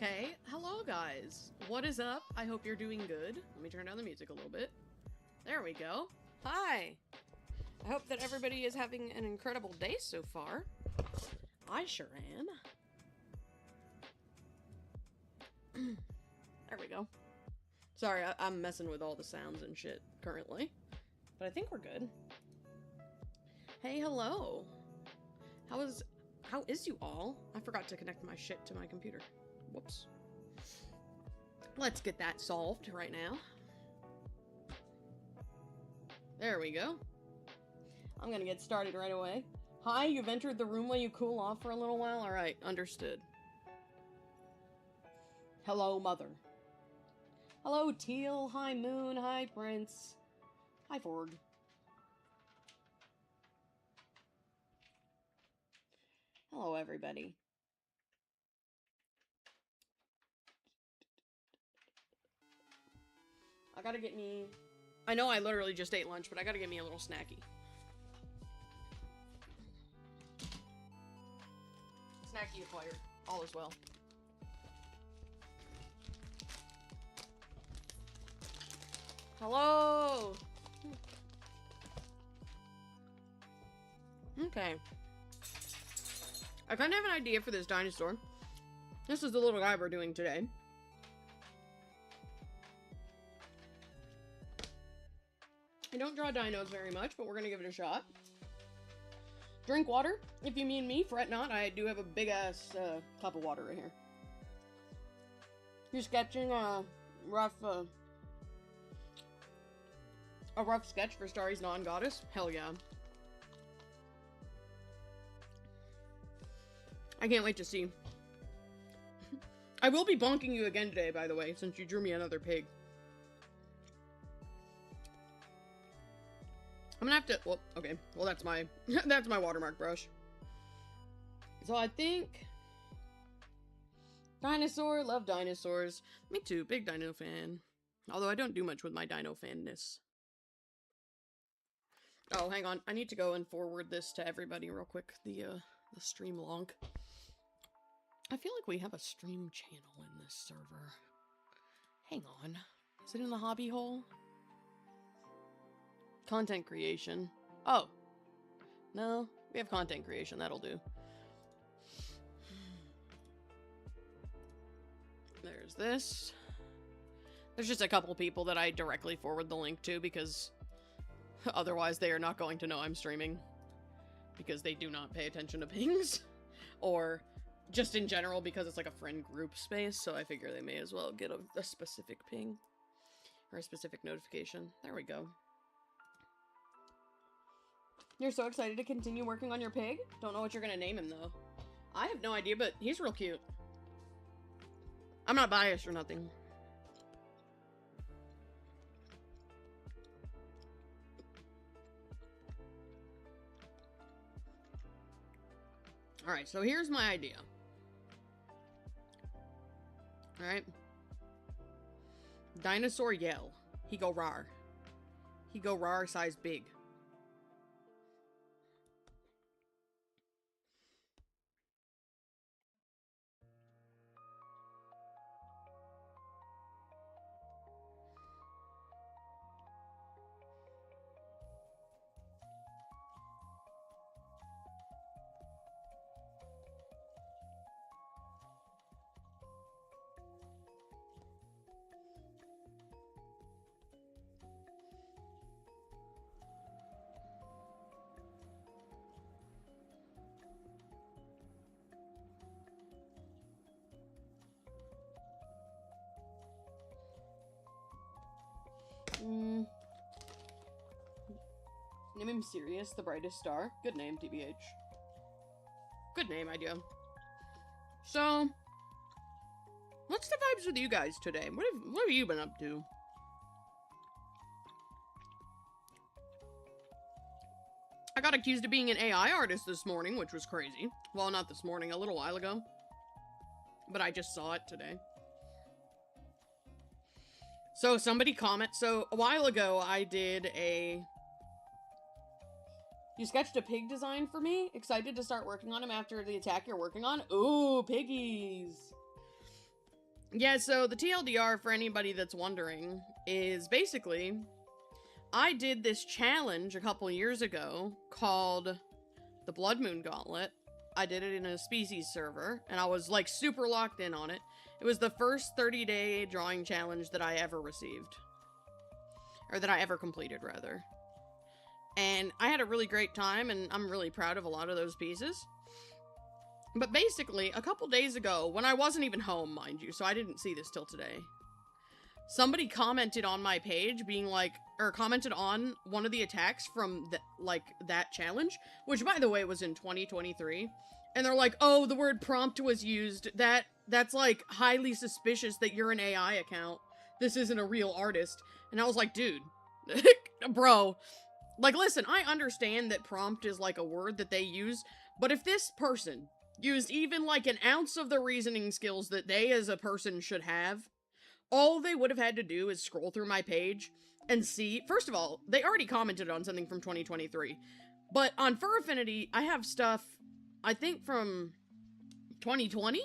Okay, hello guys. What is up? I hope you're doing good. Let me turn down the music a little bit. There we go. Hi. I hope that everybody is having an incredible day so far. I sure am. There we go. Sorry, I'm messing with all the sounds and shit currently. But I think we're good. Hey, hello. How is you all? I forgot to connect my shit to my computer. Whoops. Let's get that solved right now. There we go. I'm gonna get started right away. Hi, you've entered the room while you cool off for a little while? Alright, understood. Hello, Mother. Hello, Teal. Hi, Moon. Hi, Prince. Hi, Ford. Hello, everybody. I gotta get me... I know I literally just ate lunch, but I gotta get me a little snacky. Snacky acquired. All is well. Hello! Okay. I kind of have an idea for this dinosaur. This is the little guy we're doing today. I don't draw dinos very much, but we're gonna give it a shot. Drink water, if you mean me. Fret not, I do have a big-ass cup of water right here. You're sketching a rough sketch for Starry's non-goddess? Hell yeah. I can't wait to see. I will be bonking you again today, by the way, since you drew me another pig. I'm gonna have to, well, okay. Well, that's my, that's my watermark brush. So I think... Dinosaur, love dinosaurs. Me too, big dino fan. Although I don't do much with my dino fanness. Oh, hang on. I need to go and forward this to everybody real quick. The stream lonk. I feel like we have a stream channel in this server. Hang on. Is it in the hobby hole? Content creation. Oh. No, we have content creation. That'll do. There's this. There's just a couple people that I directly forward the link to because otherwise they are not going to know I'm streaming. Because they do not pay attention to pings. Or just in general because it's like a friend group space, so I figure they may as well get a specific ping. Or a specific notification. There we go. You're so excited to continue working on your pig? Don't know what you're gonna name him, though. I have no idea, but he's real cute. I'm not biased or nothing. Alright, so here's my idea. Alright. Dinosaur yell. He go rar. He go rar size big. Name him Sirius, the brightest star. Good name, TBH. Good name idea. So, what's the vibes with you guys today? What have you been up to? I got accused of being an AI artist this morning, which was crazy. Well, not this morning, a little while ago. But I just saw it today. So somebody comment. So a while ago, I did a... You sketched a pig design for me? Excited to start working on him after the attack you're working on? Ooh, piggies. Yeah, so the TLDR, for anybody that's wondering, is basically I did this challenge a couple years ago called the Blood Moon Gauntlet. I did it in a species server, and I was like super locked in on it. It was the first 30-day drawing challenge that I ever received. Or that I ever completed, rather. And I had a really great time, and I'm really proud of a lot of those pieces. But basically, a couple days ago, when I wasn't even home, mind you, so I didn't see this till today, somebody commented on my page being like, or commented on one of the attacks from that challenge, which by the way was in 2023. And they're like, oh, the word prompt was used. That's like highly suspicious that you're an AI account. This isn't a real artist. And I was like, dude, bro, like, listen, I understand that prompt is like a word that they use, but if this person used even like an ounce of the reasoning skills that they as a person should have, all they would have had to do is scroll through my page and see. First of all, they already commented on something from 2023. But on Fur Affinity, I have stuff, I think, from 2020?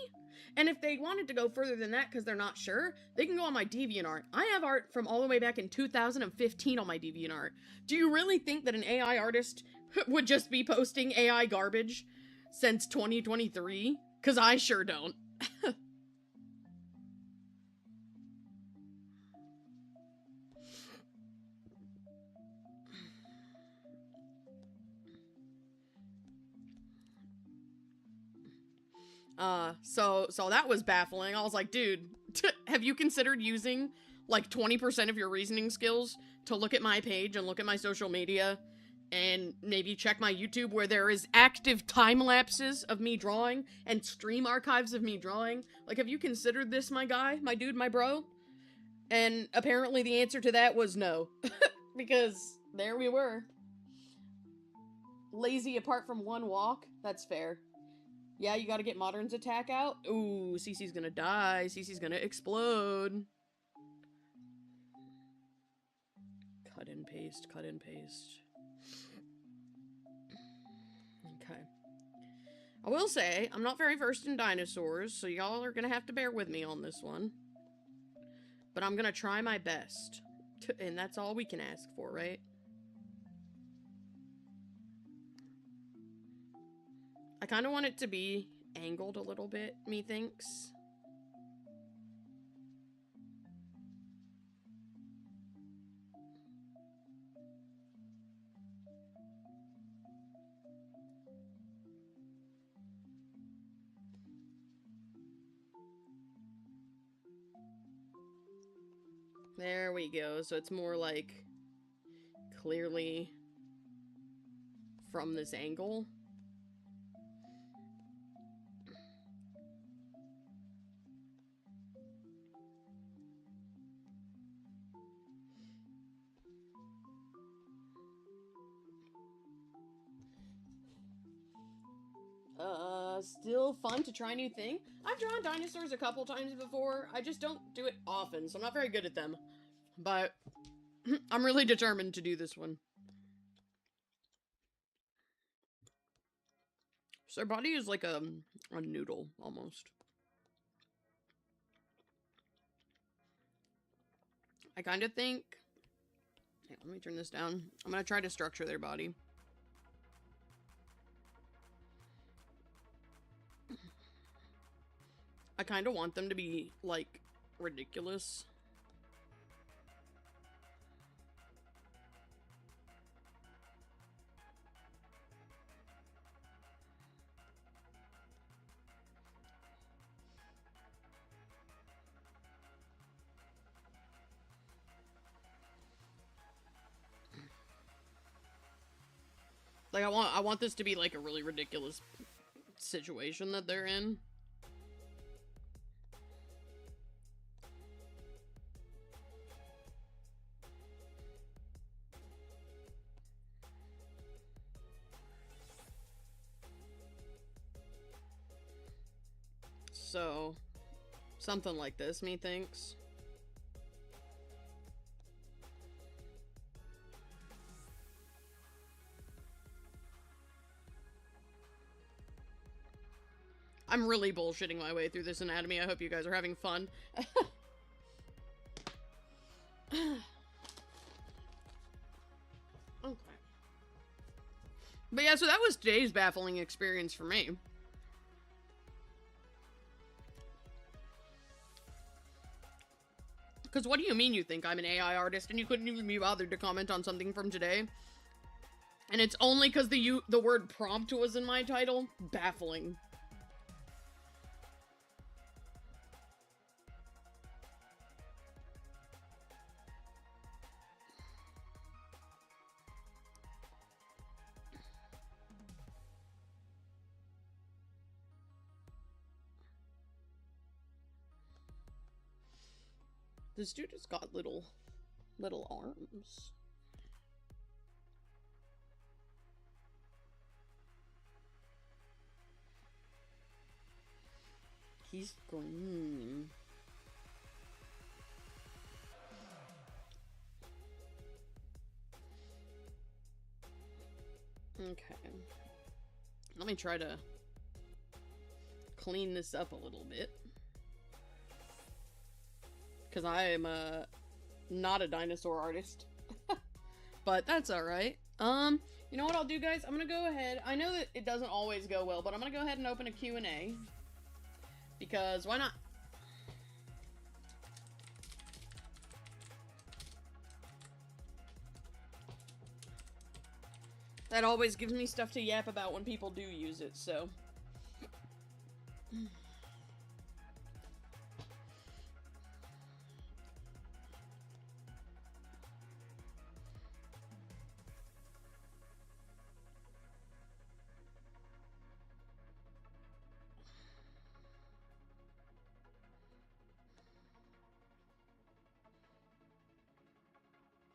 And if they wanted to go further than that because they're not sure, they can go on my DeviantArt. I have art from all the way back in 2015 on my DeviantArt. Do you really think that an AI artist would just be posting AI garbage since 2023? Because I sure don't. So that was baffling. I was like, dude, have you considered using like 20% of your reasoning skills to look at my page and look at my social media and maybe check my YouTube where there is active time lapses of me drawing and stream archives of me drawing? Like, have you considered this, my guy, my dude, my bro? And apparently the answer to that was no. Because there we were. Lazy apart from one walk? That's fair. Yeah, you gotta get Modern's attack out. Ooh, Cece's gonna die. Cece's gonna explode. Cut and paste, cut and paste. Okay. I will say, I'm not very versed in dinosaurs, so y'all are gonna have to bear with me on this one. But I'm gonna try my best. And that's all we can ask for, right? I kind of want it to be angled a little bit, methinks. There we go. So it's more like clearly from this angle. Still fun to try new thing. I've drawn dinosaurs a couple times before. I just don't do it often, so I'm not very good at them. But I'm really determined to do this one. So their body is like a noodle, almost. I kind of think... Hey, let me turn this down. I'm gonna try to structure their body. I kind of want them to be, like, ridiculous. Like, I want this to be, like, a really ridiculous situation that they're in. So, something like this, methinks. I'm really bullshitting my way through this anatomy. I hope you guys are having fun. Okay. But yeah, so that was today's baffling experience for me. Because what do you mean you think I'm an AI artist and you couldn't even be bothered to comment on something from today? And it's only because the word prompt was in my title? Baffling. This dude has got little arms. He's green. Okay. Let me try to clean this up a little bit. Because I am not a dinosaur artist. But that's alright. You know what I'll do, guys? I'm gonna go ahead. I know that it doesn't always go well, but I'm gonna go ahead and open a Q&A. Because why not? That always gives me stuff to yap about when people do use it, so.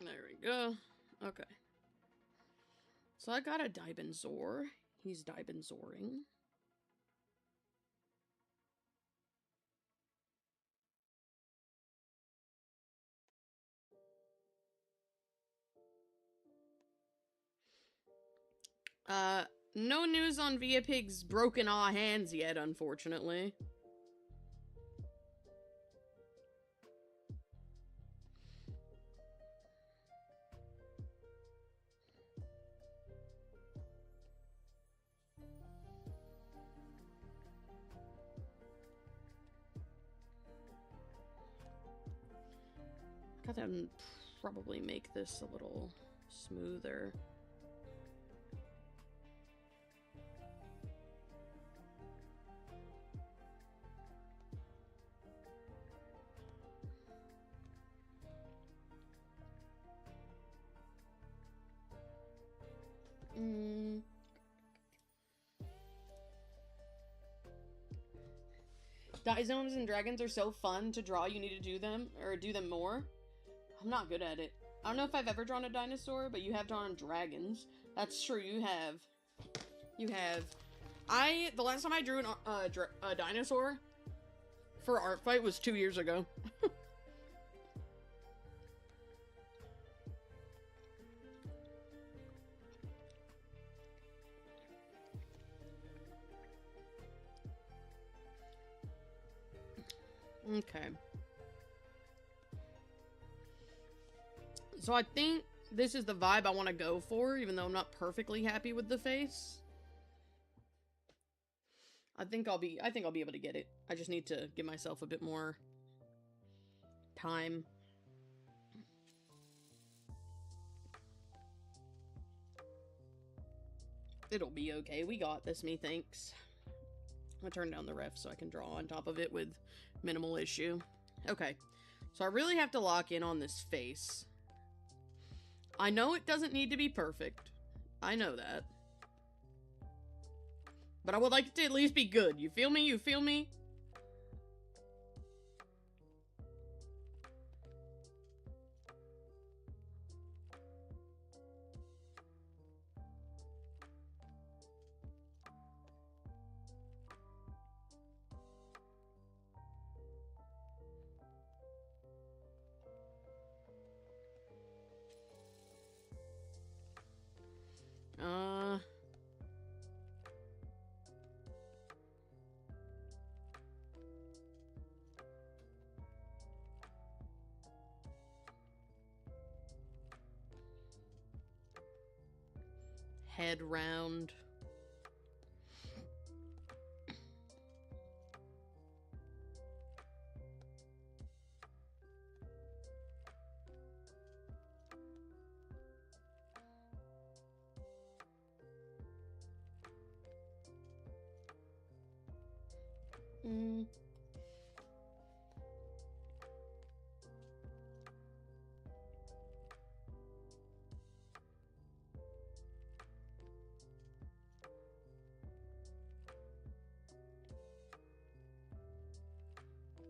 There we go. Okay. So I got a Dibenzor. He's Dibenzoring. No news on Via Pig's broken aw hands yet, unfortunately. Gotta probably make this a little smoother. Dizones and dragons are so fun to draw, you need to do them, or do them more. I'm not good at it. I don't know if I've ever drawn a dinosaur, but you have drawn dragons. That's true, you have. You have. The last time I drew a dinosaur for ArtFight was 2 years ago. Okay. So I think this is the vibe I want to go for, even though I'm not perfectly happy with the face. I think I'll be able to get it. I just need to give myself a bit more time. It'll be okay. We got this, methinks. I'll turn down the ref so I can draw on top of it with minimal issue. Okay. So I really have to lock in on this face. I know it doesn't need to be perfect. I know that. But I would like it to at least be good. You feel me? You feel me? head round.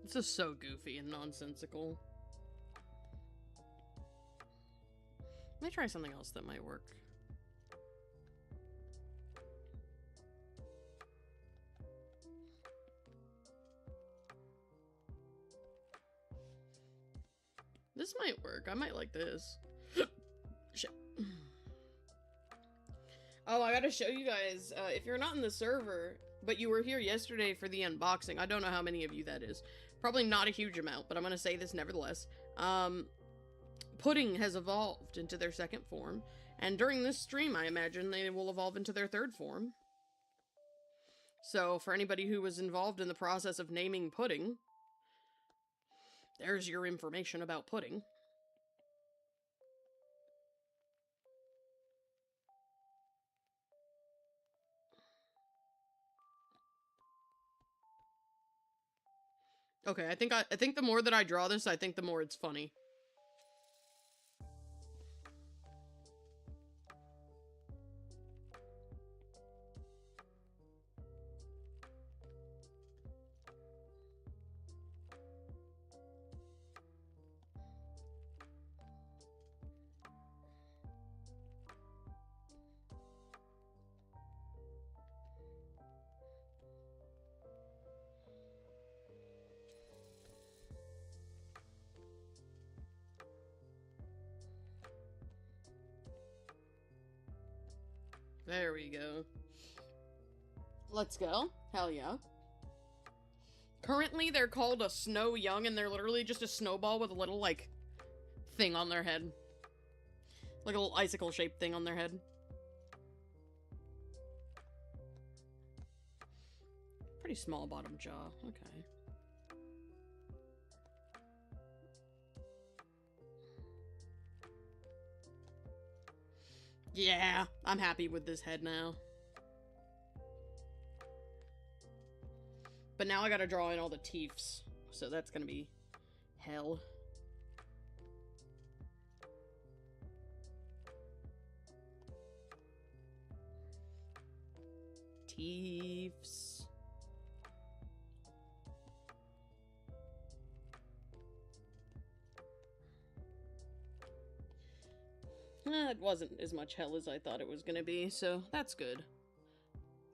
This is so goofy and nonsensical. Let me try something else that might work. This might work. I might like this. Shit. Oh, I gotta show you guys, if you're not in the server, but you were here yesterday for the unboxing, I don't know how many of you that is. Probably not a huge amount, but I'm gonna say this nevertheless. Pudding has evolved into their second form, and during this stream, I imagine they will evolve into their third form. So, for anybody who was involved in the process of naming Pudding, there's your information about Pudding. Okay, I think the more that I draw this, I think the more it's funny. There we go. Let's go. Hell yeah. Currently, they're called a snow young, and they're literally just a snowball with a little, like, thing on their head. Like a little icicle-shaped thing on their head. Pretty small bottom jaw. Okay. Yeah, I'm happy with this head now. But now I gotta draw in all the teeths, so that's gonna be hell. Teeths. It wasn't as much hell as I thought it was gonna be, so that's good.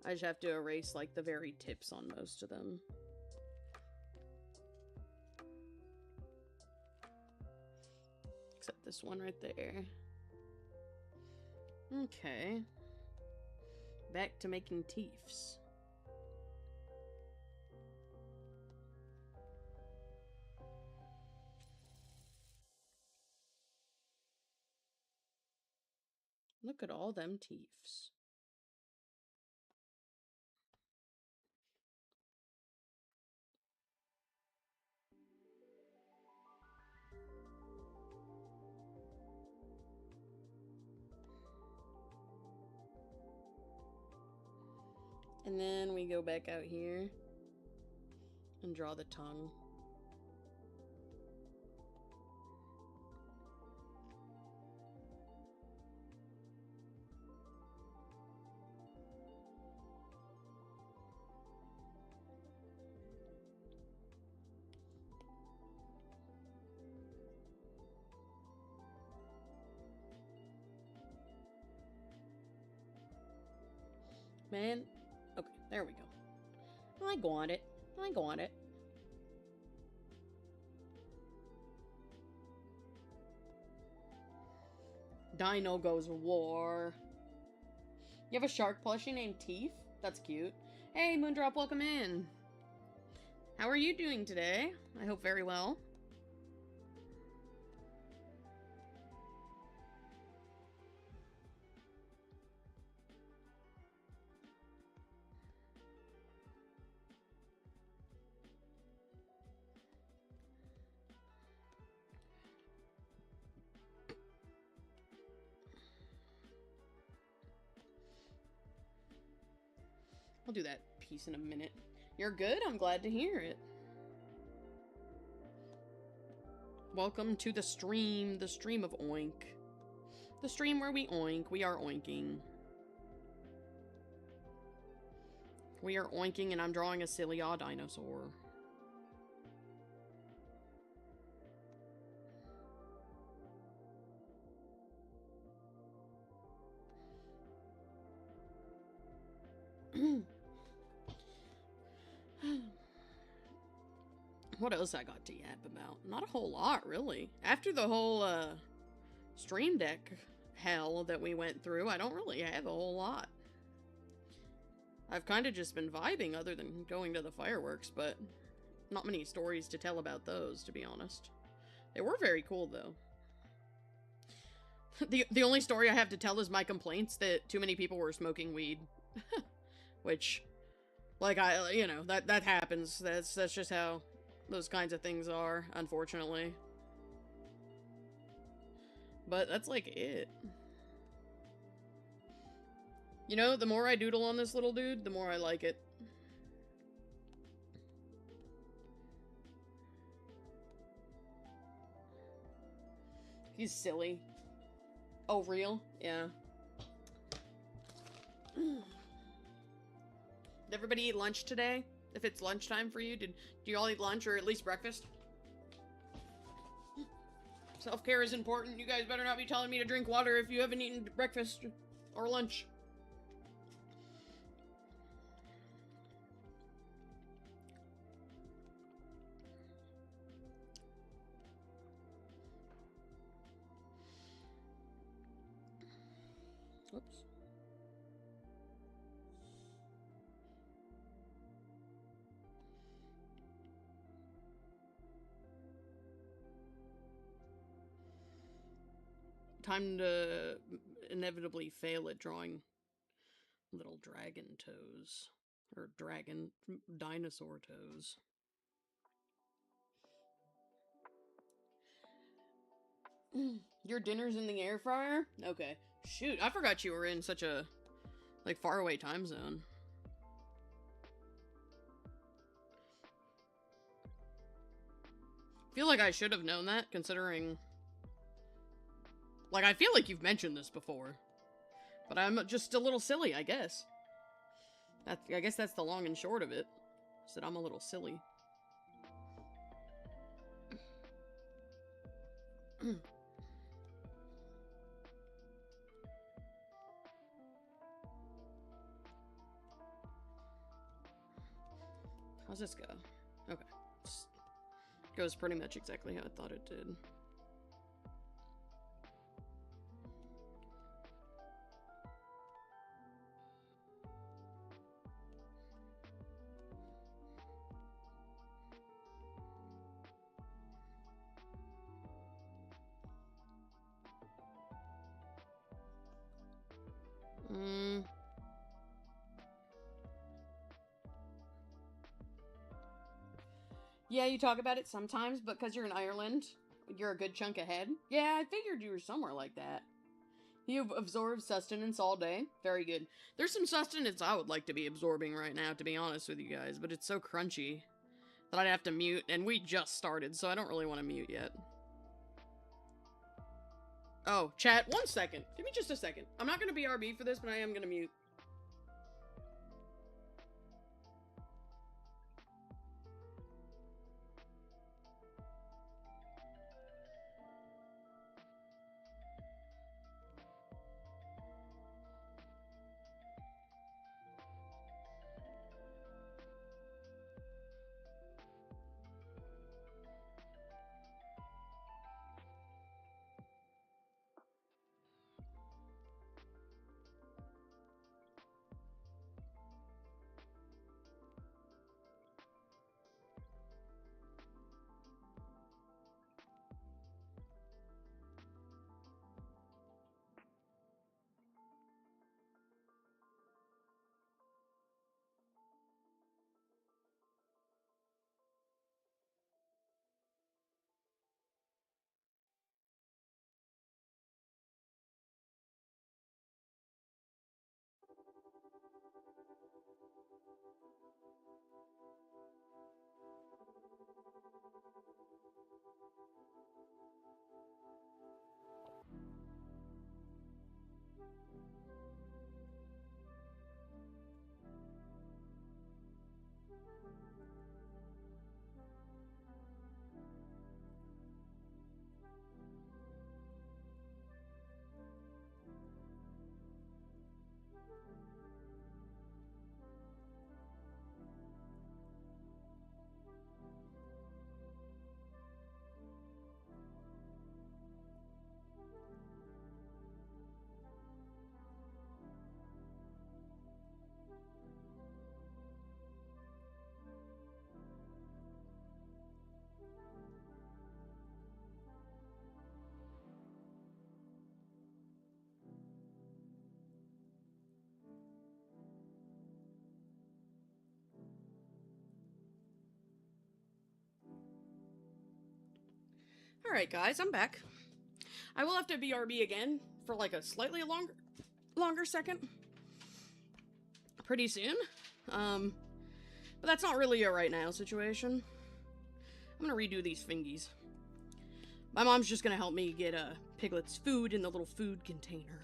I just have to erase, like, the very tips on most of them. Except this one right there. Okay. Back to making teeths. Look at all them teeths. And then we go back out here and draw the tongue. Man, okay, there we go. I got it. I got it. Dino goes war. You have a shark plushie named Teeth? That's cute. Hey, Moondrop, welcome in. How are you doing today? I hope very well. I'll do that piece in a minute. You're good? I'm glad to hear it. Welcome to the stream of oink. The stream where we oink. We are oinking. We are oinking, and I'm drawing a silly odd dinosaur. What else I got to yap about? Not a whole lot, really. After the whole, Stream Deck hell that we went through, I don't really have a whole lot. I've kind of just been vibing other than going to the fireworks, but not many stories to tell about those, to be honest. They were very cool, though. The only story I have to tell is my complaints that too many people were smoking weed. Which, like, you know, that happens. That's just how those kinds of things are, unfortunately. But that's, like, it. You know, the more I doodle on this little dude, the more I like it. He's silly. Oh, real? Yeah. Did everybody eat lunch today? If it's lunchtime for you, do you all eat lunch or at least breakfast? Self-care is important. You guys better not be telling me to drink water if you haven't eaten breakfast or lunch. Whoops. Time to inevitably fail at drawing little dragon toes. Or dinosaur toes. Your dinner's in the air fryer? Okay. Shoot, I forgot you were in such a, like, faraway time zone. Feel like I should have known that, considering... Like, I feel like you've mentioned this before. But I'm just a little silly, I guess. I guess that's the long and short of it. Is that I'm a little silly. How's this go? Okay. Goes pretty much exactly how I thought it did. Yeah, you talk about it sometimes, but because you're in Ireland, you're a good chunk ahead. Yeah, I figured you were somewhere like that. You've absorbed sustenance all day. Very good. There's some sustenance I would like to be absorbing right now, to be honest with you guys, but it's so crunchy that I'd have to mute, and we just started, so I don't really want to mute yet. Oh, chat, 1 second. Give me just a second. I'm not going to BRB for this, but I am going to mute. Alright guys, I'm back. I will have to BRB again for like a slightly longer second. Pretty soon. But that's not really a right now situation. I'm gonna redo these fingies. My mom's just gonna help me get Piglet's food in the little food container.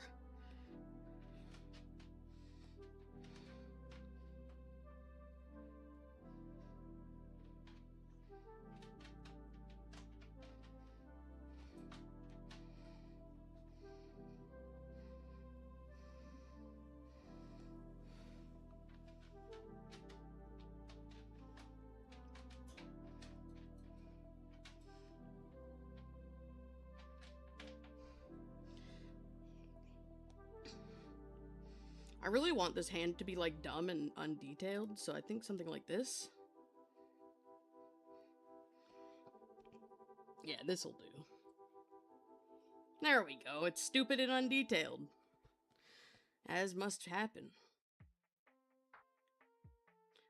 I really want this hand to be, like, dumb and undetailed, so I think something like this. Yeah, this'll do. There we go, it's stupid and undetailed. As must happen.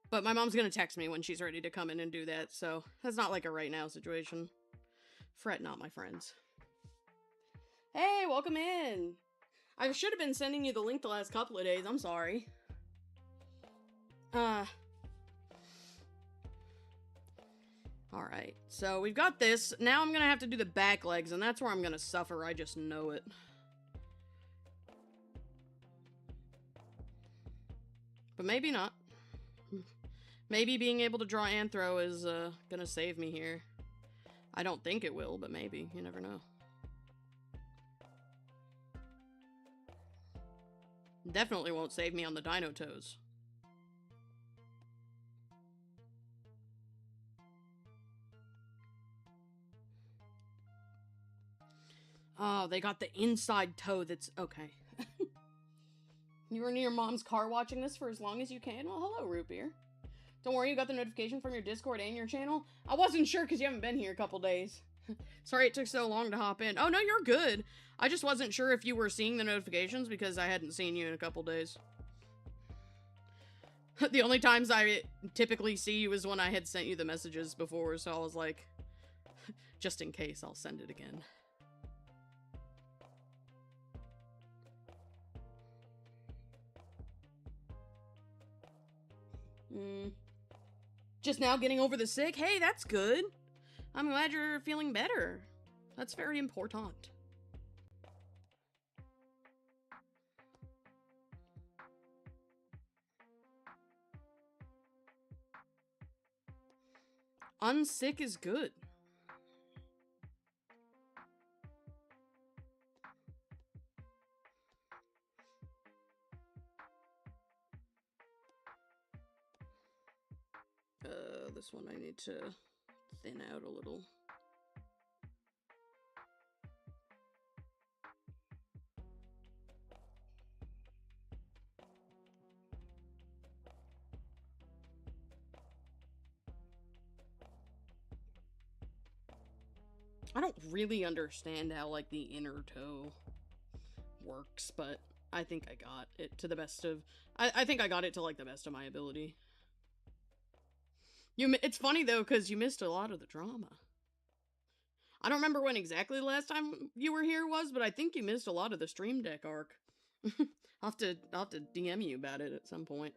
But my mom's gonna text me when she's ready to come in and do that, so that's not like a right now situation. Fret not, my friends. Hey, welcome in! I should have been sending you the link the last couple of days, I'm sorry. Alright, so we've got this. Now I'm gonna have to do the back legs, and that's where I'm gonna suffer, I just know it. But maybe not. Maybe being able to draw Anthro is gonna save me here. I don't think it will, but maybe. You never know. Definitely won't save me on the Dino Toes. Oh, they got the inside toe that's... Okay. You were near your mom's car watching this for as long as you can? Well, hello, Root Beer. Don't worry, you got the notification from your Discord and your channel? I wasn't sure because you haven't been here a couple days. Sorry it took so long to hop in. Oh, no, you're good. I just wasn't sure if you were seeing the notifications because I hadn't seen you in a couple days. The only times I typically see you is when I had sent you the messages before, so I was like, just in case, I'll send it again. Just now getting over the sick? Hey, that's good. I'm glad you're feeling better. That's very important. Unsick is good. This one I need to thin out a little. I don't really understand how, like, the inner toe works, but I think I got it to the best of... I think I got it to, like, the best of my ability. It's funny, though, because you missed a lot of the drama. I don't remember when exactly the last time you were here was, but I think you missed a lot of the Stream Deck arc. I'll have to DM you about it at some point.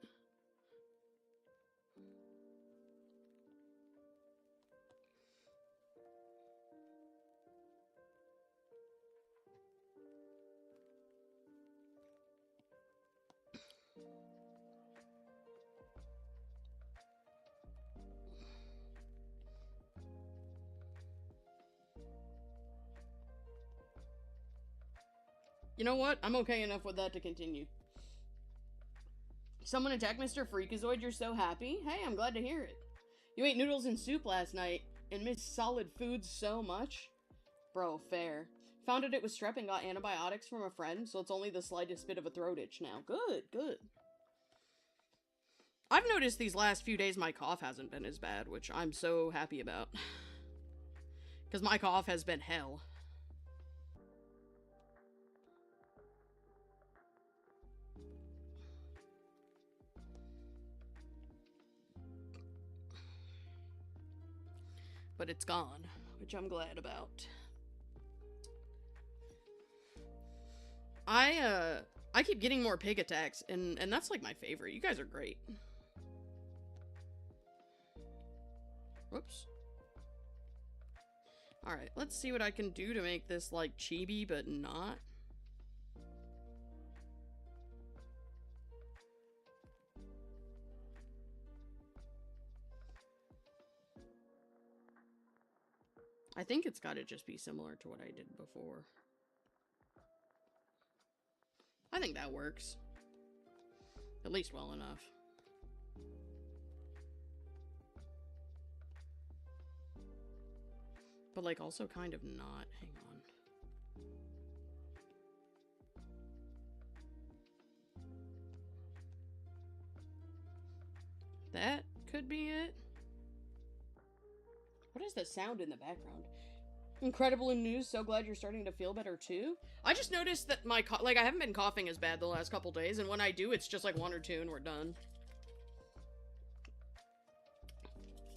You know what? I'm okay enough with that to continue. Someone attacked Mr. Freakazoid, you're so happy? Hey, I'm glad to hear it. You ate noodles and soup last night and missed solid foods so much? Bro, fair. Found out it was strep and got antibiotics from a friend, so it's only the slightest bit of a throat itch now. Good, good. I've noticed these last few days my cough hasn't been as bad, which I'm so happy about. Because my cough has been hell. But it's gone, which I'm glad about. I keep getting more pig attacks, and that's like my favorite. You guys are great. Whoops. Alright, let's see what I can do to make this like chibi, but not. I think it's gotta just be similar to what I did before. I think that works. At least well enough. But like also kind of not. Hang on. That could be it. What is the sound in the background? Incredible news, so glad you're starting to feel better too. I just noticed that my I haven't been coughing as bad the last couple days, and when I do, it's just like 1 or 2 and we're done.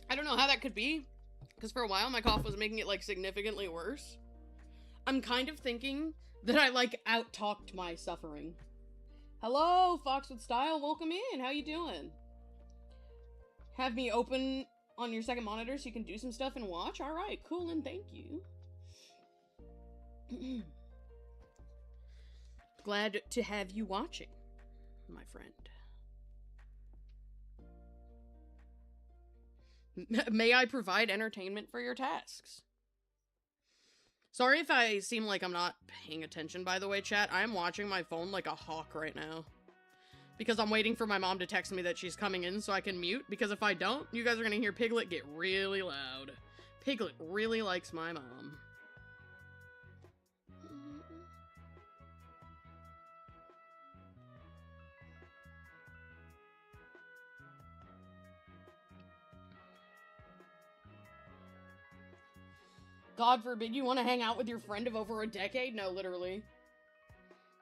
I don't know how that could be, because for a while my cough was making it like significantly worse. I'm kind of thinking that I like out-talked my suffering. Hello, Fox with Style, welcome in, how you doing? Have me open on your second monitor so you can do some stuff and watch? Alright, cool, and thank you. Glad to have you watching, my friend. May I provide entertainment for your tasks? Sorry if I seem like I'm not paying attention, by the way, chat. I am watching my phone like a hawk right now. Because I'm waiting for my mom to text me that she's coming in so I can mute. Because if I don't, you guys are gonna hear Piglet get really loud. Piglet really likes my mom. God forbid you want to hang out with your friend of over a decade? No, literally.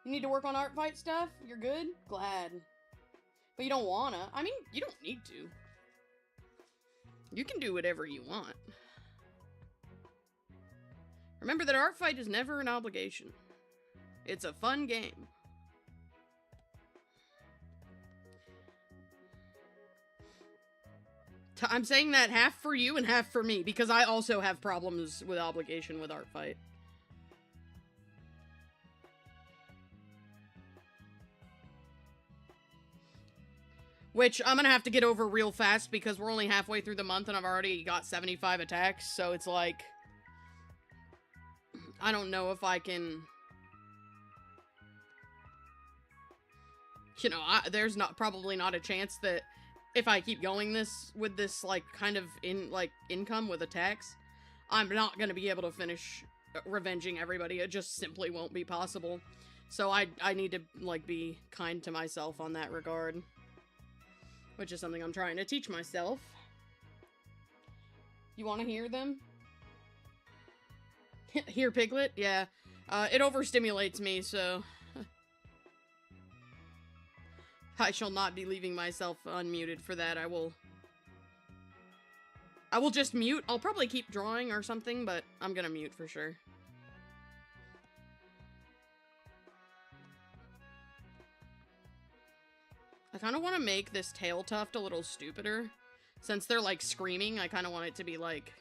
You need to work on ArtFight stuff? You're good? Glad. But you don't wanna. I mean, you don't need to. You can do whatever you want. Remember that ArtFight is never an obligation. It's a fun game. I'm saying that half for you and half for me, because I also have problems with obligation with ArtFight. Which I'm gonna have to get over real fast because we're only halfway through the month and I've already got 75 attacks, so it's like... I don't know if I can... You know, there's probably not a chance that if I keep going with this, like, kind of, income with attacks, I'm not gonna be able to finish revenging everybody. It just simply won't be possible. So I need to, like, be kind to myself on that regard. Which is something I'm trying to teach myself. You want to hear them? Hear Piglet? Yeah. It overstimulates me, so... I shall not be leaving myself unmuted for that. I will just mute. I'll probably keep drawing or something, but I'm gonna mute for sure. I kind of want to make this tail tuft a little stupider. Since they're, like, screaming, I kind of want it to be, like...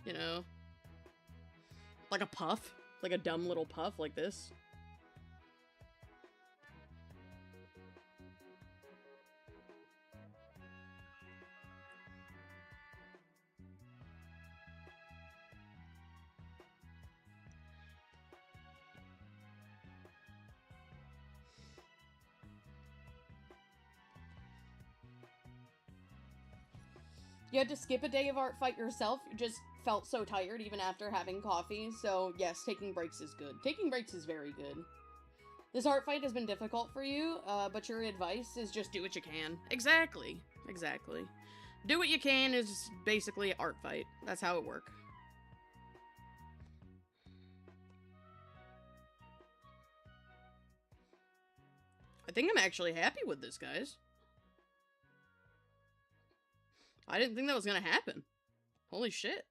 You know... Like a puff. Like a dumb little puff, like this. You had to skip a day of ArtFight yourself. You just felt so tired even after having coffee. So yes, taking breaks is good. Taking breaks is very good. This ArtFight has been difficult for you, but your advice is just do what you can. Exactly. Exactly. Do what you can is basically ArtFight. That's how it works. I think I'm actually happy with this, guys. I didn't think that was gonna happen. Holy shit.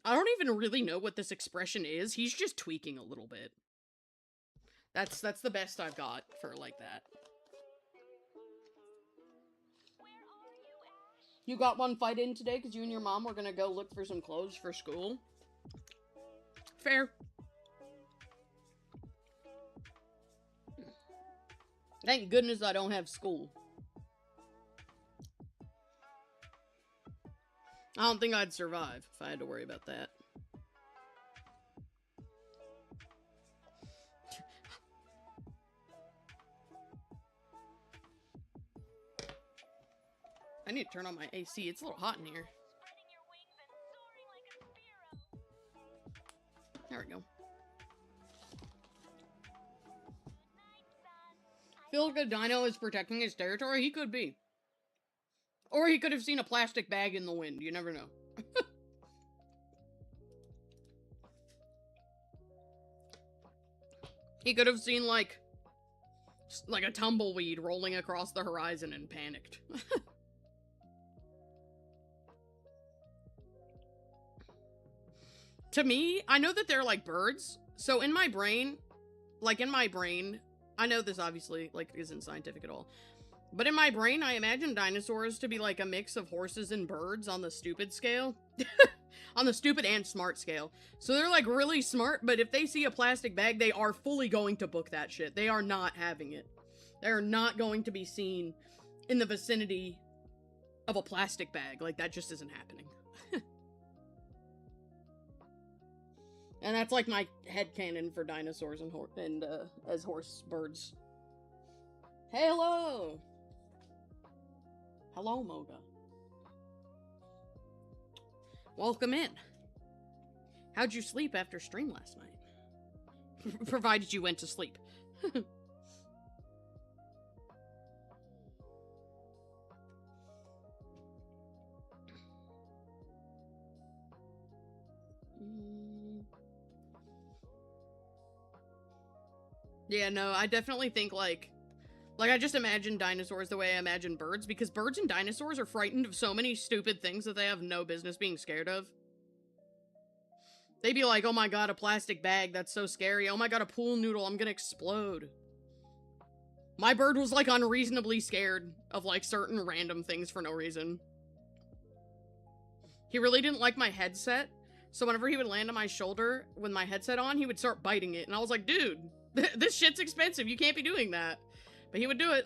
I don't even really know what this expression is. He's just tweaking a little bit. That's the best I've got for like that. You got one fight in today because you and your mom were gonna go look for some clothes for school? Fair. Thank goodness I don't have school. I don't think I'd survive if I had to worry about that. I need to turn on my AC. It's a little hot in here. There we go. Feel like a dino is protecting his territory? He could be. Or he could have seen a plastic bag in the wind. You never know. He could have seen, like a tumbleweed rolling across the horizon and panicked. To me, I know that they're like birds. So in my brain, I know this obviously, like, isn't scientific at all. But in my brain, I imagine dinosaurs to be like a mix of horses and birds on the stupid scale. On the stupid and smart scale. So they're like really smart, but if they see a plastic bag, they are fully going to book that shit. They are not having it. They are not going to be seen in the vicinity of a plastic bag. Like, that just isn't happening. And that's like my headcanon for dinosaurs and as horse birds. Hello! Hello, Moga. Welcome in. How'd you sleep after stream last night? Provided you went to sleep. Yeah, no, I definitely think, like, I just imagine dinosaurs the way I imagine birds, because birds and dinosaurs are frightened of so many stupid things that they have no business being scared of. They'd be like, oh my god, a plastic bag, that's so scary. Oh my god, a pool noodle, I'm gonna explode. My bird was, like, unreasonably scared of, like, certain random things for no reason. He really didn't like my headset, so whenever he would land on my shoulder with my headset on, he would start biting it, and I was like, dude, this shit's expensive, you can't be doing that. But he would do it.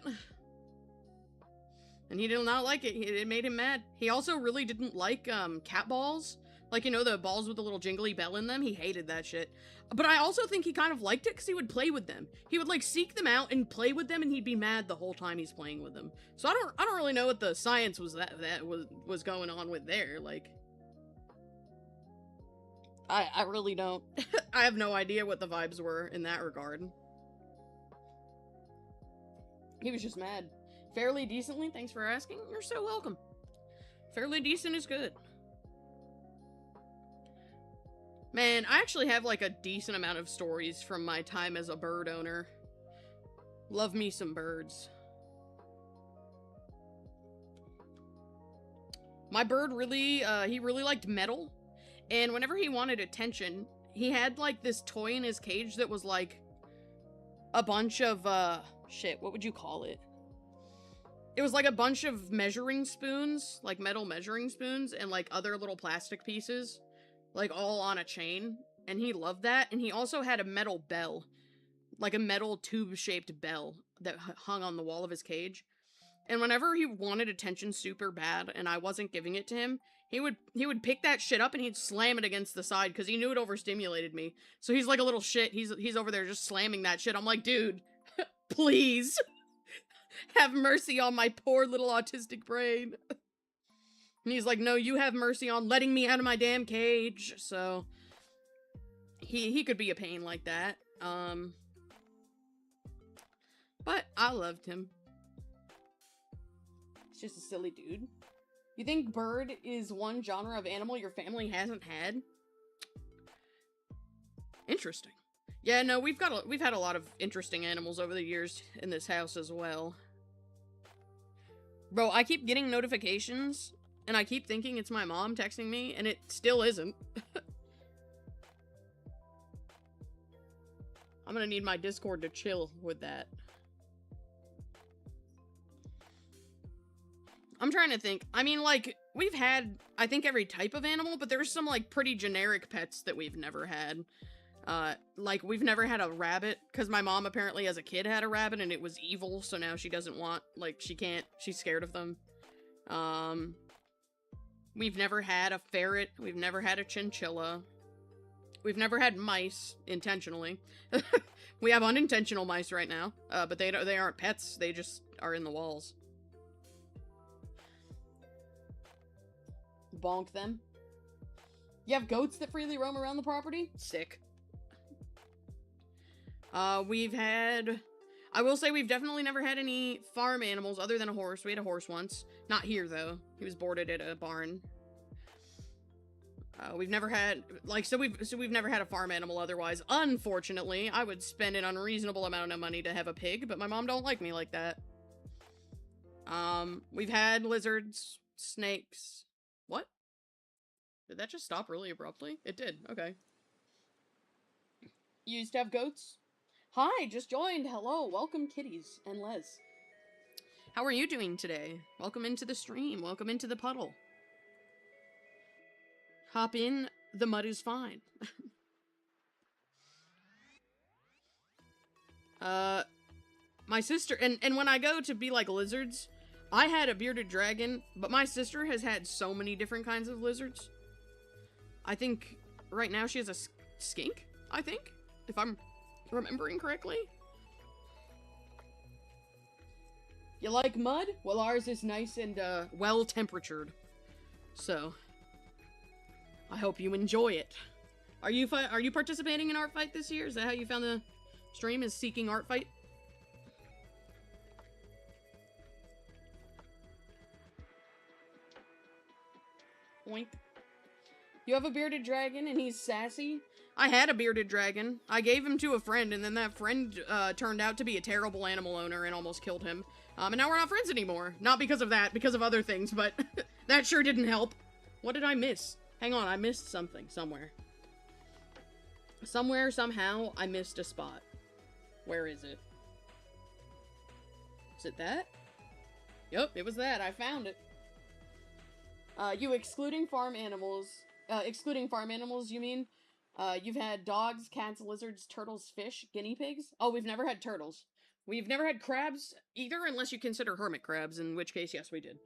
And he did not like it. It made him mad. He also really didn't like, cat balls. Like, you know, the balls with the little jingly bell in them? He hated that shit. But I also think he kind of liked it because he would play with them. He would, like, seek them out and play with them, and he'd be mad the whole time he's playing with them. So I don't really know what the science was that was going on with there, like. I really don't. I have no idea what the vibes were in that regard. He was just mad. Fairly decently, thanks for asking. You're so welcome. Fairly decent is good. Man, I actually have, like, a decent amount of stories from my time as a bird owner. Love me some birds. My bird really, he really liked metal. And whenever he wanted attention, he had, like, this toy in his cage that was, like, a bunch of, shit, what would you call it? It was like a bunch of measuring spoons, like metal measuring spoons, and like other little plastic pieces, like all on a chain, and he loved that. And he also had a metal bell, like a metal tube-shaped bell that hung on the wall of his cage. And whenever he wanted attention super bad and I wasn't giving it to him, He would pick that shit up and he'd slam it against the side because he knew it overstimulated me. So he's like a little shit. He's over there just slamming that shit. I'm like, dude, please have mercy on my poor little autistic brain. And he's like, no, you have mercy on letting me out of my damn cage. So he could be a pain like that. But I loved him. He's just a silly dude. You think bird is one genre of animal your family hasn't had? Interesting. Yeah, no, we've had a lot of interesting animals over the years in this house as well. Bro, I keep getting notifications, and I keep thinking it's my mom texting me, and it still isn't. I'm gonna need my Discord to chill with that. I'm trying to think. I mean, like, we've had, I think, every type of animal, but there's some, like, pretty generic pets that we've never had. Like, we've never had a rabbit, because my mom apparently as a kid had a rabbit, and it was evil, so now she doesn't want, like, she's scared of them. We've never had a ferret, we've never had a chinchilla. We've never had mice, intentionally. We have unintentional mice right now, but they aren't pets, they just are in the walls. Bonk them. You have goats that freely roam around the property? Sick. We've had... I will say we've definitely never had any farm animals other than a horse. We had a horse once. Not here, though. He was boarded at a barn. We've never had... Like, so we've never had a farm animal otherwise. Unfortunately, I would spend an unreasonable amount of money to have a pig, but my mom don't like me like that. We've had lizards, snakes... What? Did that just stop really abruptly? It did. Okay. You used to have goats? Hi, just joined. Hello. Welcome, kitties and Les. How are you doing today? Welcome into the stream. Welcome into the puddle. Hop in. The mud is fine. My sister... And when I go to be like lizards... I had a bearded dragon, but my sister has had so many different kinds of lizards. I think right now she has a skink, I think, if I'm remembering correctly. You like mud? Well, ours is nice and, well-temperatured. So, I hope you enjoy it. Are you participating in ArtFight this year? Is that how you found the stream, is seeking ArtFight? Oink. You have a bearded dragon and he's sassy? I had a bearded dragon. I gave him to a friend and then that friend turned out to be a terrible animal owner and almost killed him. And now we're not friends anymore. Not because of that, because of other things, but that sure didn't help. What did I miss? Hang on, I missed something somewhere. Somewhere, somehow, I missed a spot. Where is it? Is it that? Yup, it was that. I found it. You excluding farm animals, you mean? You've had dogs, cats, lizards, turtles, fish, guinea pigs? Oh, we've never had turtles. We've never had crabs either, unless you consider hermit crabs, in which case, yes, we did.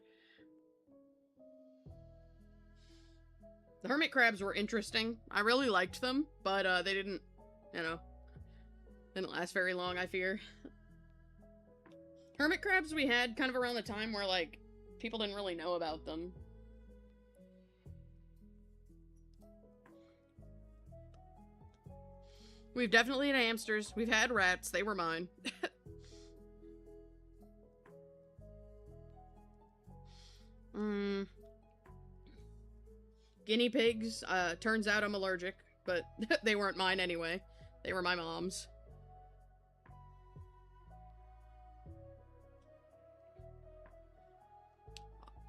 The hermit crabs were interesting. I really liked them, but, they didn't, you know, didn't last very long, I fear. Hermit crabs we had kind of around the time where, like, people didn't really know about them. We've definitely had hamsters. We've had rats. They were mine. Guinea pigs. Turns out I'm allergic, but they weren't mine anyway. They were my mom's.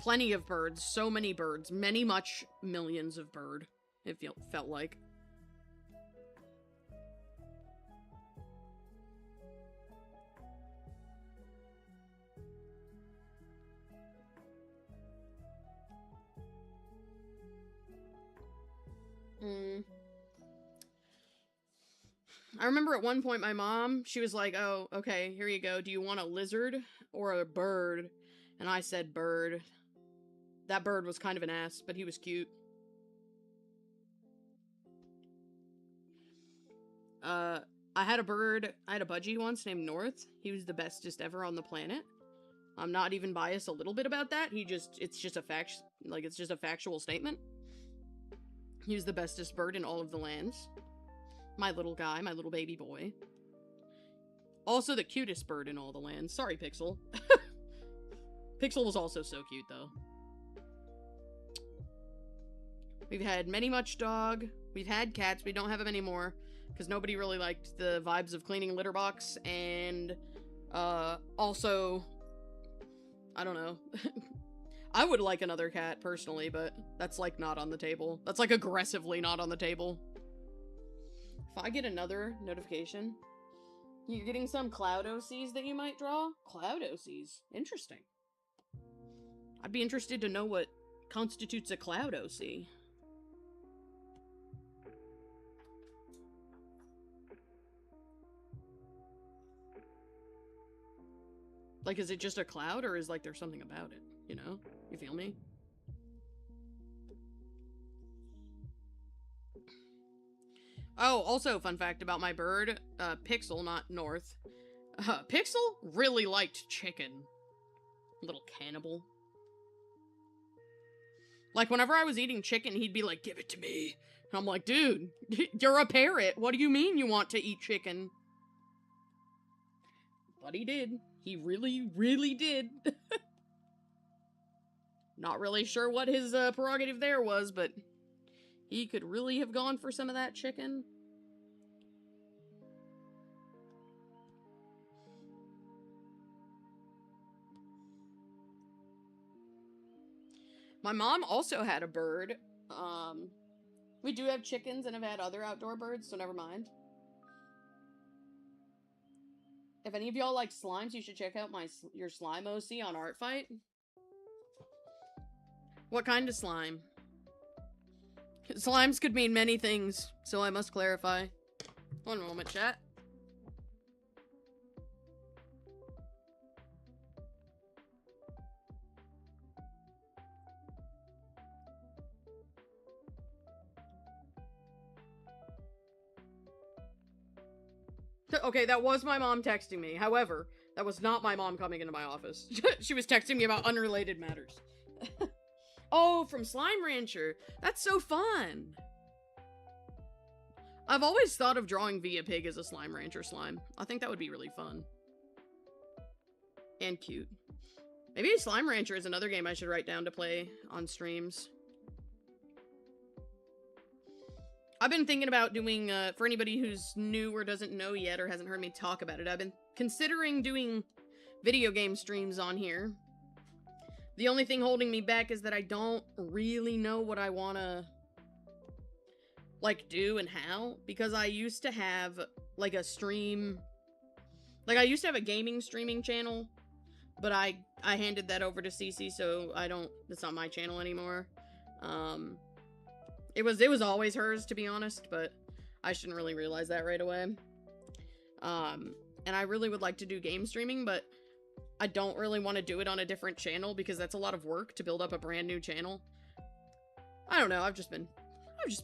Plenty of birds. So many birds. Many, much millions of bird. It felt like. I remember at one point my mom, she was like, oh, okay, here you go. Do you want a lizard or a bird? And I said bird. That bird was kind of an ass, but he was cute. I had a budgie once named North. He was the bestest ever on the planet. I'm not even biased a little bit about that. It's just a factual statement. He was the bestest bird in all of the lands. My little guy, my little baby boy. Also the cutest bird in all the lands. Sorry, Pixel. Pixel was also so cute, though. We've had many much dog. We've had cats. We don't have them anymore. Because nobody really liked the vibes of cleaning a litter box. And, also... I don't know. I would like another cat, personally, but that's, like, not on the table. That's, like, aggressively not on the table. If I get another notification... You're getting some cloud OCs that you might draw? Cloud OCs. Interesting. I'd be interested to know what constitutes a cloud OC. Like, is it just a cloud, or is, like, there something about it? You know? You feel me? Oh, also, fun fact about my bird, Pixel, not North. Pixel really liked chicken. Little cannibal. Like, whenever I was eating chicken, he'd be like, give it to me. And I'm like, dude, you're a parrot. What do you mean you want to eat chicken? But he did. He really, really did. Not really sure what his prerogative there was, but he could really have gone for some of that chicken. My mom also had a bird. We do have chickens and have had other outdoor birds, so never mind. If any of y'all like slimes, you should check out your slime OC on ArtFight. What kind of slime? Slimes could mean many things, so I must clarify. One moment, chat. Okay, that was my mom texting me. However, that was not my mom coming into my office. She was texting me about unrelated matters. Oh, from Slime Rancher. That's so fun. I've always thought of drawing Via Pig as a Slime Rancher slime. I think that would be really fun. And cute. Maybe Slime Rancher is another game I should write down to play on streams. I've been thinking about doing, for anybody who's new or doesn't know yet or hasn't heard me talk about it, I've been considering doing video game streams on here. The only thing holding me back is that I don't really know what I want to, like, do and how, because I used to have, like, a stream, like, I used to have a gaming streaming channel, but I handed that over to Cece, so it's not my channel anymore. It was always hers, to be honest, but I shouldn't really realize that right away. And I really would like to do game streaming, but I don't really want to do it on a different channel because that's a lot of work to build up a brand new channel. I don't know, I've just been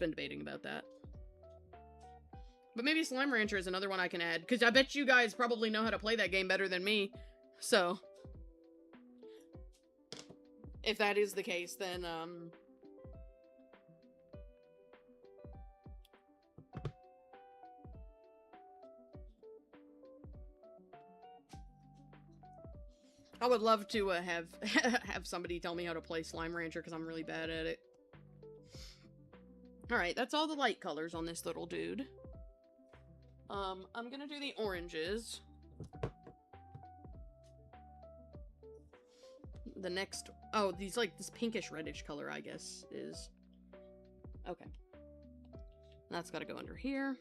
debating about that. But maybe Slime Rancher is another one I can add, because I bet you guys probably know how to play that game better than me. So, if that is the case, then, I would love to have somebody tell me how to play Slime Rancher, because I'm really bad at it. Alright, that's all the light colors on this little dude. I'm gonna do the oranges. The next... Oh, these, like, this pinkish reddish color, I guess, is... Okay. That's gotta go under here.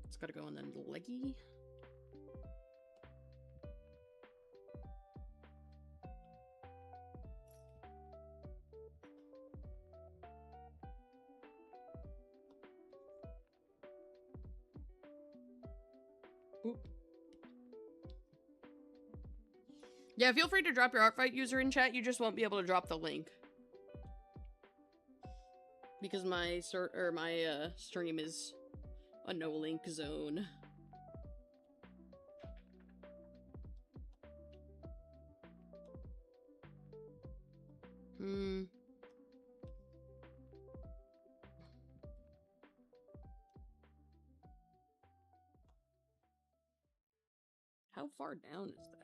It's gotta go in the leggy. Yeah, feel free to drop your ArtFight user in chat. You just won't be able to drop the link. Because my stream is a no-link zone. How far down is that?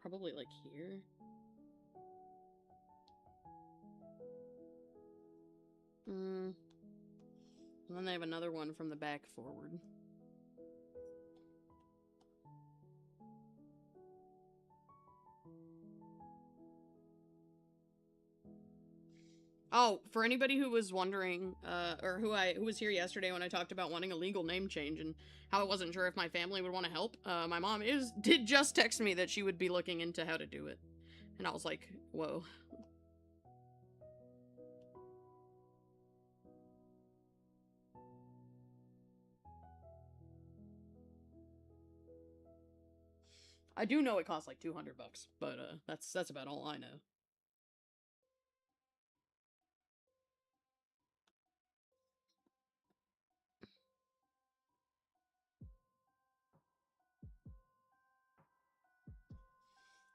Probably like here. And then they have another one from the back forward. Oh, for anybody who was wondering, or who was here yesterday when I talked about wanting a legal name change and how I wasn't sure if my family would want to help, my mom did just text me that she would be looking into how to do it. And I was like, whoa. I do know it costs like $200, but that's about all I know.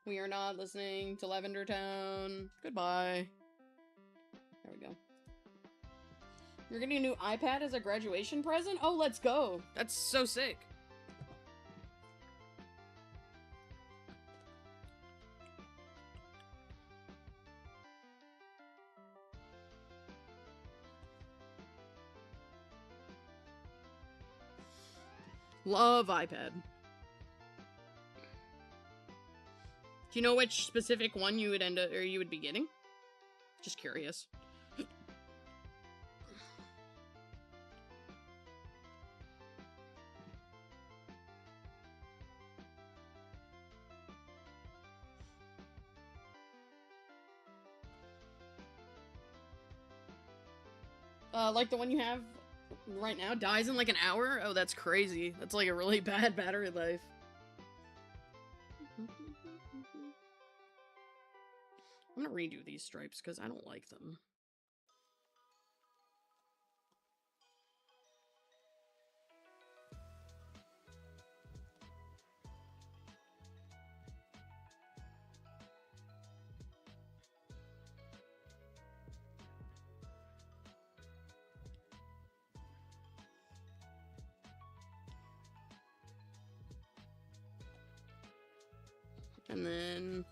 We are not listening to Lavender Town. Goodbye. There we go. You're getting a new iPad as a graduation present? Oh, let's go. That's so sick. Love iPad. Do you know which specific one you would you would be getting? Just curious. Like the one you have right now dies in like an hour? Oh, that's crazy. That's like a really bad battery life. I'm gonna redo these stripes because I don't like them. And then...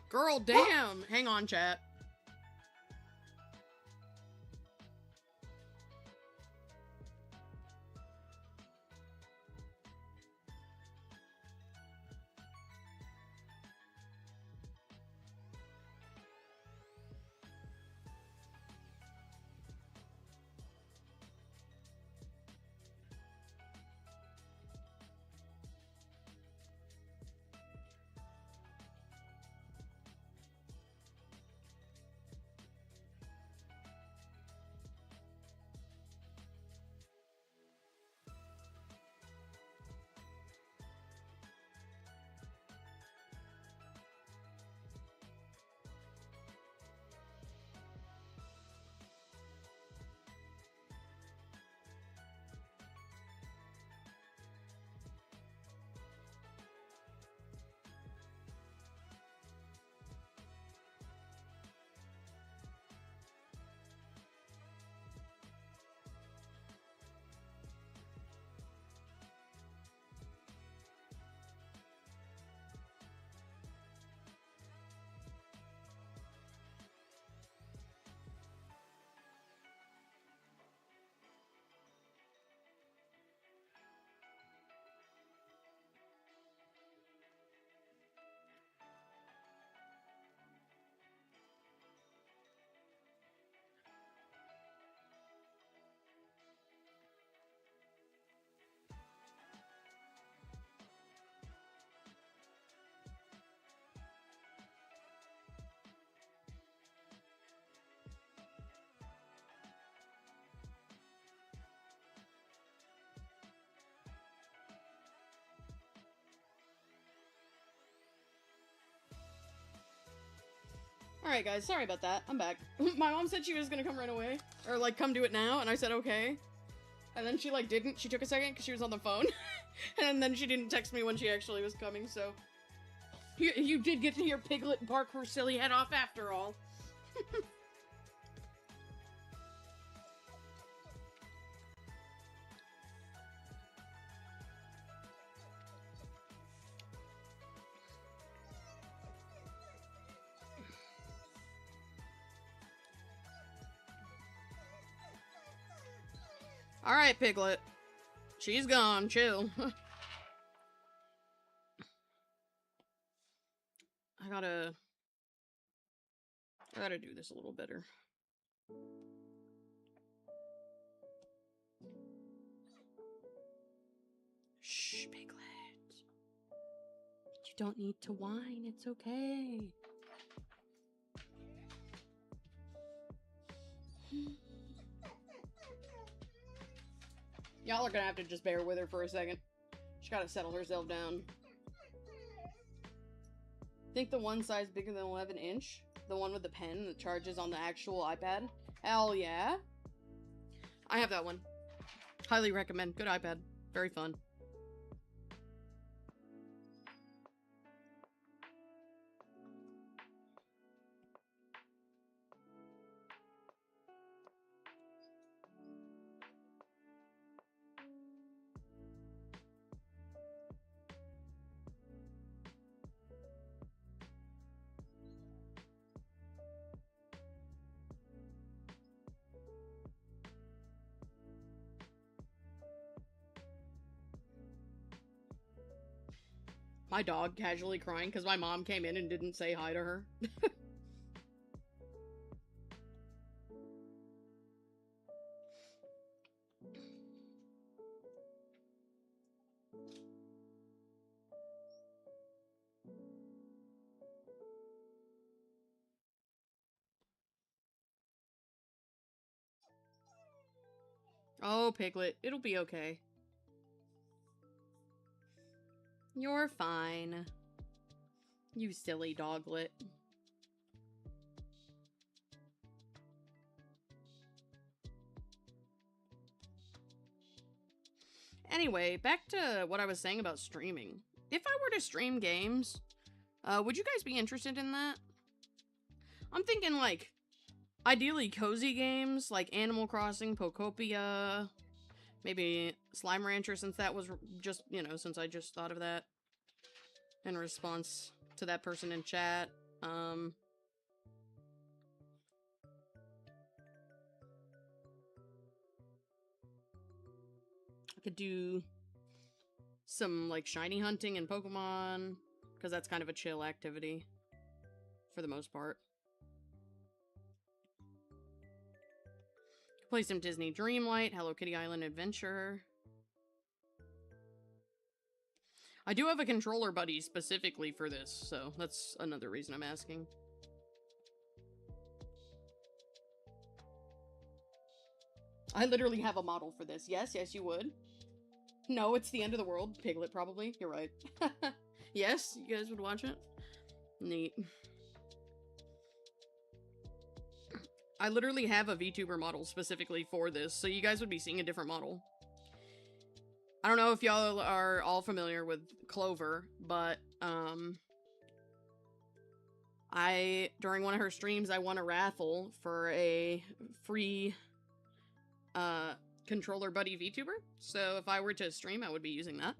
Girl, damn! Hang on, chat. Alright, guys, sorry about that. I'm back. My mom said she was gonna come right away. Or, like, come do it now, and I said okay. And then she, like, didn't. She took a second because she was on the phone. And then she didn't text me when she actually was coming, so... You did get to hear Piglet bark her silly head off after all. Alright, Piglet. She's gone. Chill. I gotta do this a little better. Shh, Piglet. You don't need to whine. It's okay. Y'all are gonna have to just bear with her for a second. She gotta settle herself down. Think the one size bigger than 11 inch? The one with the pen that charges on the actual iPad? Hell yeah. I have that one. Highly recommend. Good iPad. Very fun. My dog casually crying because my mom came in and didn't say hi to her. Oh, Piglet, it'll be okay. You're fine. You silly doglet. Anyway, back to what I was saying about streaming. If I were to stream games, would you guys be interested in that? I'm thinking, like, ideally cozy games, like Animal Crossing, Pokopia, maybe Slime Rancher, since that was just, you know, since I just thought of that in response to that person in chat. I could do some, like, shiny hunting and Pokemon, because that's kind of a chill activity, for the most part. Play some Disney Dreamlight, Hello Kitty Island Adventure. I do have a controller buddy specifically for this, so that's another reason I'm asking. I literally have a model for this. Yes, yes, you would. No, it's the end of the world. Piglet, probably. You're right. Yes, you guys would watch it? Neat. I literally have a VTuber model specifically for this, so you guys would be seeing a different model. I don't know if y'all are all familiar with Clover, but, during one of her streams, I won a raffle for a free, controller buddy VTuber, so if I were to stream, I would be using that.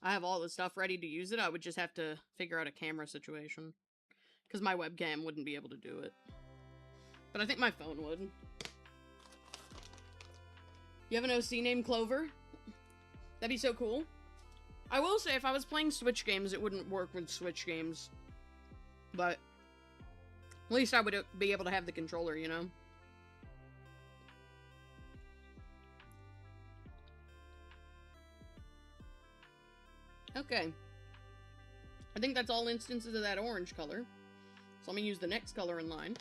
I have all the stuff ready to use it, I would just have to figure out a camera situation. Because my webcam wouldn't be able to do it. But I think my phone would. You have an OC named Clover? That'd be so cool. I will say, if I was playing Switch games, it wouldn't work with Switch games. But at least I would be able to have the controller, you know? Okay. I think that's all instances of that orange color. So I'm gonna use the next color in line.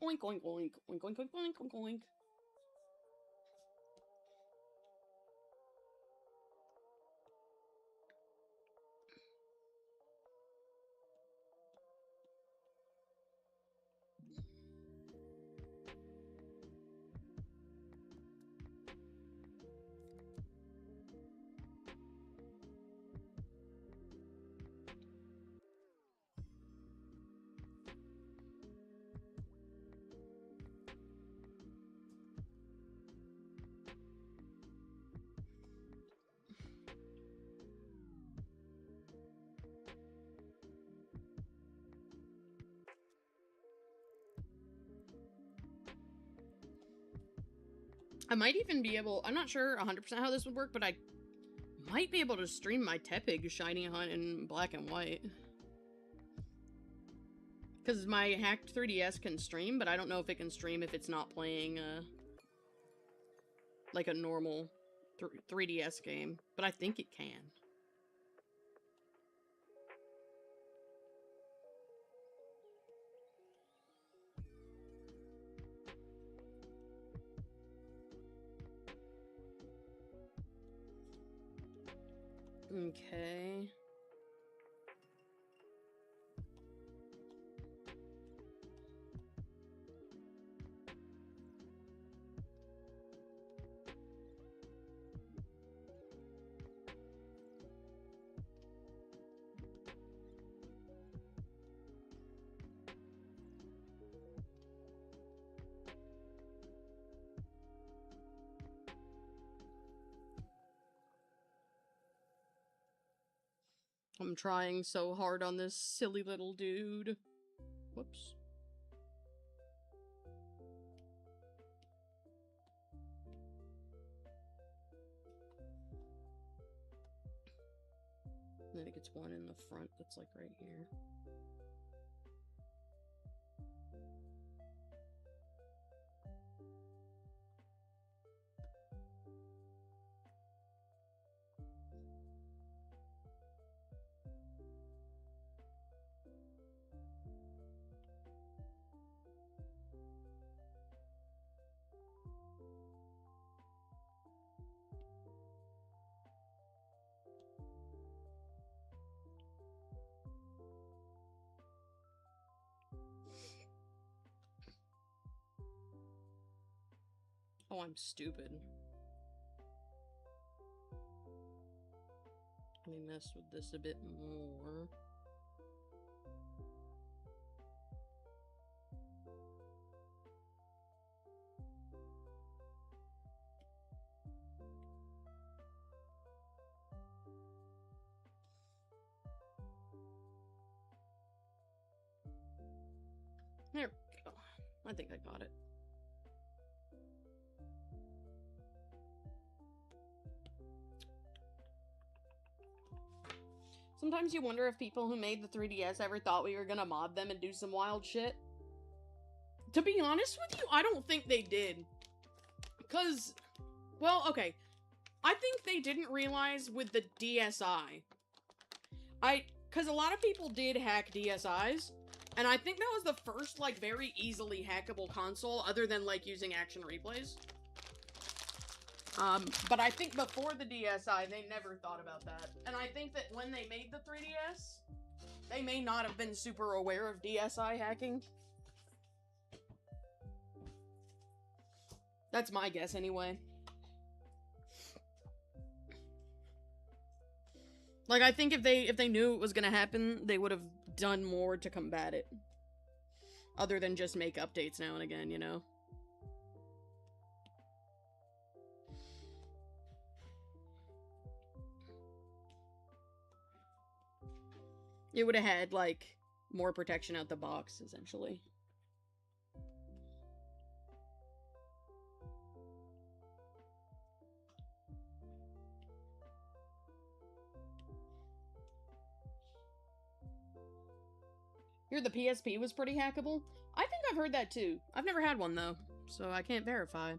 Oink, oink, oink, oink, oink, oink, oink, oink, oink. I might even be able, I'm not sure 100% how this would work, but I might be able to stream my Tepig Shiny Hunt in black and white. Because my hacked 3DS can stream, but I don't know if it can stream if it's not playing, like a normal 3DS game. But I think it can. Okay. I'm trying so hard on this silly little dude. Whoops. And then it gets one in the front that's like right here. Oh, I'm stupid. Let me mess with this a bit more. There we go. I think I got it. Sometimes you wonder if people who made the 3DS ever thought we were gonna mod them and do some wild shit. To be honest with you, I don't think they did. Because, well, okay. I think they didn't realize with the DSi. Because a lot of people did hack DSis. And I think that was the first, like, very easily hackable console, other than, like, using action replays. But I think before the DSi, they never thought about that. And I think that when they made the 3DS, they may not have been super aware of DSi hacking. That's my guess, anyway. Like, I think if they knew it was gonna happen, they would have done more to combat it. Other than just make updates now and again, you know? It would have had, like, more protection out the box, essentially. Here, the PSP was pretty hackable. I think I've heard that too. I've never had one though, so I can't verify.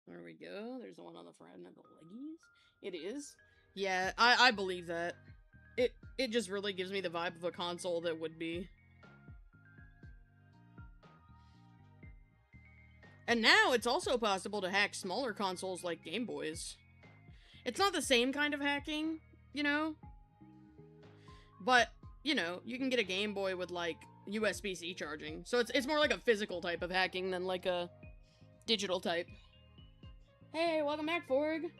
There we go. There's the one on the front of the leggies. It is. Yeah, I believe that. It just really gives me the vibe of a console that would be. And now it's also possible to hack smaller consoles like Game Boys. It's not the same kind of hacking, you know? But, you know, you can get a Game Boy with, like, USB-C charging. So it's more like a physical type of hacking than, like, a digital type. Hey, welcome back, Forg!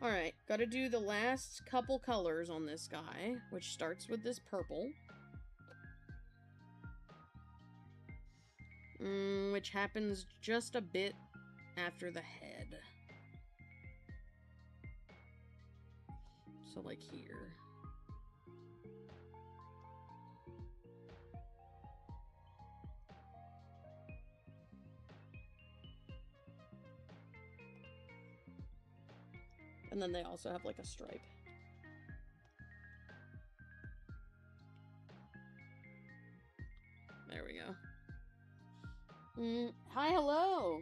Alright, gotta do the last couple colors on this guy, which starts with this purple. Which happens just a bit after the head. So, like, here. And then they also have, like, a stripe. There we go. Hi, hello!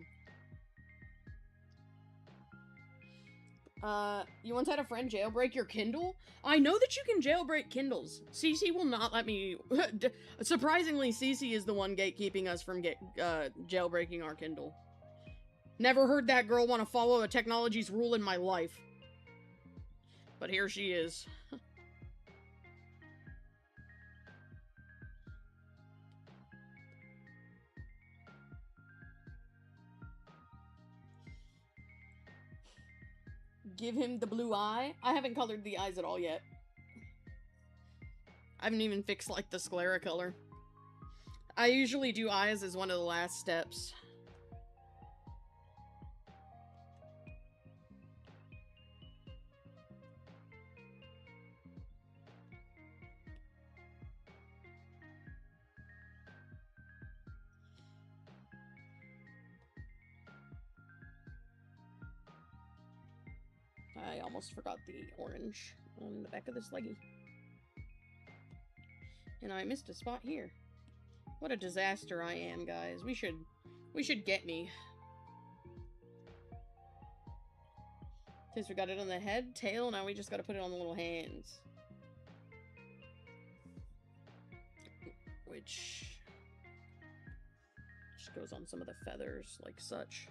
You once had a friend jailbreak your Kindle? I know that you can jailbreak Kindles. Cece will not let me... Surprisingly, Cece is the one gatekeeping us from jailbreaking our Kindle. Never heard that girl want to follow a technology's rule in my life. But here she is. Give him the blue eye? I haven't colored the eyes at all yet. I haven't even fixed, like, the sclera color. I usually do eyes as one of the last steps. I almost forgot the orange on the back of this leggy. And I missed a spot here. What a disaster I am, guys. We should get me. Since we got it on the head, tail, now we just gotta put it on the little hands. Which just goes on some of the feathers, like such.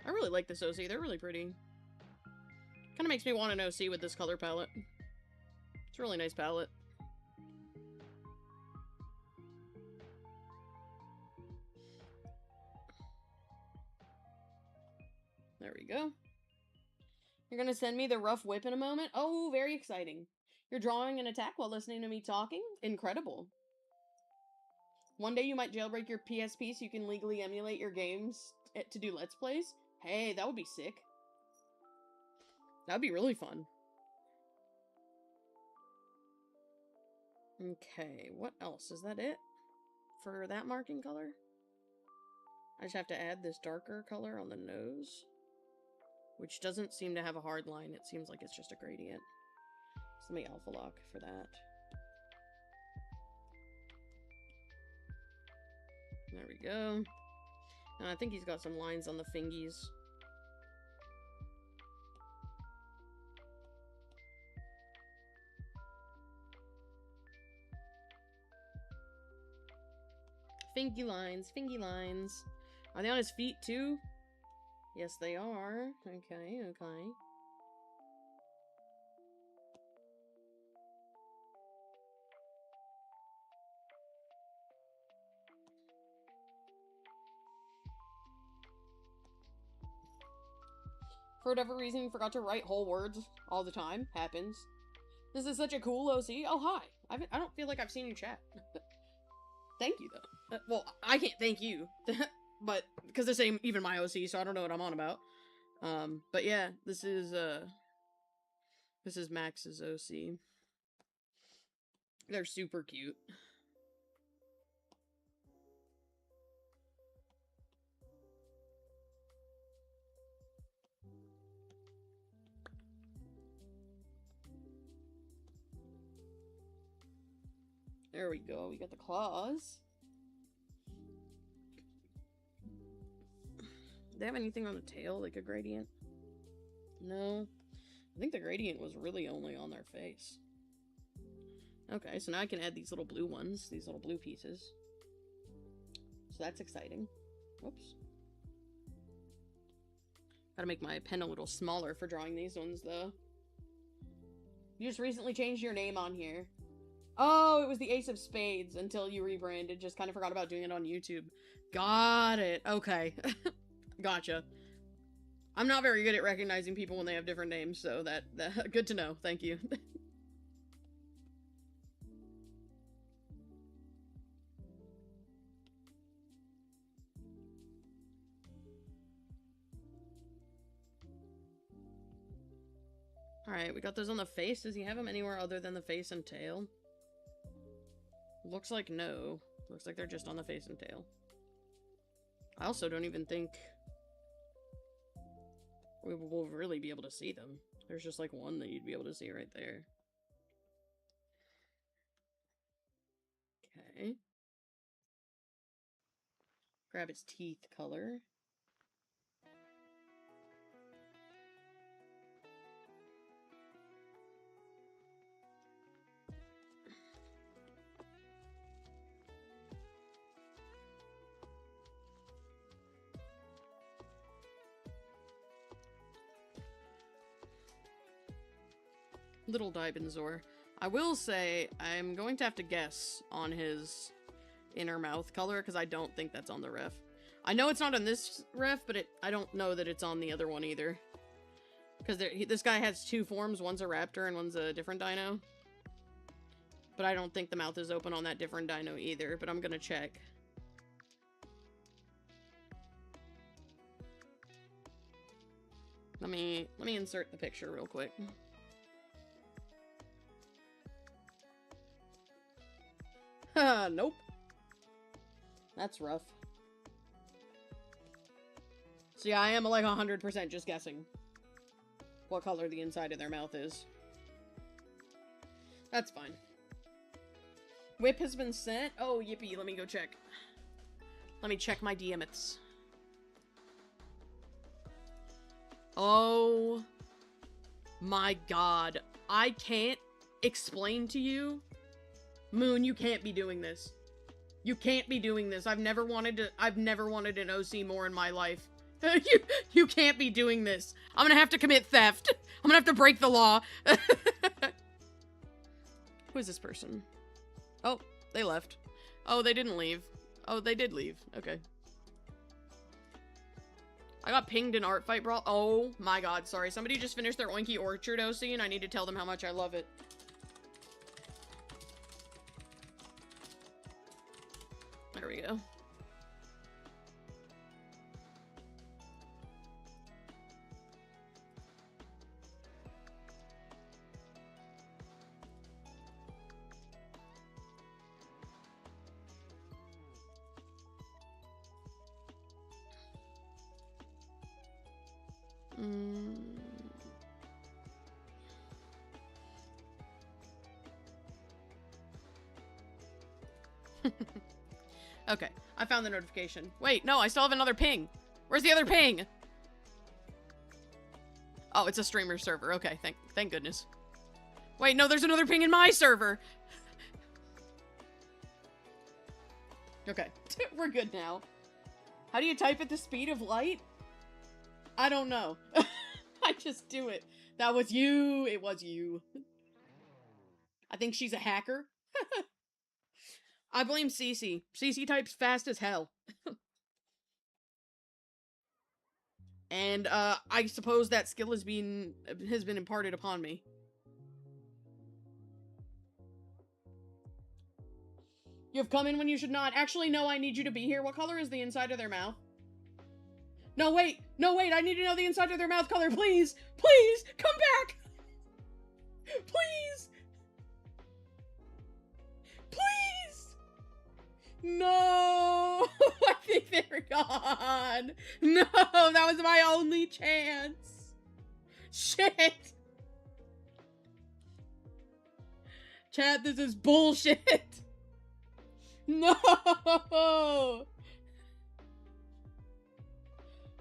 I really like this OC. They're really pretty. Kind of makes me want an OC with this color palette. It's a really nice palette. There we go. You're gonna send me the rough whip in a moment? Oh, very exciting. You're drawing an attack while listening to me talking? Incredible. One day you might jailbreak your PSP so you can legally emulate your games to do Let's Plays? Hey, that would be sick. That would be really fun. Okay, what else? Is that it? For that marking color? I just have to add this darker color on the nose. Which doesn't seem to have a hard line. It seems like it's just a gradient. So let me alpha lock for that. There we go. And I think he's got some lines on the fingies. Finky lines, finky lines. Are they on his feet too? Yes, they are. Okay, okay. For whatever reason, you forgot to write whole words all the time. Happens. This is such a cool OC. Oh, hi. I don't feel like I've seen you chat. Thank you, though. Well, I can't thank you. But, because this ain't even my OC, so I don't know what I'm on about. But yeah, this is Max's OC. They're super cute. There we go. We got the claws. Do they have anything on the tail, like a gradient? No. I think the gradient was really only on their face. Okay, so now I can add these little blue ones, these little blue pieces. So that's exciting. Whoops. Gotta make my pen a little smaller for drawing these ones, though. You just recently changed your name on here. Oh, it was the Ace of Spades until you rebranded. Just kind of forgot about doing it on YouTube. Got it. Okay. Gotcha. I'm not very good at recognizing people when they have different names, so that good to know. Thank you. Alright, we got those on the face. Does he have them anywhere other than the face and tail? Looks like no. Looks like they're just on the face and tail. I also don't even think we will really be able to see them. There's just like one that you'd be able to see right there. Okay. Grab his teeth color. Little Dibenzor. I will say, I'm going to have to guess on his inner mouth color, because I don't think that's on the ref. I know it's not on this ref, but I don't know that it's on the other one either. Because this guy has two forms, one's a raptor and one's a different dino. But I don't think the mouth is open on that different dino either, but I'm gonna check. Let me insert the picture real quick. Nope. That's rough. So yeah, I am like 100% just guessing what color the inside of their mouth is. That's fine. Whip has been sent? Oh, yippee, let me go check. Let me check my DMs. Oh my god. I can't explain to you. Moon, you can't be doing this. You can't be doing this. I've never wanted an OC more in my life. You can't be doing this. I'm gonna have to commit theft. I'm gonna have to break the law. Who is this person? Oh, they left. Oh, they didn't leave. Oh, they did leave. Okay. I got pinged in ArtFight Brawl. Oh my god, sorry. Somebody just finished their Oinky Orchard OC and I need to tell them how much I love it. There we go. Okay, I found the notification. Wait, no, I still have another ping. Where's the other ping? Oh, it's a streamer server. Okay, thank goodness. Wait, no, there's another ping in my server. Okay, we're good now. How do you type at the speed of light? I don't know. I just do it. That was you. It was you. I think she's a hacker. I blame Cece. Cece types fast as hell. And, I suppose that skill has been imparted upon me. You've come in when you should not. Actually, no, I need you to be here. What color is the inside of their mouth? No, wait! No, wait! I need to know the inside of their mouth color, please! Please! Come back! Please! Please! No! I think they're gone! No! That was my only chance! Shit! Chat, this is bullshit! No!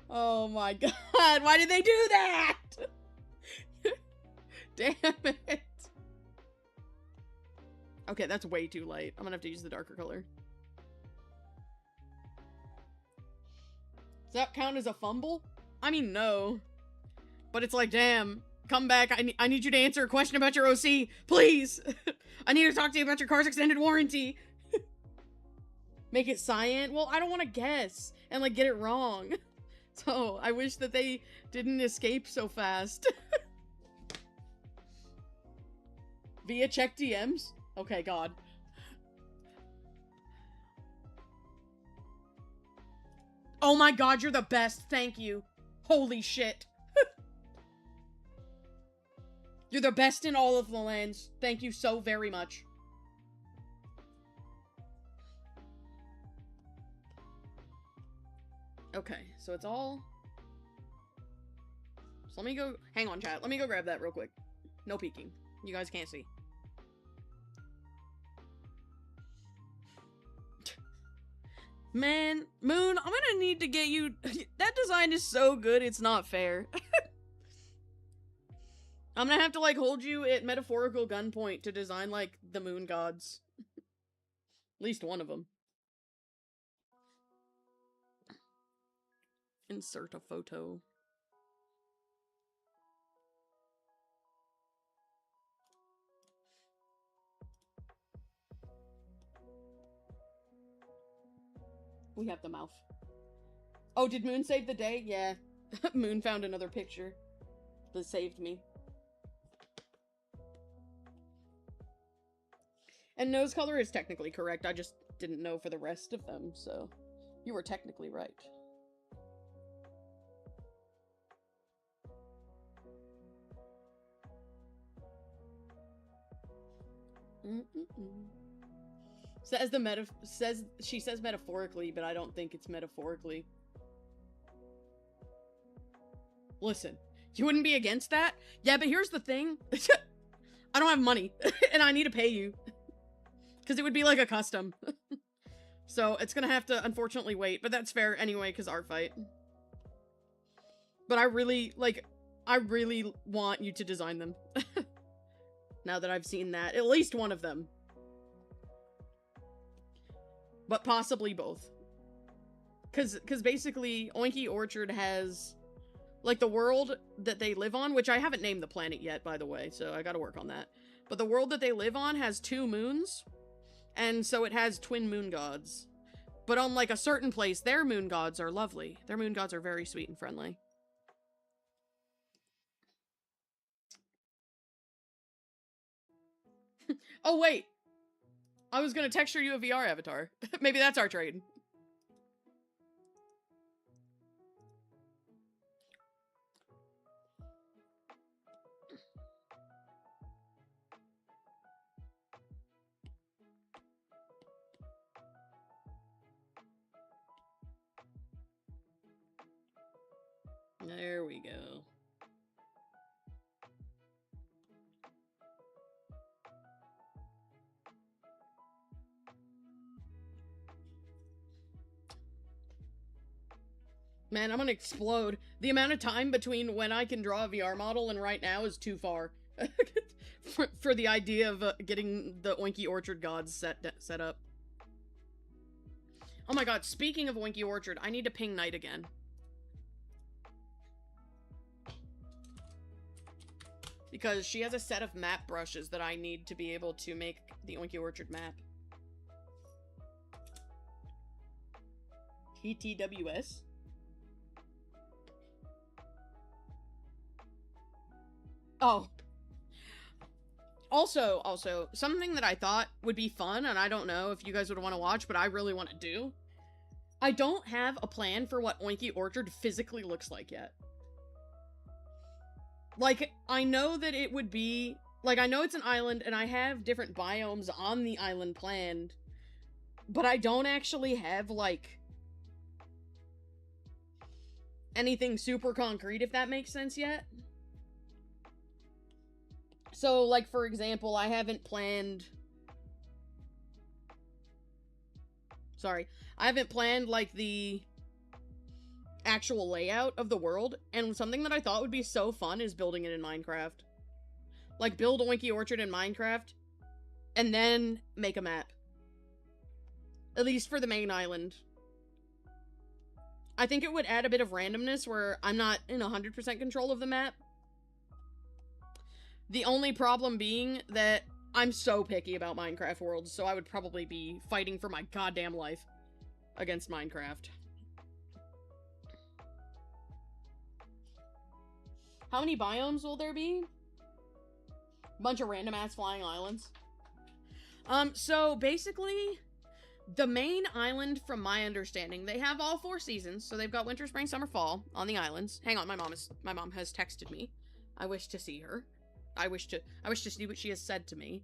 Oh my god, why did they do that? Damn it. Okay, that's way too light. I'm gonna have to use the darker color. Does that count as a fumble? I mean, no. But it's like, damn, come back. I need you to answer a question about your OC, please. I need to talk to you about your car's extended warranty. Make it cyan? Well, I don't want to guess and, like, get it wrong. So, I wish that they didn't escape so fast. Via check DMs? Okay, God. Oh my god, you're the best. Thank you. Holy shit. You're the best in all of the lands. Thank you so very much. Okay, so it's all... So let me go... Hang on, chat. Let me go grab that real quick. No peeking. You guys can't see. Man, Moon, I'm gonna need to get you... That design is so good, it's not fair. I'm gonna have to, like, hold you at metaphorical gunpoint to design, like, the moon gods. At least one of them. Insert a photo. We have the mouth. Oh, did Moon save the day? Yeah. Moon found another picture that saved me. And nose color is technically correct. I just didn't know for the rest of them, so you were technically right. She says metaphorically, but I don't think it's metaphorically. Listen, you wouldn't be against that? Yeah, but here's the thing. I don't have money, and I need to pay you. Because it would be like a custom. So it's gonna have to, unfortunately, wait. But that's fair anyway, because ArtFight. But I really want you to design them. Now that I've seen that. At least one of them. But possibly both. Because basically, Oinky Orchard has, like, the world that they live on, which I haven't named the planet yet, by the way, so I gotta work on that. But the world that they live on has 2 moons, and so it has twin moon gods. But on, like, a certain place, their moon gods are lovely. Their moon gods are very sweet and friendly. Oh, wait! I was gonna texture you a VR avatar. Maybe that's our trade. There we go. Man, I'm gonna explode. The amount of time between when I can draw a VR model and right now is too far. for the idea of getting the Oinky Orchard gods set up. Oh my god, speaking of Winky Orchard, I need to ping Knight again. Because she has a set of map brushes that I need to be able to make the Winky Orchard map. TTWS? Oh. Also, something that I thought would be fun, and I don't know if you guys would want to watch, but I really want to do. I don't have a plan for what Oinky Orchard physically looks like yet. Like, I know that it would be... Like, I know it's an island, and I have different biomes on the island planned, but I don't actually have, like, anything super concrete, if that makes sense yet. So, like, for example, I haven't planned... Sorry. I haven't planned, like, the actual layout of the world, and something that I thought would be so fun is building it in Minecraft. Like, build Oinky Orchard in Minecraft, and then make a map. At least for the main island. I think it would add a bit of randomness where I'm not in 100% control of the map. The only problem being that I'm so picky about Minecraft worlds, so I would probably be fighting for my goddamn life against Minecraft. How many biomes will there be? Bunch of random-ass flying islands. So basically, the main island, from my understanding, they have all 4 seasons, so they've got winter, spring, summer, fall on the islands. Hang on, my mom has texted me. I wish to see her. I wish to see what she has said to me.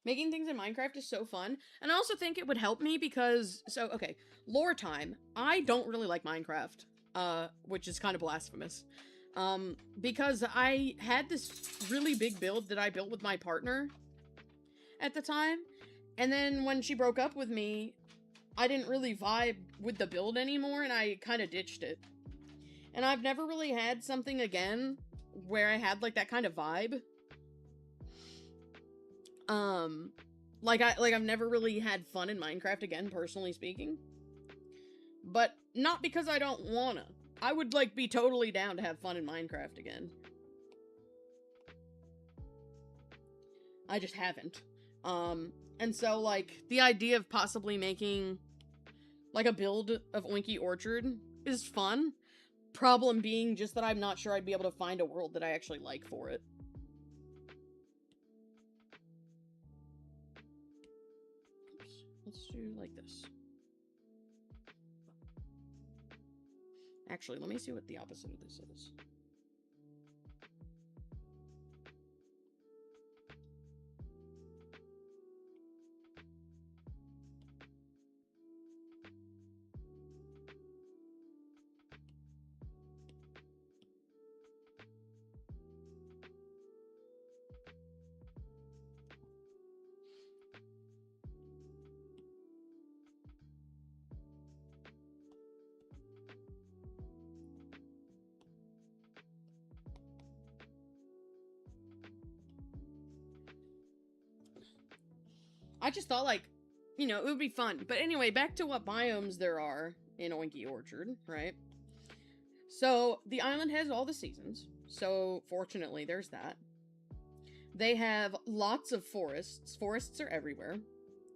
Making things in Minecraft is so fun, and I also think it would help me because, so, okay, lore time. I don't really like Minecraft, which is kind of blasphemous. Because I had this really big build that I built with my partner at the time, and then when she broke up with me, I didn't really vibe with the build anymore, and I kind of ditched it. And I've never really had something again where I had, like, that kind of vibe. I've never really had fun in Minecraft again, personally speaking. But not because I don't wanna. I would, like, be totally down to have fun in Minecraft again. I just haven't. And so, like, the idea of possibly making, like, a build of Oinky Orchard is fun. Problem being just that I'm not sure I'd be able to find a world that I actually like for it. Oops. Let's do like this. Actually, let me see what the opposite of this is. I just thought, like, you know, it would be fun. But anyway, back to what biomes there are in Oinky Orchard, right? So, the island has all the seasons. So, fortunately, there's that. They have lots of forests. Forests are everywhere.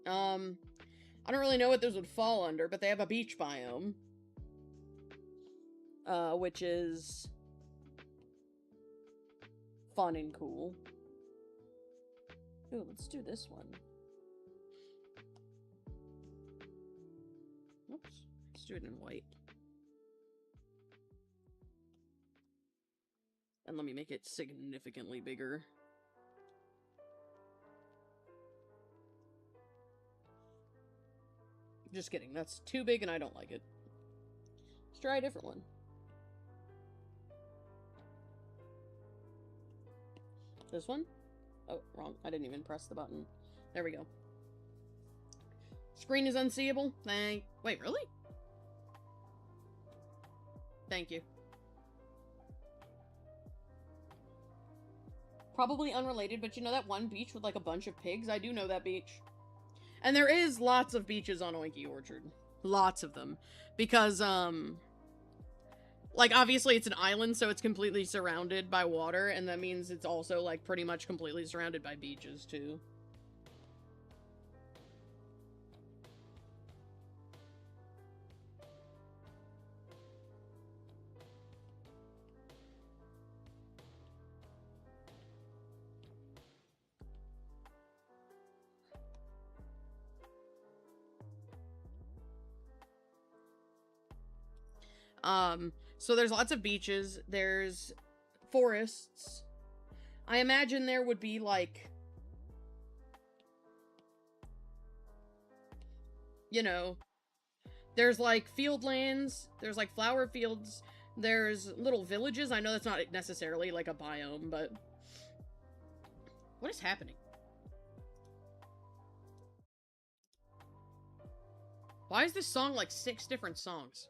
I don't really know what those would fall under, but they have a beach biome. Which is fun and cool. Ooh, let's do this one. Oops. Let's do it in white. And let me make it significantly bigger. Just kidding, that's too big and I don't like it. Let's try a different one. This one? Oh, wrong. I didn't even press the button. There we go. Screen is unseeable. Wait, really? Thank you. Probably unrelated, but you know that one beach with like a bunch of pigs? I do know that beach. And there is lots of beaches on Oinky Orchard. Lots of them. Because, like, obviously it's an island, so it's completely surrounded by water, and that means it's also, like, pretty much completely surrounded by beaches, too. So there's lots of beaches, there's forests. I imagine there would be, like, you know, there's, like, field lands, there's, like, flower fields, there's little villages. I know that's not necessarily, like, a biome, but... What is happening? Why is this song, like, 6 different songs?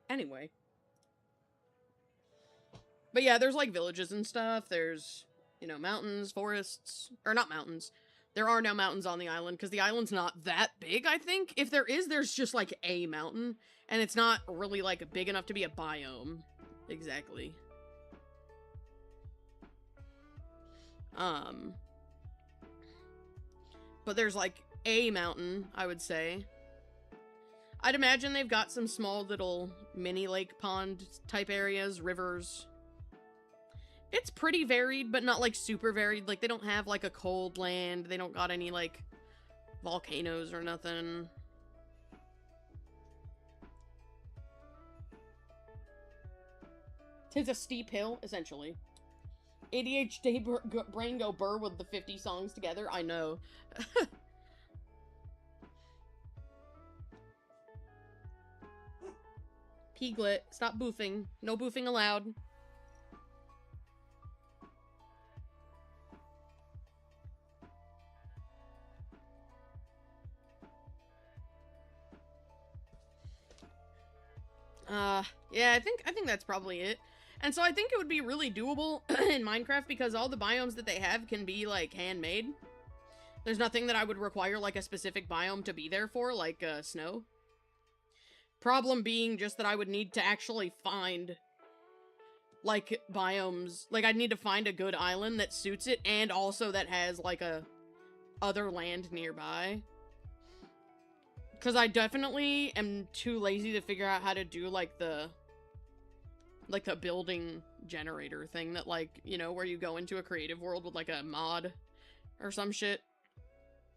Anyway. But yeah, there's, like, villages and stuff. There's, you know, mountains, forests. Or not mountains. There are no mountains on the island, because the island's not that big, I think. If there is, there's just, like, a mountain. And it's not really, like, big enough to be a biome. Exactly. But there's, like, a mountain, I would say. I'd imagine they've got some small little mini lake pond type areas, rivers. It's pretty varied, but not, like, super varied. Like, they don't have, like, a cold land. They don't got any, like, volcanoes or nothing. Tis a steep hill, essentially. ADHD brain go burr with the 50 songs together. I know. Piglet, stop boofing. No boofing allowed. Yeah, I think that's probably it. And so I think it would be really doable in Minecraft because all the biomes that they have can be, like, handmade. There's nothing that I would require, like, a specific biome to be there for, like, snow. Problem being just that I would need to actually find, like, biomes. Like, I'd need to find a good island that suits it and also that has, like, a other land nearby. Because I definitely am too lazy to figure out how to do, like, the building generator thing that, like, you know, where you go into a creative world with, like, a mod or some shit.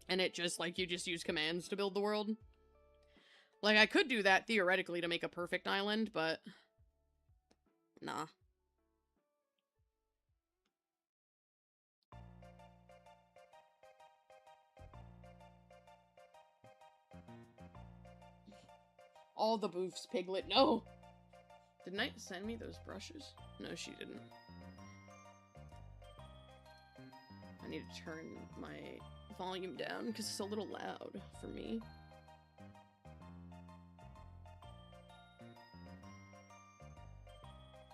And it just, like, you just use commands to build the world. Like, I could do that, theoretically, to make a perfect island, but... Nah. All the boofs, Piglet. No! Did Knight send me those brushes? No, she didn't. I need to turn my volume down, because it's a little loud for me.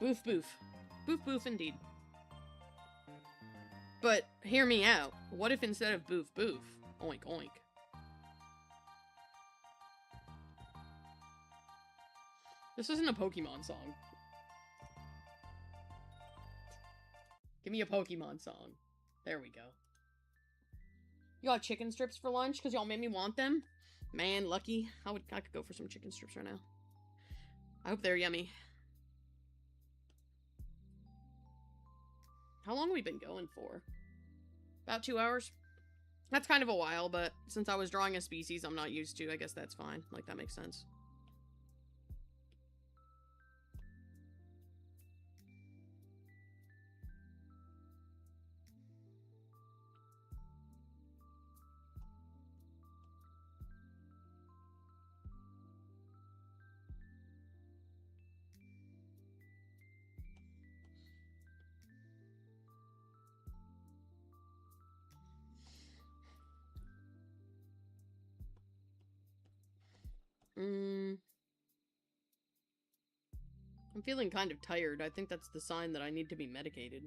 Boof boof. Boof boof indeed. But, hear me out. What if instead of boof boof, oink oink? This isn't a Pokemon song. Give me a Pokemon song. There we go. You got chicken strips for lunch? Because y'all made me want them? Man, lucky. I could go for some chicken strips right now. I hope they're yummy. How long have we been going for? About 2 hours? That's kind of a while, but since I was drawing a species I'm not used to, I guess that's fine. Like, that makes sense. feeling kind of tired. I think that's the sign that I need to be medicated.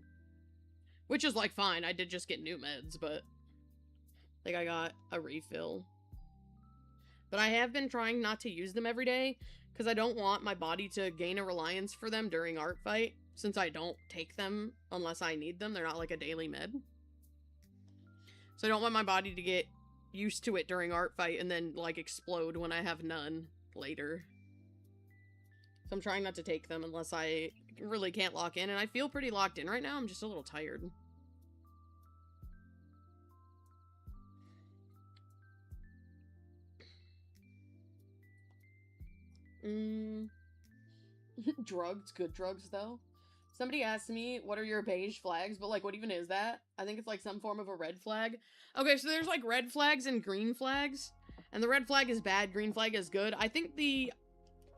Which is, like, fine. I did just get new meds, but... I think I got a refill. But I have been trying not to use them every day, because I don't want my body to gain a reliance for them during ArtFight, since I don't take them unless I need them. They're not like a daily med. So I don't want my body to get used to it during ArtFight and then, like, explode when I have none later. So I'm trying not to take them unless I really can't lock in, and I feel pretty locked in right now. I'm just a little tired. Drugs, good drugs, though. Somebody asked me, what are your beige flags? But, like, what even is that? I think it's, like, some form of a red flag. Okay, so there's, like, red flags and green flags. And the red flag is bad, green flag is good. I think the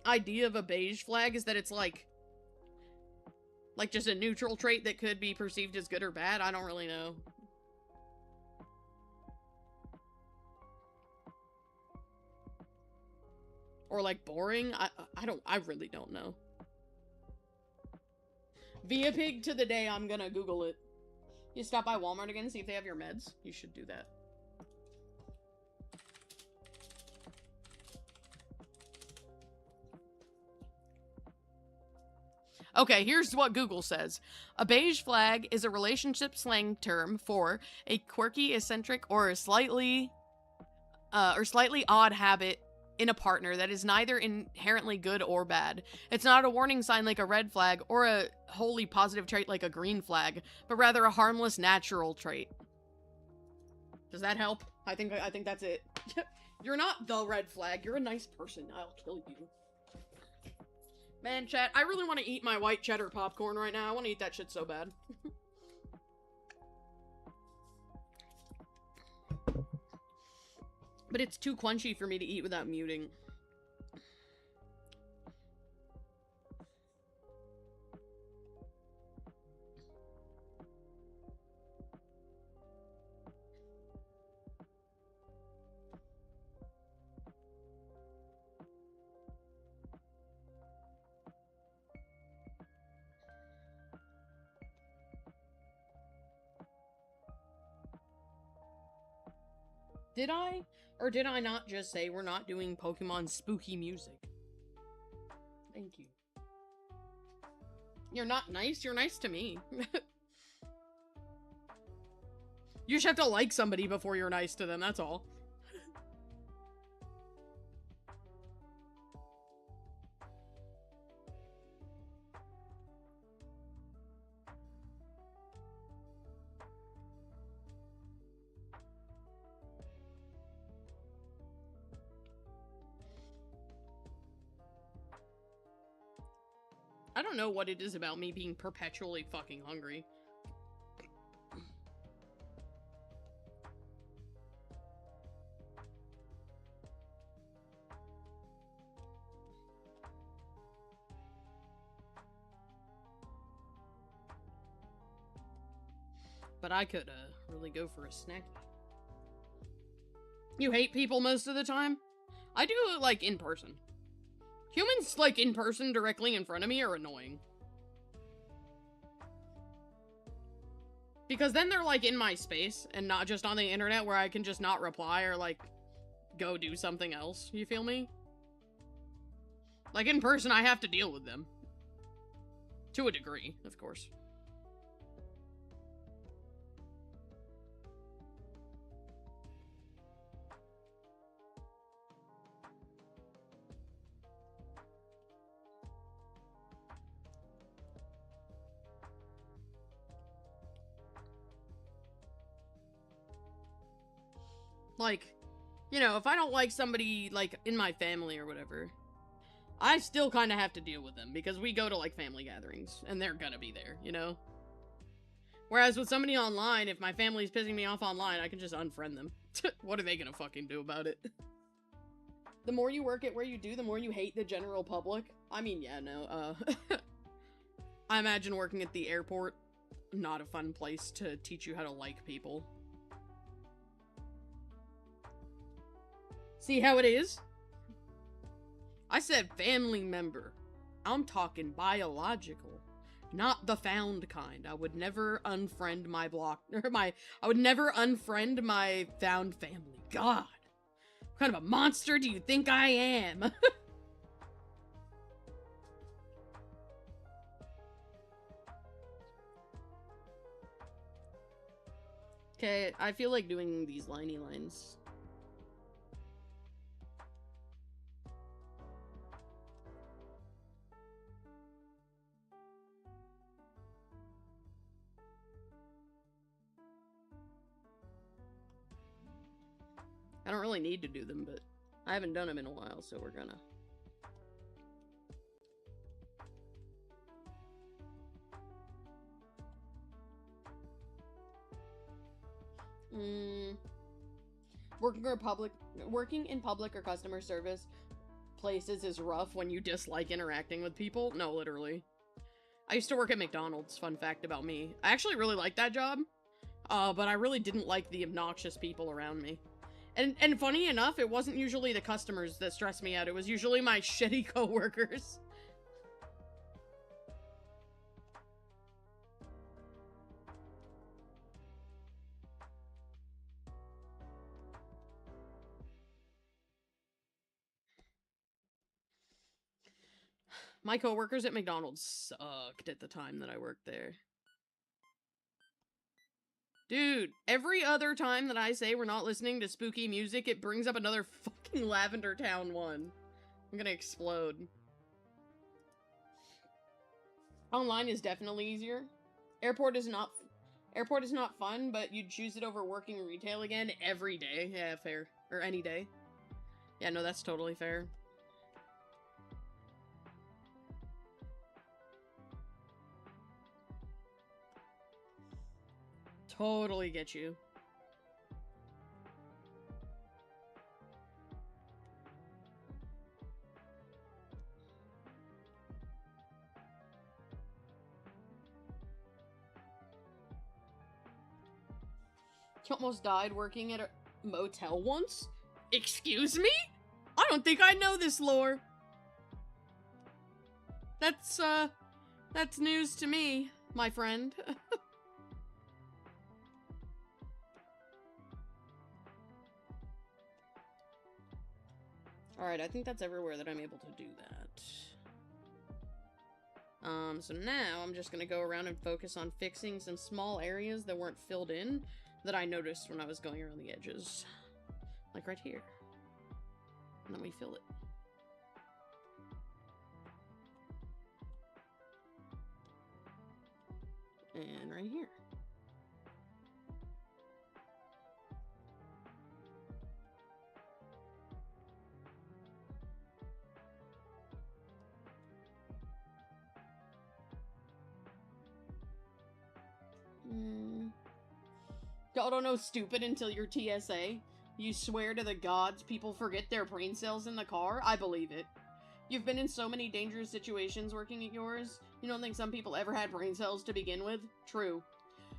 idea of a beige flag is that it's, like, just a neutral trait that could be perceived as good or bad. I don't really know. Or, like, boring. I really don't know. Via Pig to the day, I'm gonna Google it. You stop by Walmart again and see if they have your meds? You should do that. Okay, here's what Google says. A beige flag is a relationship slang term for a quirky, eccentric, or slightly odd habit in a partner that is neither inherently good or bad. It's not a warning sign like a red flag or a wholly positive trait like a green flag, but rather a harmless natural trait. Does that help? I think that's it. You're not the red flag. You're a nice person. I'll kill you. Man, chat, I really want to eat my white cheddar popcorn right now. I want to eat that shit so bad. But it's too crunchy for me to eat without muting. Did I? Or did I not just say we're not doing Pokemon spooky music? Thank you. You're not nice? You're nice to me. You just have to like somebody before you're nice to them, that's all. I don't know what it is about me being perpetually fucking hungry. But I could, really go for a snack. You hate people most of the time? I do, like, in person. Humans, like, in person, directly in front of me, are annoying. Because then they're, like, in my space, and not just on the internet, where I can just not reply or, like, go do something else. You feel me? Like, in person, I have to deal with them. To a degree, of course. Like, you know, if I don't like somebody, like, in my family or whatever, I still kind of have to deal with them, because we go to, like, family gatherings, and they're gonna be there, you know? Whereas with somebody online, if my family's pissing me off online, I can just unfriend them. What are they gonna fucking do about it? The more you work at where you do, the more you hate the general public. I mean, yeah, no, I imagine working at the airport, not a fun place to teach you how to like people. See how it is? I said family member. I'm talking biological. Not the found kind. I would never unfriend my I would never unfriend my found family. God. What kind of a monster do you think I am? Okay, I feel like doing these liney lines. I don't really need to do them, but I haven't done them in a while, so we're gonna. Working in public or customer service places is rough when you dislike interacting with people. No, literally. I used to work at McDonald's, fun fact about me. I actually really liked that job, but I really didn't like the obnoxious people around me. And funny enough, it wasn't usually the customers that stressed me out, it was usually my shitty coworkers. My coworkers at McDonald's sucked at the time that I worked there. Dude, every other time that I say we're not listening to spooky music, it brings up another fucking Lavender Town one. I'm gonna explode. Online is definitely easier. Airport is not fun, but you'd choose it over working retail again every day. Yeah, fair. Or any day. Yeah, no, that's totally fair. Totally get you. You almost died working at a motel once? Excuse me? I don't think I know this lore. That's news to me, my friend. Alright, I think that's everywhere that I'm able to do that. So now I'm just gonna go around and focus on fixing some small areas that weren't filled in that I noticed when I was going around the edges. Like right here. And then we fill it. And right here. Y'all don't know stupid until you're TSA. You swear to the gods people forget their brain cells in the car? I believe it. You've been in so many dangerous situations working at yours. You don't think some people ever had brain cells to begin with? True.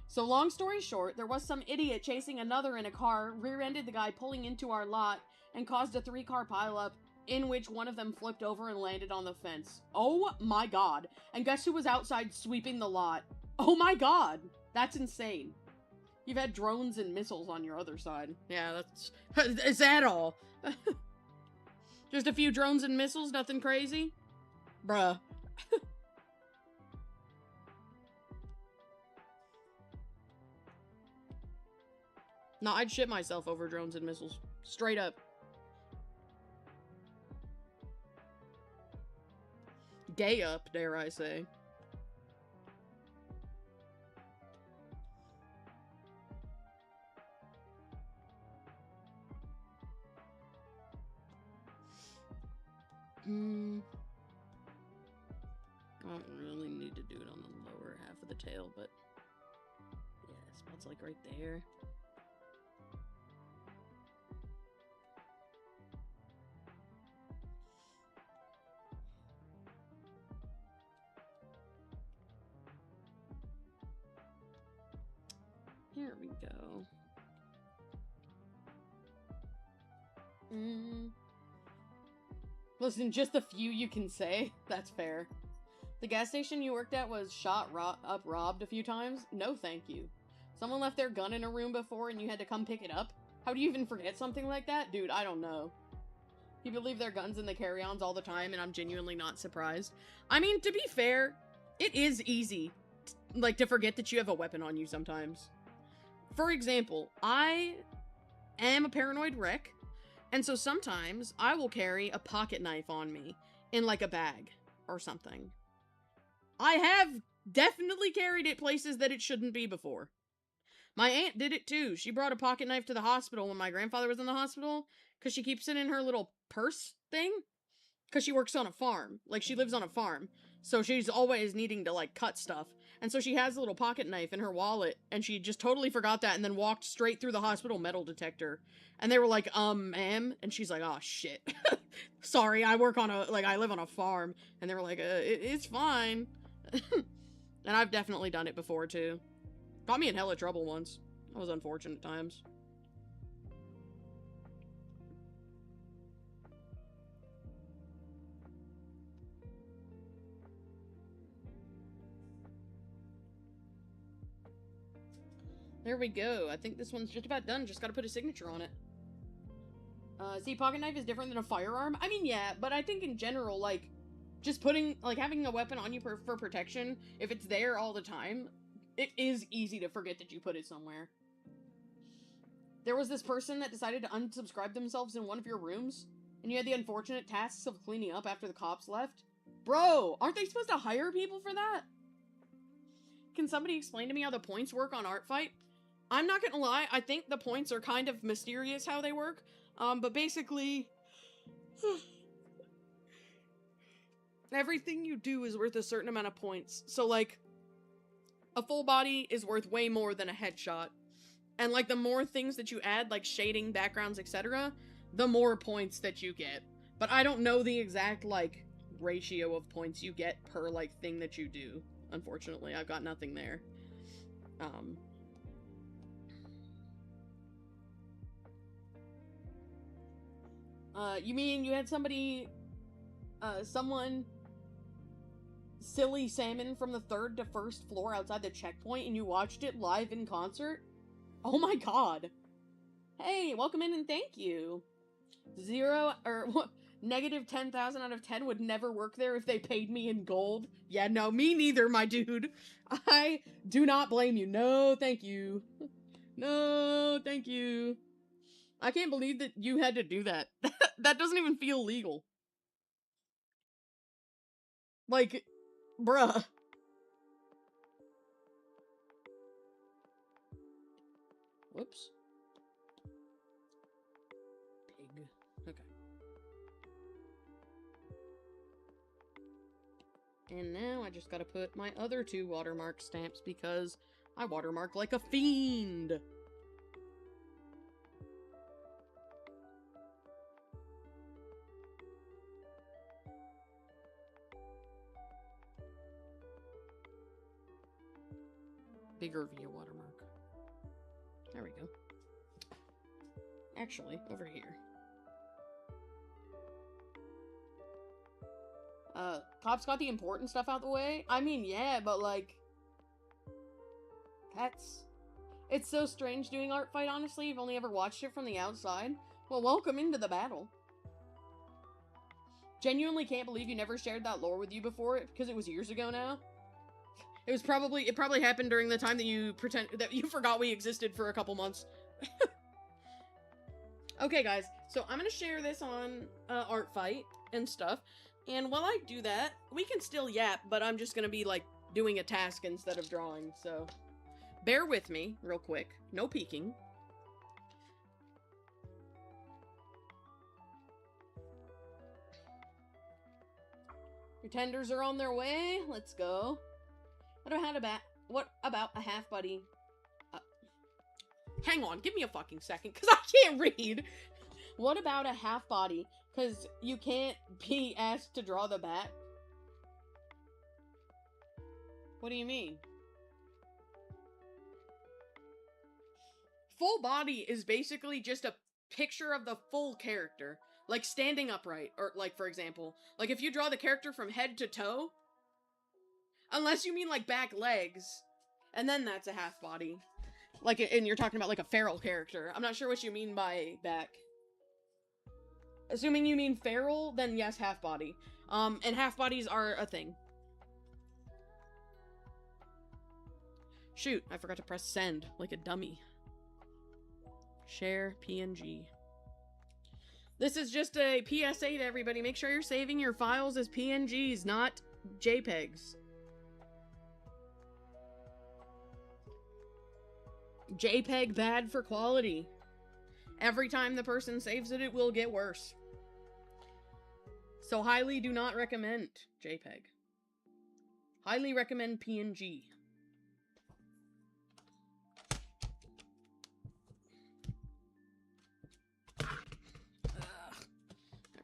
So long story short, there was some idiot chasing another in a car, rear-ended the guy pulling into our lot, and caused a 3-car pileup, in which one of them flipped over and landed on the fence. Oh my god. And guess who was outside sweeping the lot? Oh my god. That's insane. You've had drones and missiles on your other side. Yeah, that's... Is that all? Just a few drones and missiles? Nothing crazy? Bruh. No, I'd shit myself over drones and missiles. Straight up. Gay up, dare I say. I don't really need to do it on the lower half of the tail, but yeah, spots like right there. Here we go. Listen, just a few you can say. That's fair. The gas station you worked at was robbed a few times? No thank you. Someone left their gun in a room before and you had to come pick it up? How do you even forget something like that? Dude, I don't know. People leave their guns in the carry-ons all the time, and I'm genuinely not surprised. I mean, to be fair, it is easy, like, to forget that you have a weapon on you sometimes. For example, I am a paranoid wreck, and so sometimes I will carry a pocket knife on me in, like, a bag or something. I have definitely carried it places that it shouldn't be before. My aunt did it too. She brought a pocket knife to the hospital when my grandfather was in the hospital, because she keeps it in her little purse thing, because she works on a farm. Like, she lives on a farm, so she's always needing to, like, cut stuff. And so she has a little pocket knife in her wallet, and she just totally forgot that and then walked straight through the hospital metal detector. And they were like, ma'am? And she's like, oh, shit. Sorry, I live on a farm. And they were like, it's fine. And I've definitely done it before, too. Got me in hella trouble once. That was unfortunate times. There we go. I think this one's just about done. Just gotta put a signature on it. See, pocket knife is different than a firearm? I mean, yeah, but I think in general, like, just having a weapon on you for protection, if it's there all the time, it is easy to forget that you put it somewhere. There was this person that decided to unsubscribe themselves in one of your rooms, and you had the unfortunate tasks of cleaning up after the cops left. Bro, aren't they supposed to hire people for that? Can somebody explain to me how the points work on ArtFight? I'm not gonna lie, I think the points are kind of mysterious how they work, but basically, everything you do is worth a certain amount of points. So, like, a full body is worth way more than a headshot. And, like, the more things that you add, like shading, backgrounds, etc., the more points that you get. But I don't know the exact, like, ratio of points you get per, like, thing that you do. Unfortunately, I've got nothing there. You mean you had someone silly salmon from the 3rd to 1st floor outside the checkpoint and you watched it live in concert? Oh my god. Hey, welcome in and thank you. Negative 10,000 out of 10 would never work there if they paid me in gold. Yeah, no, me neither, my dude. I do not blame you. No, thank you. No, thank you. I can't believe that you had to do that. That doesn't even feel legal. Like, bruh. Whoops. Pig. Okay. And now I just gotta put my other 2 watermark stamps because I watermark like a fiend. Bigger via watermark. There we go. Actually, over here. Cops got the important stuff out the way? I mean, yeah, but like... It's so strange doing ArtFight, honestly. You've only ever watched it from the outside. Well, welcome into the battle. Genuinely can't believe you never shared that lore with you before, because it was years ago now. It probably happened during the time that you forgot we existed for a couple months. Okay, guys, so I'm gonna share this on ArtFight and stuff, and while I do that, we can still yap, but I'm just gonna be, like, doing a task instead of drawing, so bear with me real quick. No peeking. Your tenders are on their way. Let's go. What about a half buddy? Hang on, give me a fucking second, because I can't read. What about a half body? Because you can't be asked to draw the bat. What do you mean? Full body is basically just a picture of the full character. Like standing upright, or like, for example, like if you draw the character from head to toe, Unless you mean, like, back legs. And then that's a half body. Like, and you're talking about, like, a feral character. I'm not sure what you mean by back. Assuming you mean feral, then yes, half body. And half bodies are a thing. Shoot, I forgot to press send, like a dummy. Share PNG. This is just a PSA to everybody. Make sure you're saving your files as PNGs, not JPEGs. JPEG bad for quality. Every time the person saves it, it will get worse. So highly do not recommend JPEG. Highly recommend PNG. There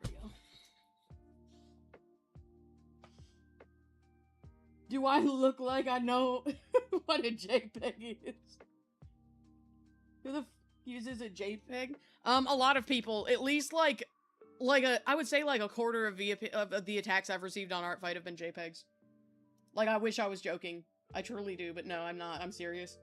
we go. Do I look like I know what a JPEG is? Who the f uses a JPEG? A lot of people, at least I would say like a quarter of the attacks I've received on ArtFight have been JPEGs. Like, I wish I was joking. I truly do, but no, I'm not. I'm serious.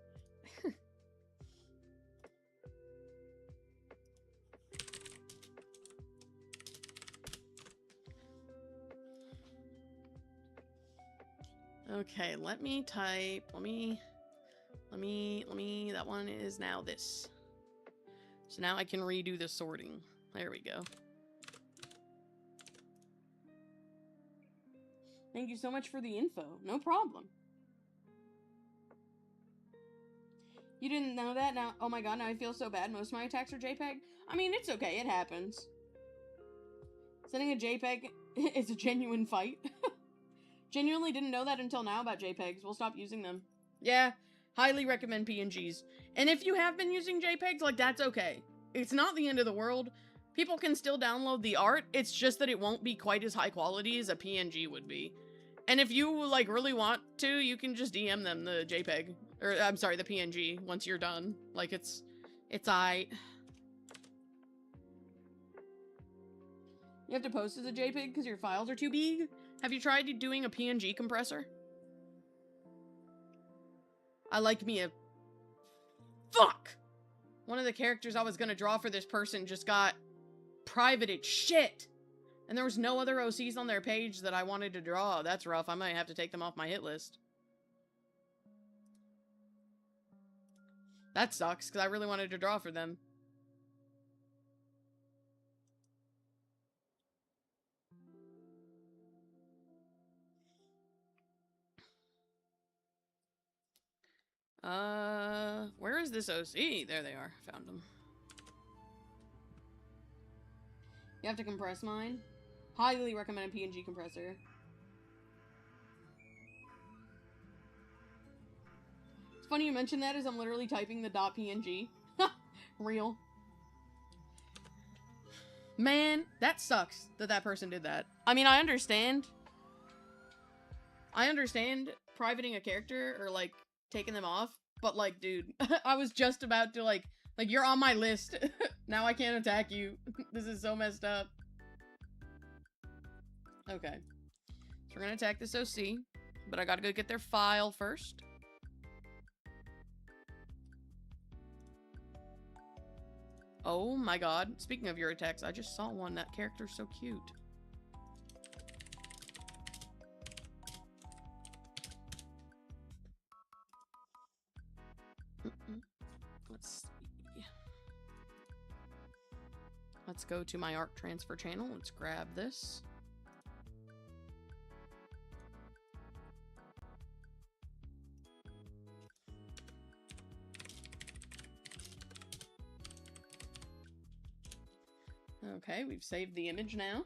Okay, let me type, that one is now this. So now I can redo the sorting. There we go. Thank you so much for the info. No problem. You didn't know that? Now, oh my god, now I feel so bad. Most of my attacks are JPEG. I mean, it's okay. It happens. Sending a JPEG is a genuine fight. Genuinely didn't know that until now about JPEGs. We'll stop using them. Yeah, highly recommend PNGs. And if you have been using JPEGs, like, that's okay. It's not the end of the world. People can still download the art. It's just that it won't be quite as high quality as a PNG would be. And if you, like, really want to, you can just DM them the JPEG. Or, I'm sorry, the PNG once you're done. Like, it's aight. You have to post as a JPEG because your files are too big? Have you tried doing a PNG compressor? I like me a... Fuck! One of the characters I was gonna draw for this person just got privated. Shit! And there was no other OCs on their page that I wanted to draw. That's rough. I might have to take them off my hit list. That sucks, because I really wanted to draw for them. Where is this OC? There they are. Found them. You have to compress mine. Highly recommend a PNG compressor. It's funny you mention that as I'm literally typing the .png. Real. Man, that sucks that that person did that. I mean, I understand. I understand privating a character or, like, taking them off. But, like, dude, I was just about to, like, you're on my list. Now I can't attack you. This is so messed up. Okay. So we're gonna attack this OC. But I gotta go get their file first. Oh my god. Speaking of your attacks, I just saw one. That character's so cute. Let's see. Let's go to my ARC transfer channel. Let's grab this. Okay, we've saved the image now.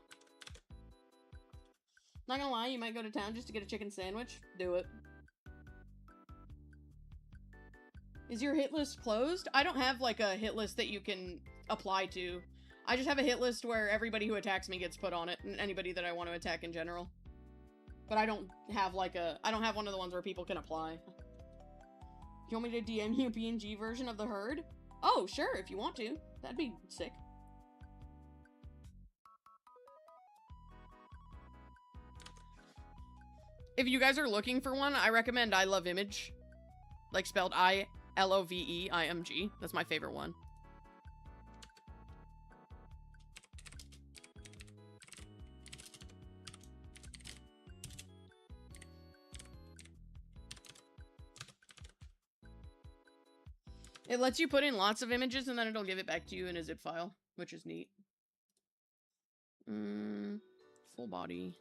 Not gonna lie, you might go to town just to get a chicken sandwich. Do it. Is your hit list closed? I don't have, like, a hit list that you can apply to. I just have a hit list where everybody who attacks me gets put on it, and anybody that I want to attack in general. But I don't have, like, I don't have one of the ones where people can apply. Do you want me to DM you a PNG version of the herd? Oh, sure, if you want to. That'd be sick. if you guys are looking for one, I recommend I Love Image. Like spelled I-L-O-V-E-I-M-G. That's my favorite one. It lets you put in lots of images and then it'll give it back to you in a zip file, which is neat. Full body.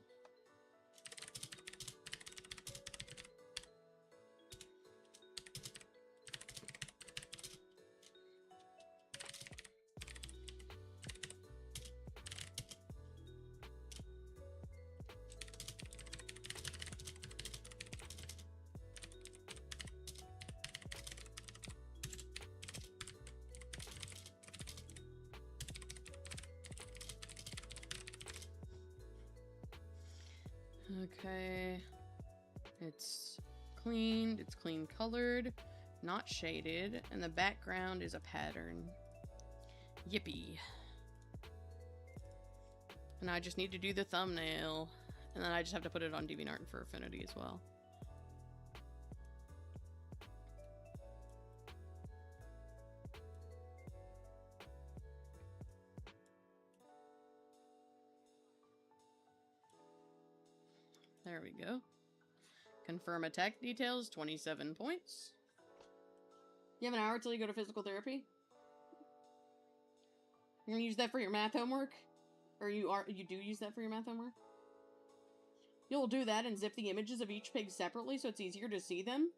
Okay, it's cleaned, it's clean colored, not shaded, and the background is a pattern. Yippee. And I just need to do the thumbnail, and then I just have to put it on DeviantArt and for Affinity as well. There we go. Confirm attack details, 27 points. You have an hour till you go to physical therapy? You're gonna use that for your math homework? Or you do use that for your math homework? You'll do that and zip the images of each pig separately so it's easier to see them?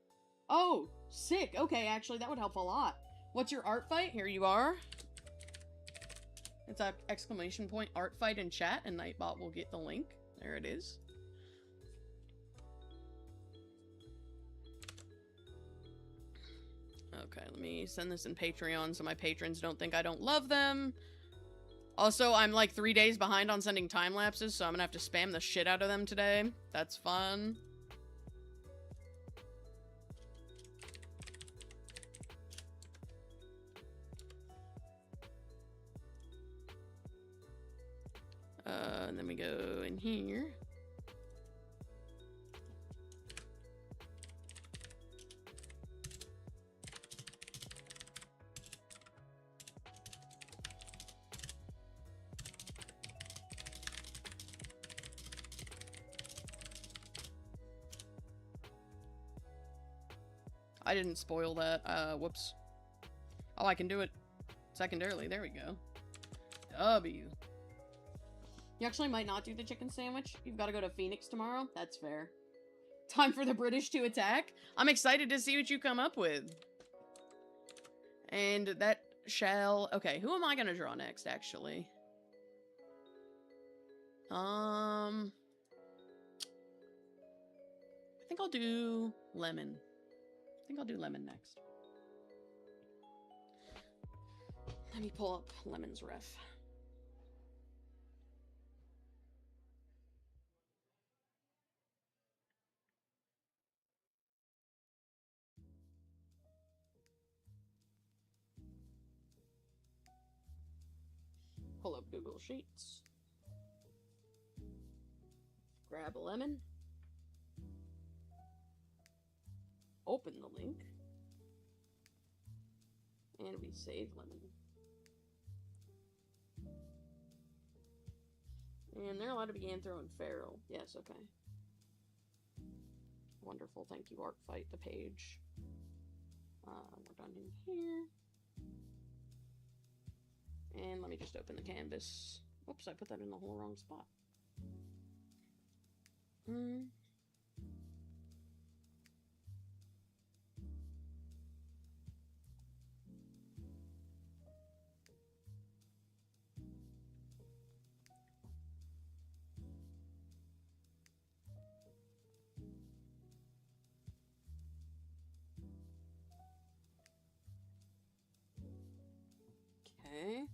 Oh, sick. Okay, actually, that would help a lot. What's your ArtFight? Here you are. It's a exclamation point ArtFight in chat, and Nightbot will get the link. There it is. Okay, let me send this in Patreon so my patrons don't think I don't love them. Also, I'm like 3 days behind on sending time lapses, so I'm gonna have to spam the shit out of them today. That's fun. And then we go in here. I didn't spoil that. Whoops. Oh, I can do it secondarily. There we go. W. You actually might not do the chicken sandwich. You've got to go to Phoenix tomorrow. That's fair. Time for the British to attack. I'm excited to see what you come up with. And that shall... Okay, who am I going to draw next, actually? I think I'll do Lemon. I think I'll do Lemon next. Let me pull up Lemon's ref. Pull up Google Sheets. Grab a lemon. Open the link. And we save lemon. And they're allowed to be Anthro and Feral. Yes, okay. Wonderful, thank you, ArtFight, the page. We're done in here. And let me just open the canvas. Oops, I put that in the whole wrong spot. Okay.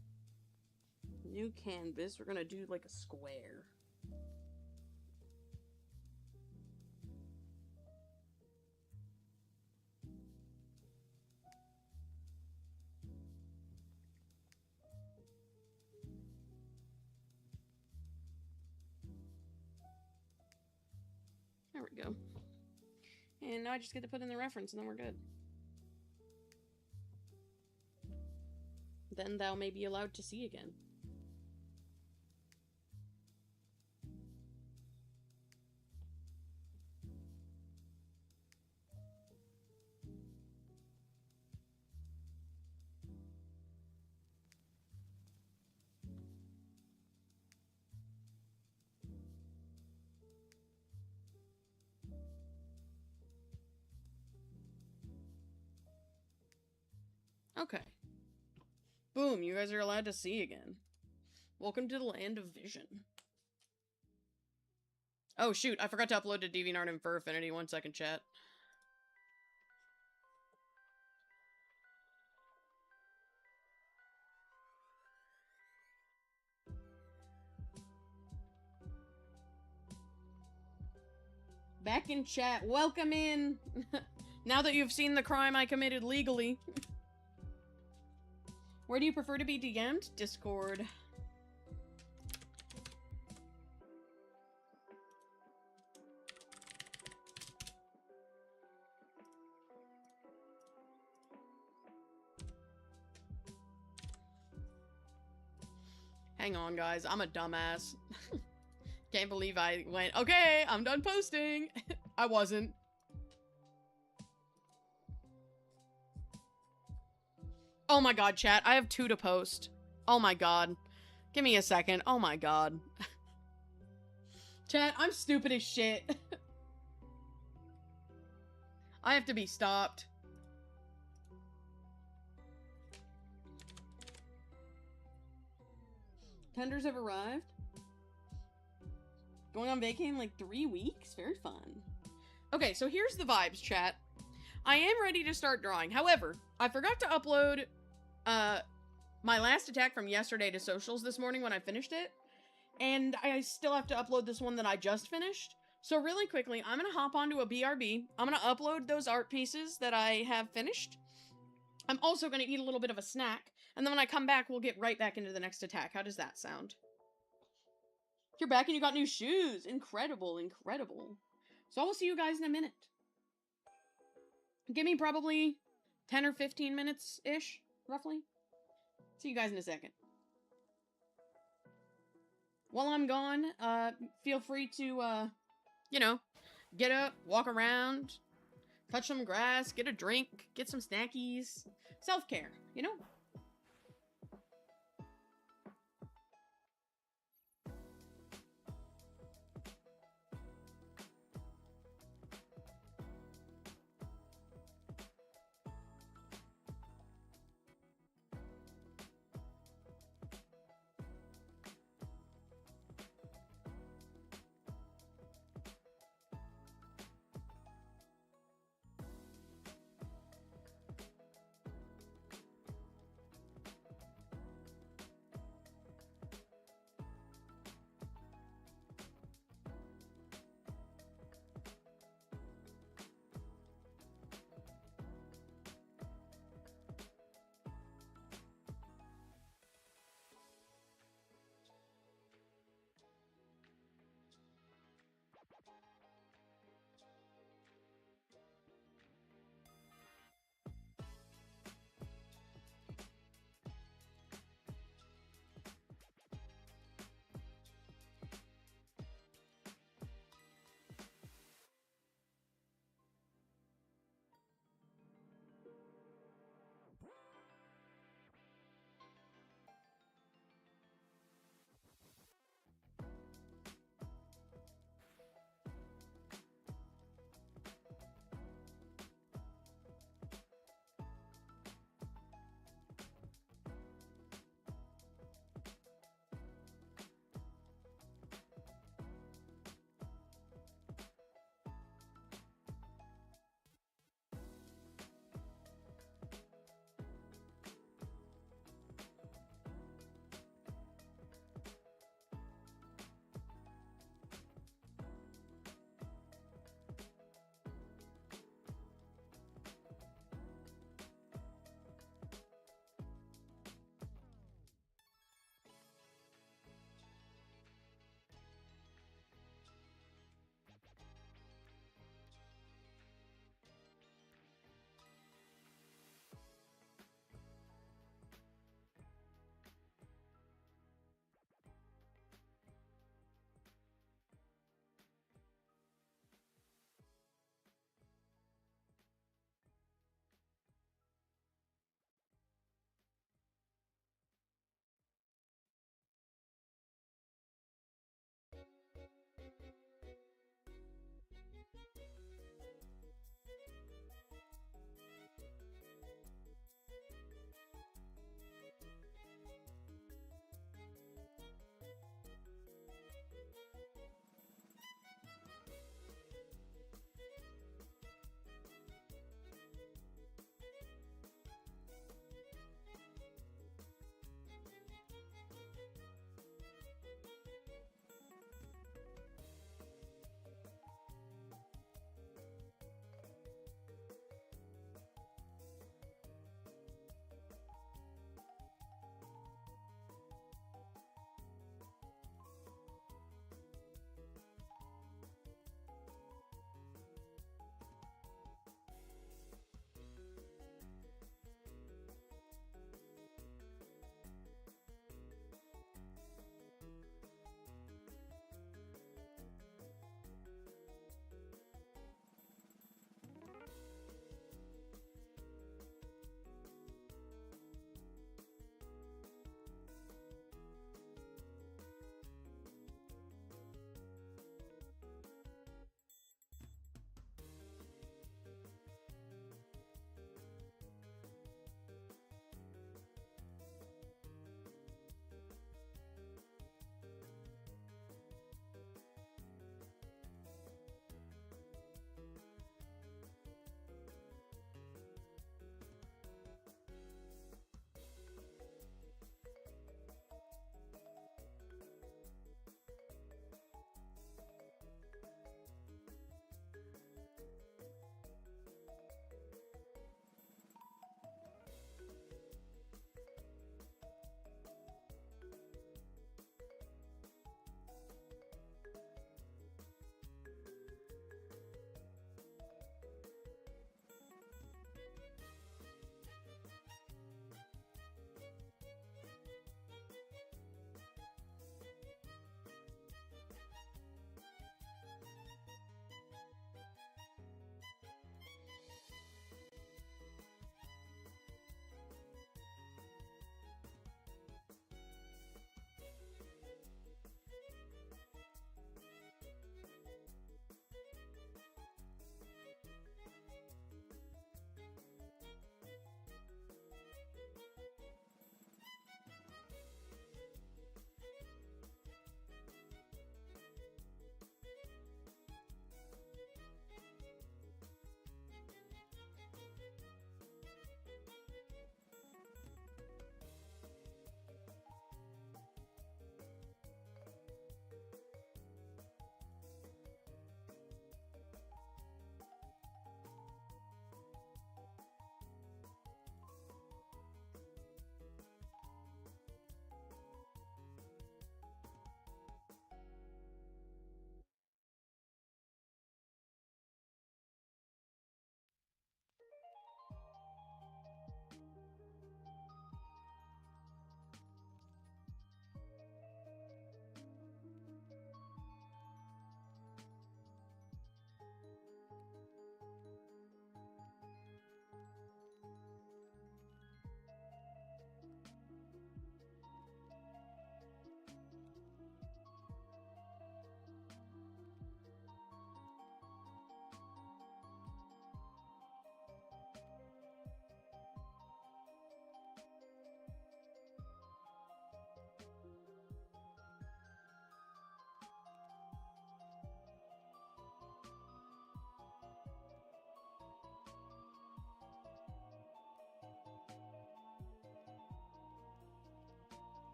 New canvas. We're gonna do like a square. There we go. And now I just get to put in the reference and then we're good. Then thou may be allowed to see again. Okay. Boom, you guys are allowed to see again. Welcome to the land of vision. Oh shoot, I forgot to upload to DeviantArt and Fur Affinity. 1 second, chat. Back in chat. Welcome in. Now that you've seen the crime I committed legally. Where do you prefer to be DM'd? Discord. Hang on, guys. I'm a dumbass. Can't believe I went, okay, I'm done posting. I wasn't. Oh my god, chat. I have 2 to post. Oh my god. Give me a second. Oh my god. Chat, I'm stupid as shit. I have to be stopped. Tenders have arrived. Going on vacay in like 3 weeks? Very fun. Okay, so here's the vibes, chat. I am ready to start drawing. However, I forgot to upload my last attack from yesterday to socials this morning when I finished it. And I still have to upload this one that I just finished. So really quickly, I'm going to hop onto a BRB. I'm going to upload those art pieces that I have finished. I'm also going to eat a little bit of a snack. And then when I come back, we'll get right back into the next attack. How does that sound? You're back and you got new shoes. Incredible, incredible. So I will see you guys in a minute. Give me probably 10 or 15 minutes-ish, roughly. See you guys in a second. While I'm gone, feel free to, you know, get up, walk around, touch some grass, get a drink, get some snackies. Self-care, you know?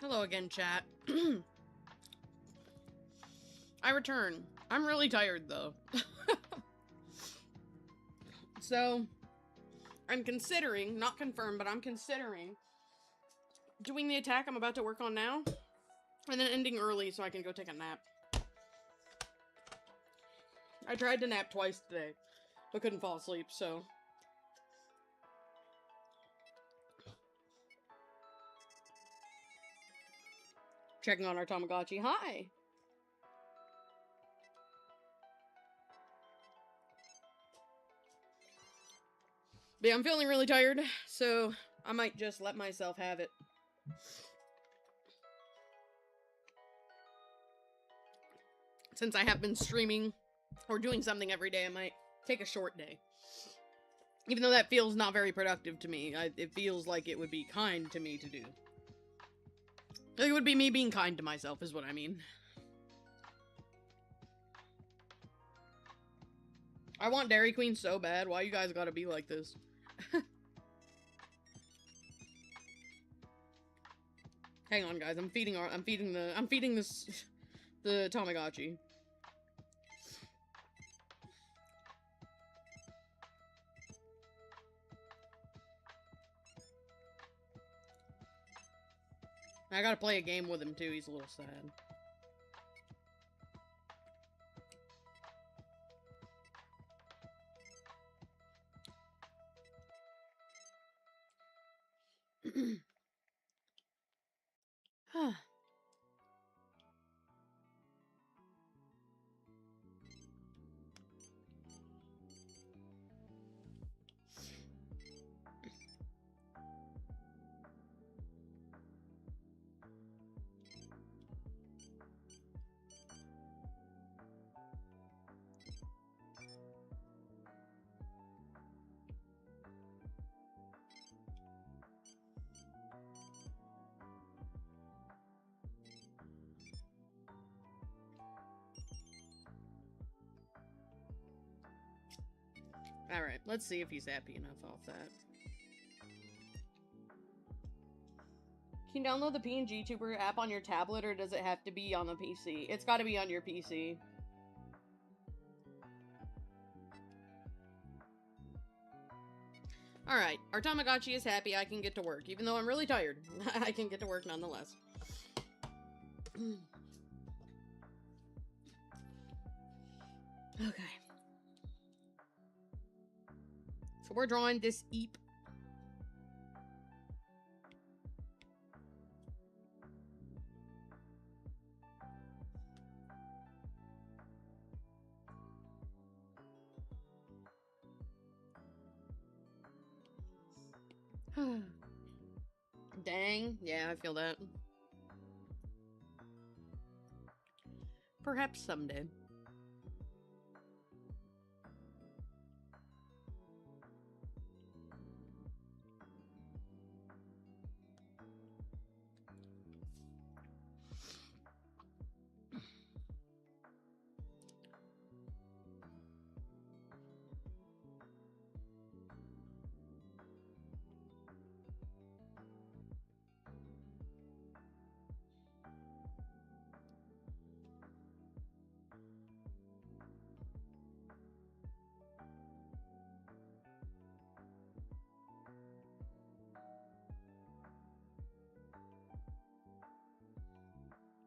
Hello again, chat. I return. I'm really tired, though. So, I'm considering, not confirmed, but I'm considering doing the attack I'm about to work on now, and then ending early so I can go take a nap. I tried to nap twice today, but couldn't fall asleep, so... Checking on our Tamagotchi. Hi! But yeah, I'm feeling really tired, so I might just let myself have it. Since I have been streaming or doing something every day, I might take a short day. Even though that feels not very productive to me, it feels like it would be kind to me to do. It would be me being kind to myself, is what I mean. I want Dairy Queen so bad. Why you guys gotta be like this? Hang on, guys. I'm feeding the Tamagotchi. I gotta play a game with him too. He's a little sad. Alright, let's see if he's happy enough off that. Can you download the PNG Tuber app on your tablet, or does it have to be on the PC? It's gotta be on your PC. Alright, our Tamagotchi is happy. I can get to work. Even though I'm really tired, I can get to work nonetheless. Okay. So we're drawing this Eep. Dang. Yeah, I feel that. Perhaps someday.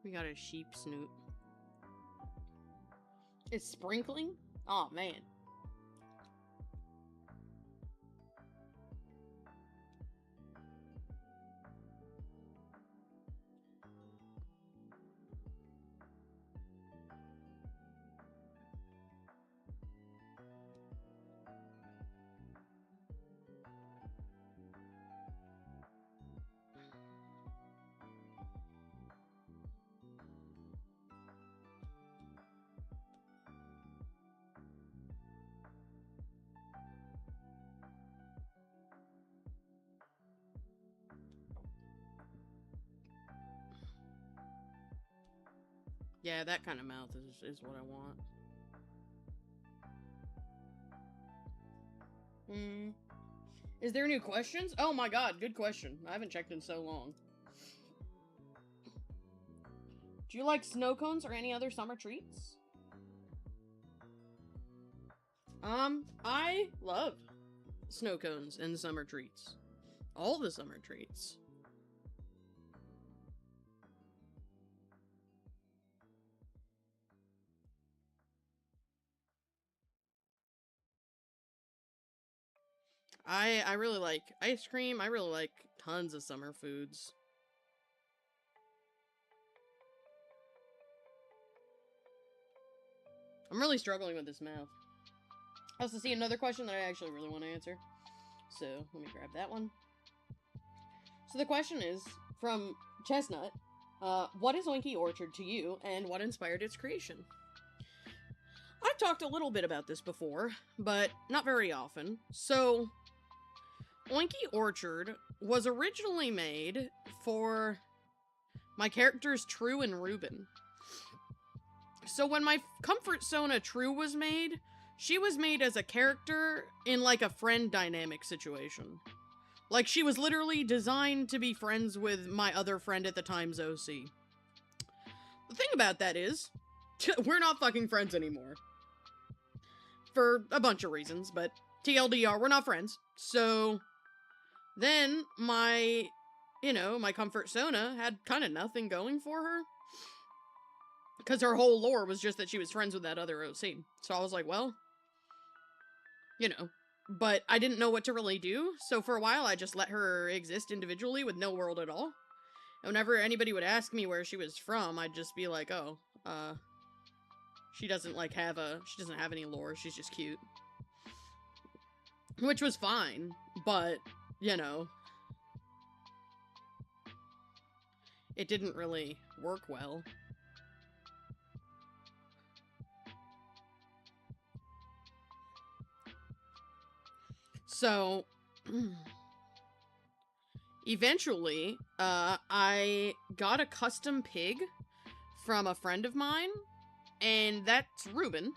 We got a sheep snoot. It's sprinkling? Oh, man. Yeah, that kind of mouth is what I want. Is there new questions? Oh my god, good question. I haven't checked in so long. Do you like snow cones or any other summer treats? I love snow cones and summer treats. All the summer treats. I really like ice cream. I really like tons of summer foods. I'm really struggling with this math. I also see another question that I actually really want to answer. So, let me grab that one. So the question is, from Chestnut, what is Oinky Orchard to you, and what inspired its creation? I've talked a little bit about this before, but not very often. So, Oinky Orchard was originally made for my characters True and Ruben. So when my Comfort Sona True was made, she was made as a character in like a friend dynamic situation. Like she was literally designed to be friends with my other friend at the time's OC. The thing about that is, we're not fucking friends anymore. For a bunch of reasons, but TLDR, we're not friends. So then my Comfort Sona had kind of nothing going for her. Because her whole lore was just that she was friends with that other OC. So I was like, well, but I didn't know what to really do. So for a while, I just let her exist individually with no world at all. And whenever anybody would ask me where she was from, I'd just be like, oh, she doesn't have any lore. She's just cute. Which was fine, but, it didn't really work well. So, eventually, I got a custom pig from a friend of mine, and that's Ruben.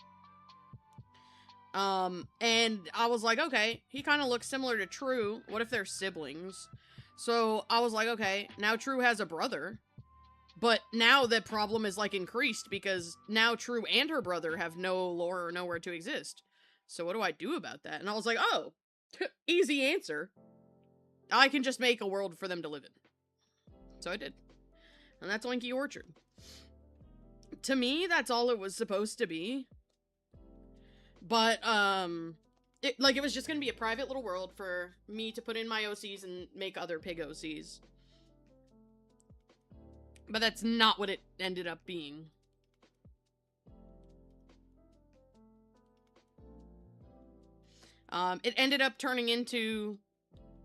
And I was like, okay, he kind of looks similar to True. What if they're siblings? So I was like, okay, now True has a brother. But now the problem is, like, increased because now True and her brother have no lore or nowhere to exist. So what do I do about that? And I was like, oh, easy answer. I can just make a world for them to live in. So I did. And that's Oinky Orchard. To me, that's all it was supposed to be. But, it was just gonna be a private little world for me to put in my OCs and make other pig OCs. But that's not what it ended up being. It ended up turning into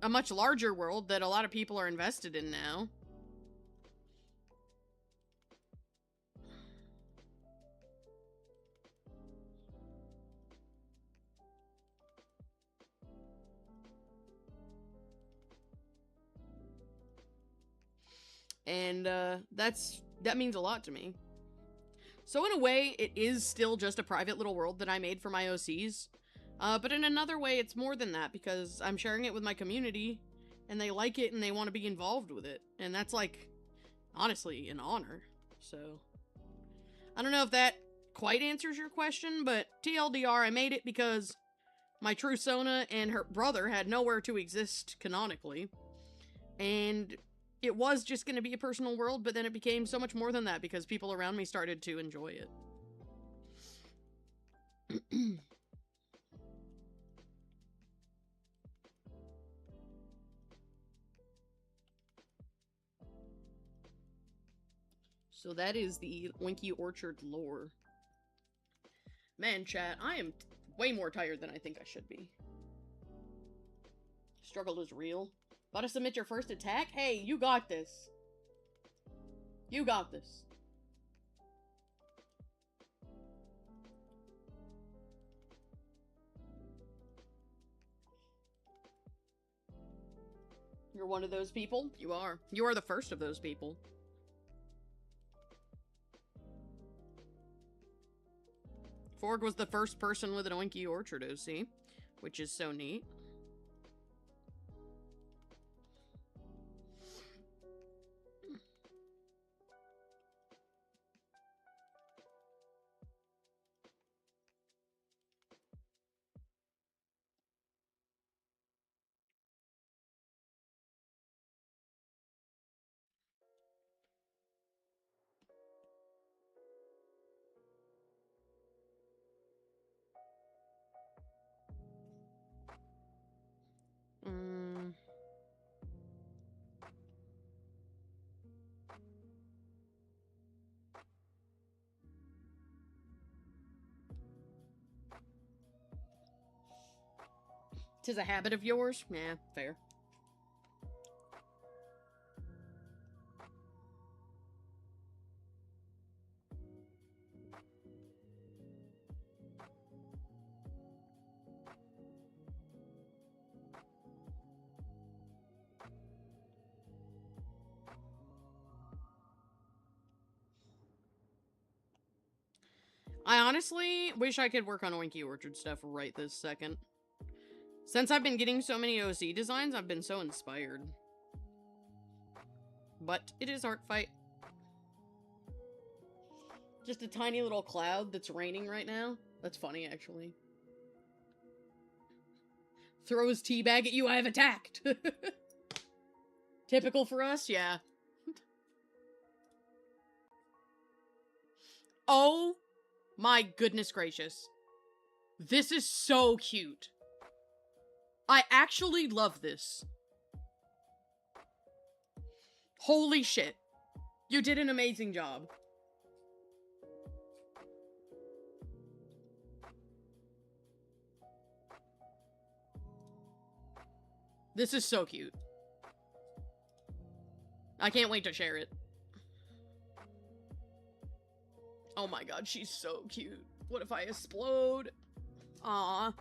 a much larger world that a lot of people are invested in now. And, that means a lot to me. So in a way, it is still just a private little world that I made for my OCs. But in another way, it's more than that, because I'm sharing it with my community, and they like it, and they want to be involved with it. And that's, like, honestly, an honor. So, I don't know if that quite answers your question, but TLDR, I made it because my True Sona and her brother had nowhere to exist canonically. And it was just going to be a personal world, but then it became so much more than that because people around me started to enjoy it. So that is the Oinky Orchard lore. Man, chat, I am way more tired than I think I should be. Struggle is real. About to submit your first attack? Hey, you got this. You got this. You're one of those people? You are. You are the first of those people. Forg was the first person with an Oinky Orchard OC, which is so neat. 'Tis a habit of yours? Yeah, fair. I honestly wish I could work on Winky Orchard stuff right this second. Since I've been getting so many OC designs, I've been so inspired. But it is ArtFight. Just a tiny little cloud that's raining right now. That's funny, actually. Throws teabag at you, I have attacked! Typical for us, yeah. Oh my goodness gracious. This is so cute. I actually love this. Holy shit. You did an amazing job. This is so cute. I can't wait to share it. Oh my god, she's so cute. What if I explode? Aww.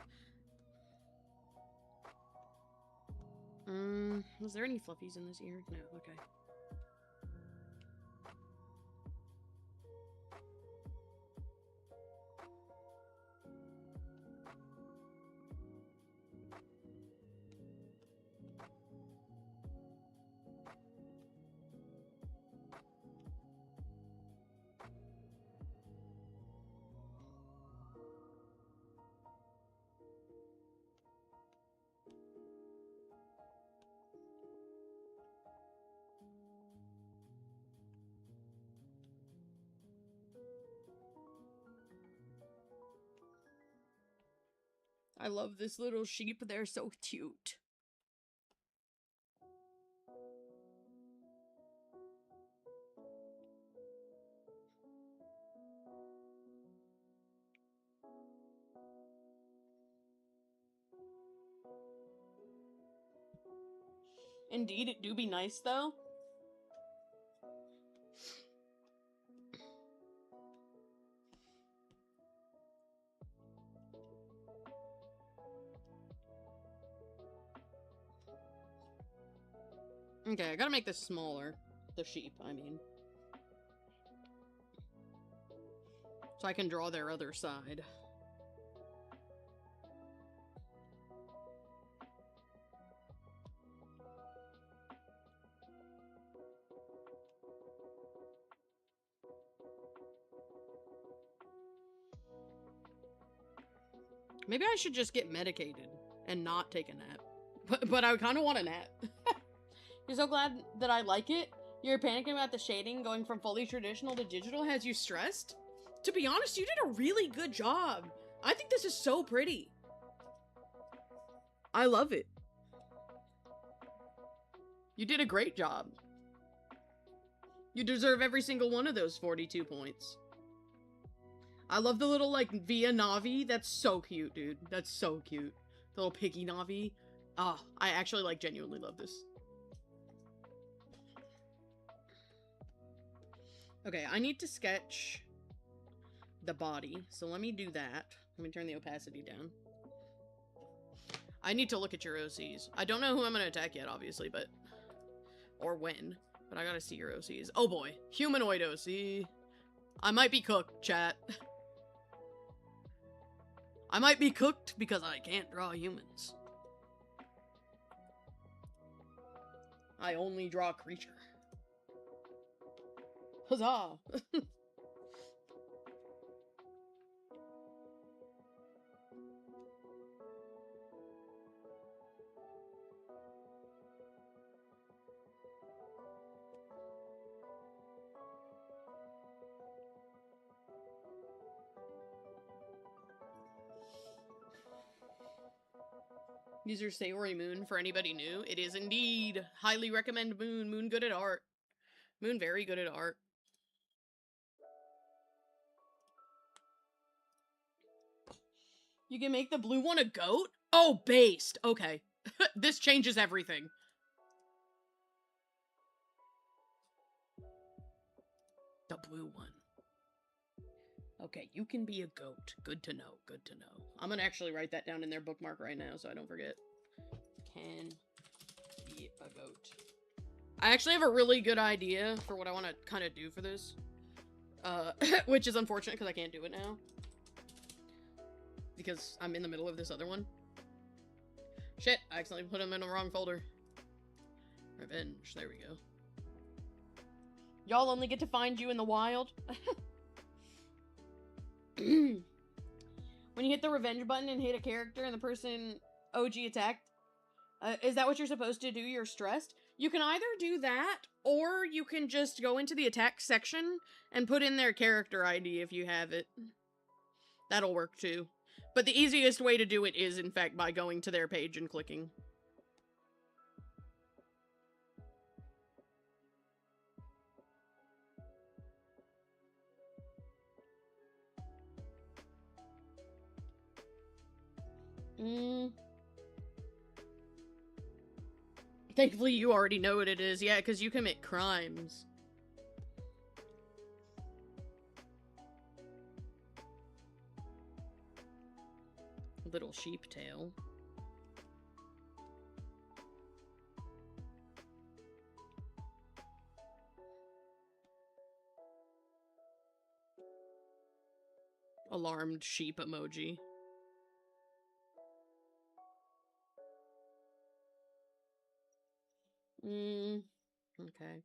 Was there any fluffies in this ear? No, okay. I love this little sheep. They're so cute. Indeed, it do be nice, though. Okay, I gotta make this smaller. The sheep, I mean. So I can draw their other side. Maybe I should just get medicated and not take a nap. But I kind of want a nap. You're so glad that I like it? You're panicking about the shading going from fully traditional to digital has you stressed? To be honest, you did a really good job. I think this is so pretty. I love it. You did a great job. You deserve every single one of those 42 points. I love the little, like, Via Navi. That's so cute, dude. That's so cute. The little piggy Navi. Ah, I actually, like, genuinely love this. Okay, I need to sketch the body. So let me do that. Let me turn the opacity down. I need to look at your OCs. I don't know who I'm going to attack yet, obviously, but... Or when. But I gotta see your OCs. Oh boy. Humanoid OC. I might be cooked, chat. I might be cooked because I can't draw humans. I only draw creature. Huzzah! User Sayori Moon, for anybody new. It is indeed. Highly recommend Moon. Moon good at art. Moon very good at art. You can make the blue one a goat? Oh, based. Okay. This changes everything. The blue one. Okay, you can be a goat. Good to know. Good to know. I'm gonna actually write that down in their bookmark right now so I don't forget. Can be a goat. I actually have a really good idea for what I want to kind of do for this. Which is unfortunate because I can't do it now. Because I'm in the middle of this other one. Shit, I accidentally put them in the wrong folder. Revenge, there we go. Y'all only get to find you in the wild. When you hit the revenge button and hit a character and the person OG attacked, is that what you're supposed to do? You're stressed? You can either do that, or you can just go into the attack section and put in their character ID if you have it. That'll work too. But the easiest way to do it is, in fact, by going to their page and clicking. Thankfully, you already know what it is. Yeah, because you commit crimes. Little sheep tail. Alarmed sheep emoji. Okay.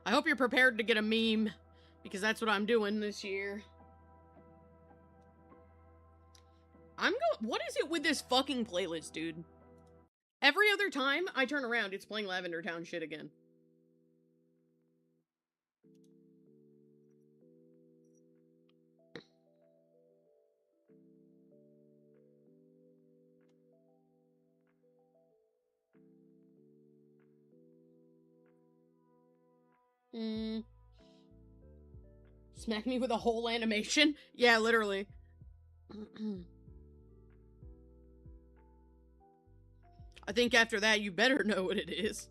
I hope you're prepared to get a meme, because that's what I'm doing this year. What is it with this fucking playlist, dude? Every other time I turn around, it's playing Lavender Town shit again. Smack me with a whole animation? Yeah, literally. I think after that, you better know what it is.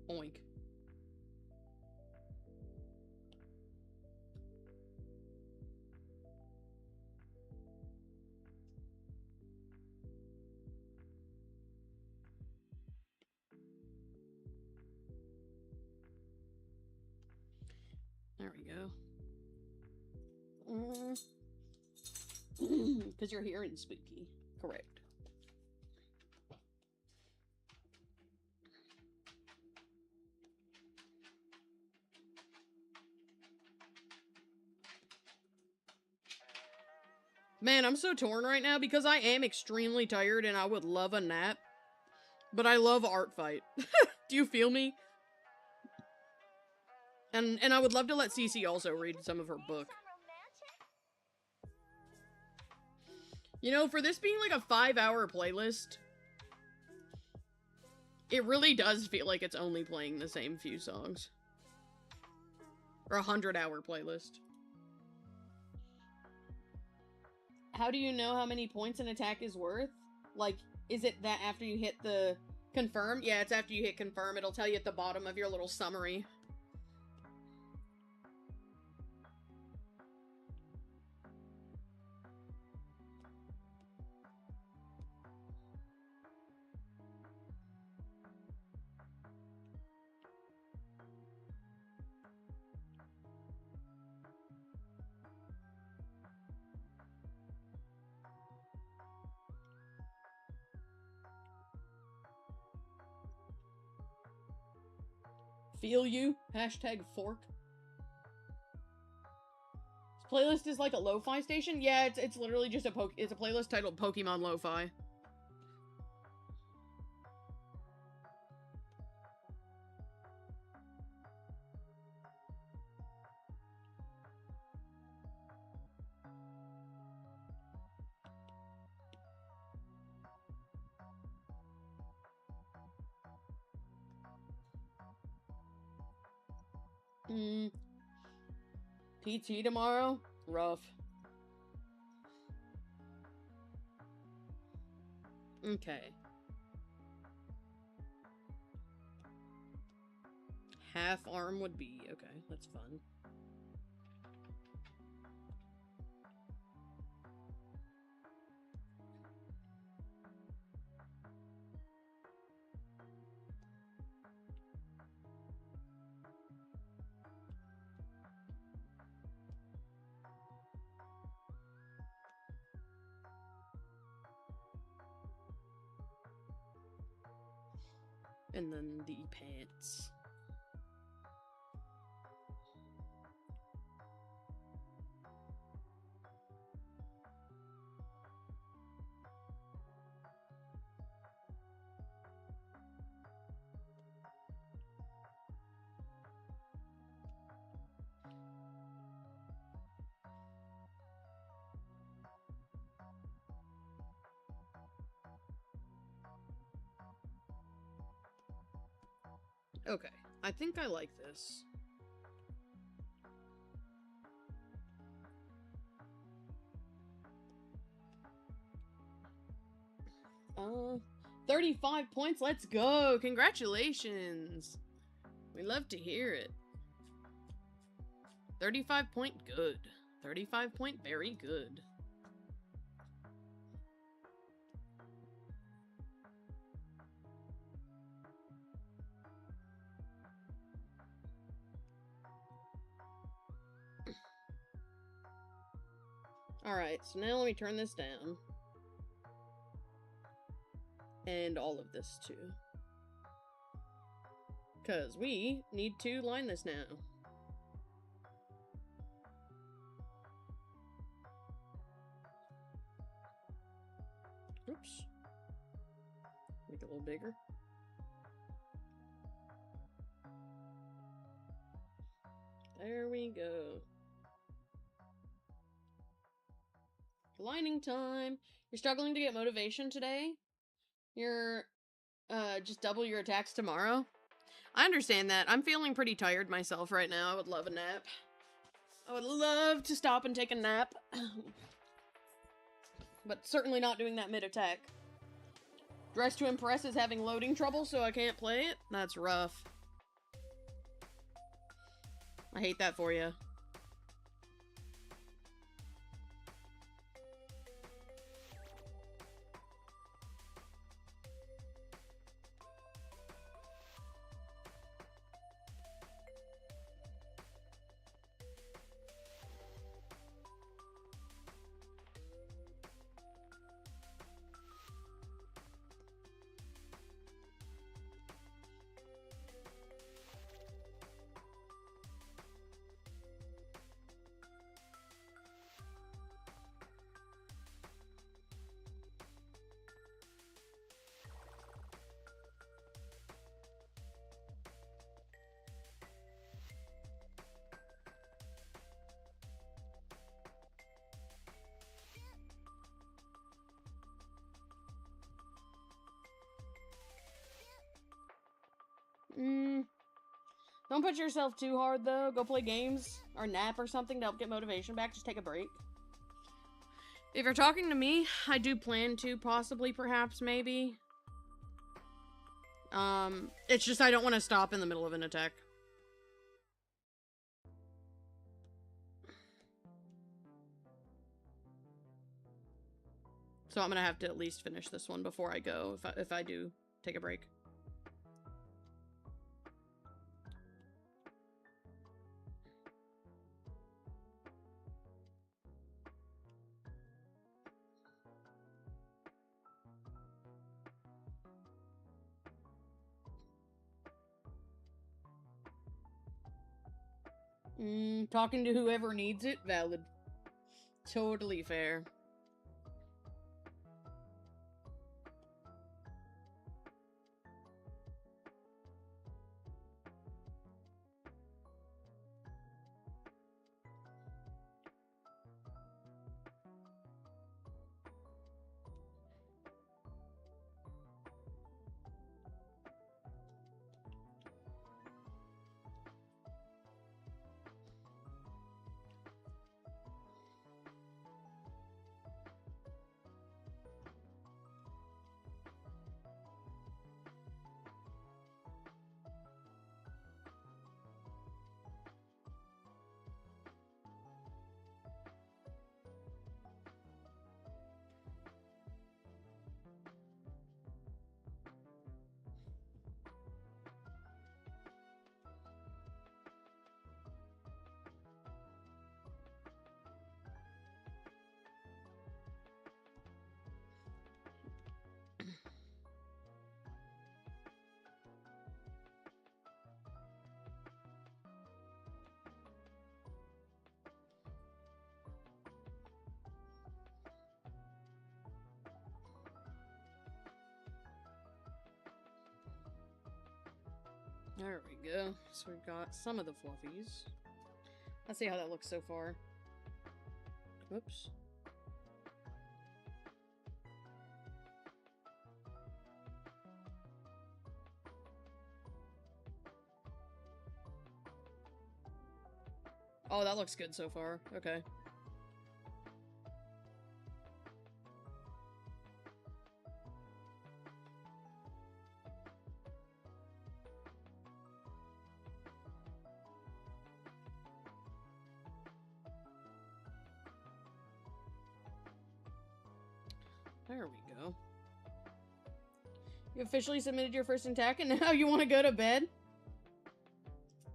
Oink. There we go. Because you're hearing spooky. Correct. Man, I'm so torn right now because I am extremely tired and I would love a nap. But I love ArtFight. Do you feel me? And I would love to let Cece also read some of her book. You know, for this being like a 5-hour playlist, it really does feel like it's only playing the same few songs. Or a 100-hour playlist. How do you know how many points an attack is worth? Like, is it that after you hit the confirm? Yeah, it's after you hit confirm. It'll tell you at the bottom of your little summary. Feel you. Hashtag fork. This playlist is like a lo-fi station? Yeah, it's literally just it's a playlist titled Pokemon Lo-Fi. PT tomorrow? Rough. Okay. Half arm would be okay. That's fun. And then the pants. Okay, I think I like this. Uh, 35 points, let's go! Congratulations! We love to hear it. 35 point good. 35 point very good. Alright, so now let me turn this down. And all of this too. Because we need to line this now. Oops. Make it a little bigger. There we go. Lining time. You're struggling to get motivation today? You're, just double your attacks tomorrow? I understand that. I'm feeling pretty tired myself right now. I would love a nap. I would love to stop and take a nap. But certainly not doing that mid-attack. Dress to Impress is having loading trouble, so I can't play it? That's rough. I hate that for you. Don't put yourself too hard, though. Go play games or nap or something to help get motivation back. Just take a break. If you're talking to me, I do plan to, possibly, perhaps, maybe. It's just I don't want to stop in the middle of an attack. So I'm gonna have to at least finish this one before I go, if I do take a break. Talking to whoever needs it, valid. Totally fair. There we go. So we've got some of the fluffies. Let's see how that looks so far. Whoops. Oh, that looks good so far. Okay. There we go. You officially submitted your first attack and now you want to go to bed?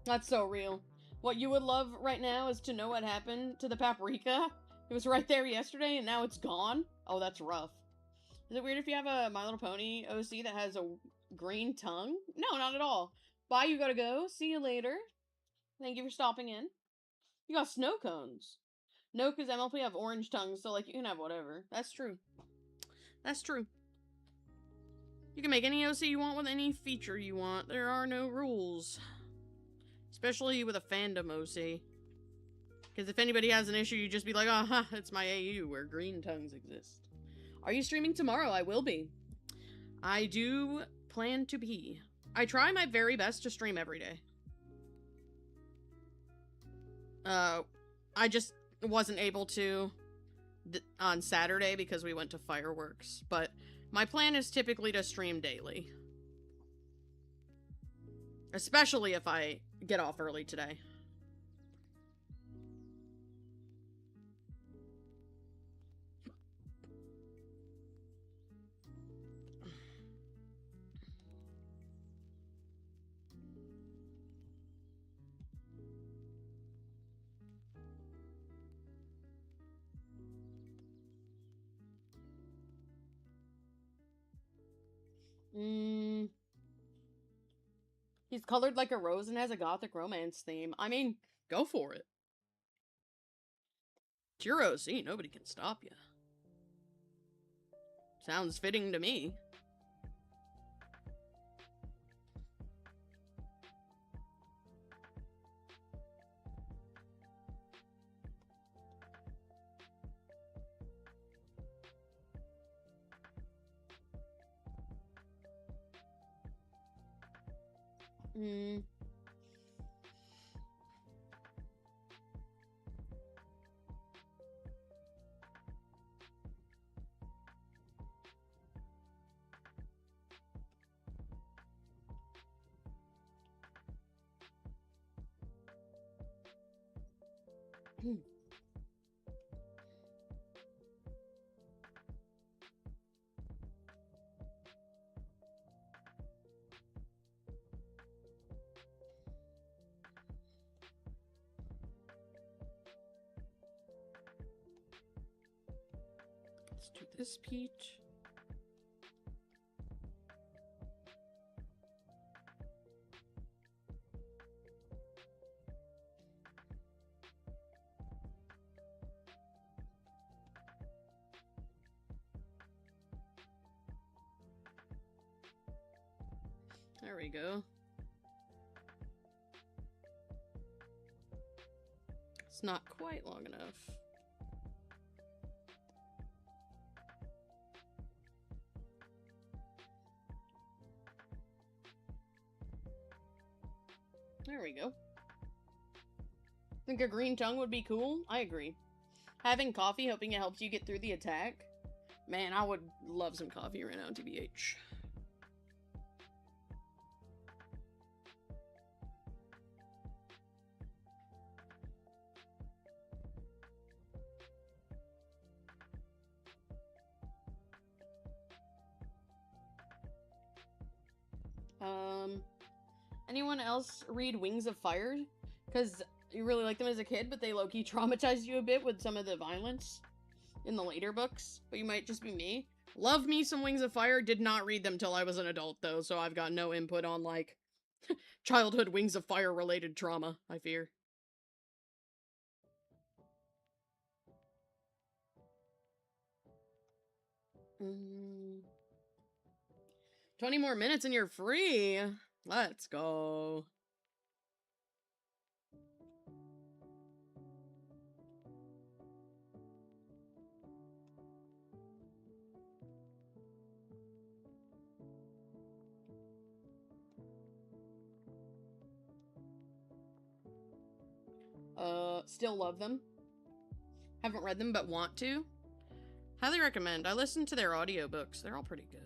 That's so real. What you would love right now is to know what happened to the paprika. It was right there yesterday and now it's gone. Oh, that's rough. Is it weird if you have a My Little Pony OC that has a green tongue? No, not at all. Bye, you gotta go. See you later. Thank you for stopping in. You got snow cones. No, because MLP have orange tongues, so, like, you can have whatever. That's true. That's true. You can make any OC you want with any feature you want. There are no rules. Especially with a fandom OC. Because if anybody has an issue, you just be like, oh, it's my AU where green tongues exist. Are you streaming tomorrow? I will be. I do plan to be. I try my very best to stream every day. I just wasn't able to on Saturday because we went to fireworks. But my plan is typically to stream daily. Especially if I get off early today. He's colored like a rose and has a gothic romance theme. I mean, go for it. It's your OC, nobody can stop you. Sounds fitting to me. Let's do this peach. There we go. It's not quite long enough. There we go. Think a green tongue would be cool? I agree. Having coffee, hoping it helps you get through the attack. Man, I would love some coffee right now, TBH. Anyone else read Wings of Fire? Because you really liked them as a kid, but they low-key traumatized you a bit with some of the violence in the later books. But you might just be me. Love me some Wings of Fire. Did not read them till I was an adult, though, so I've got no input on, like, childhood Wings of Fire-related trauma, I fear. 20 more minutes and you're free. Let's go. Still love them. Haven't read them, but want to. Highly recommend. I listened to their audiobooks. They're all pretty good.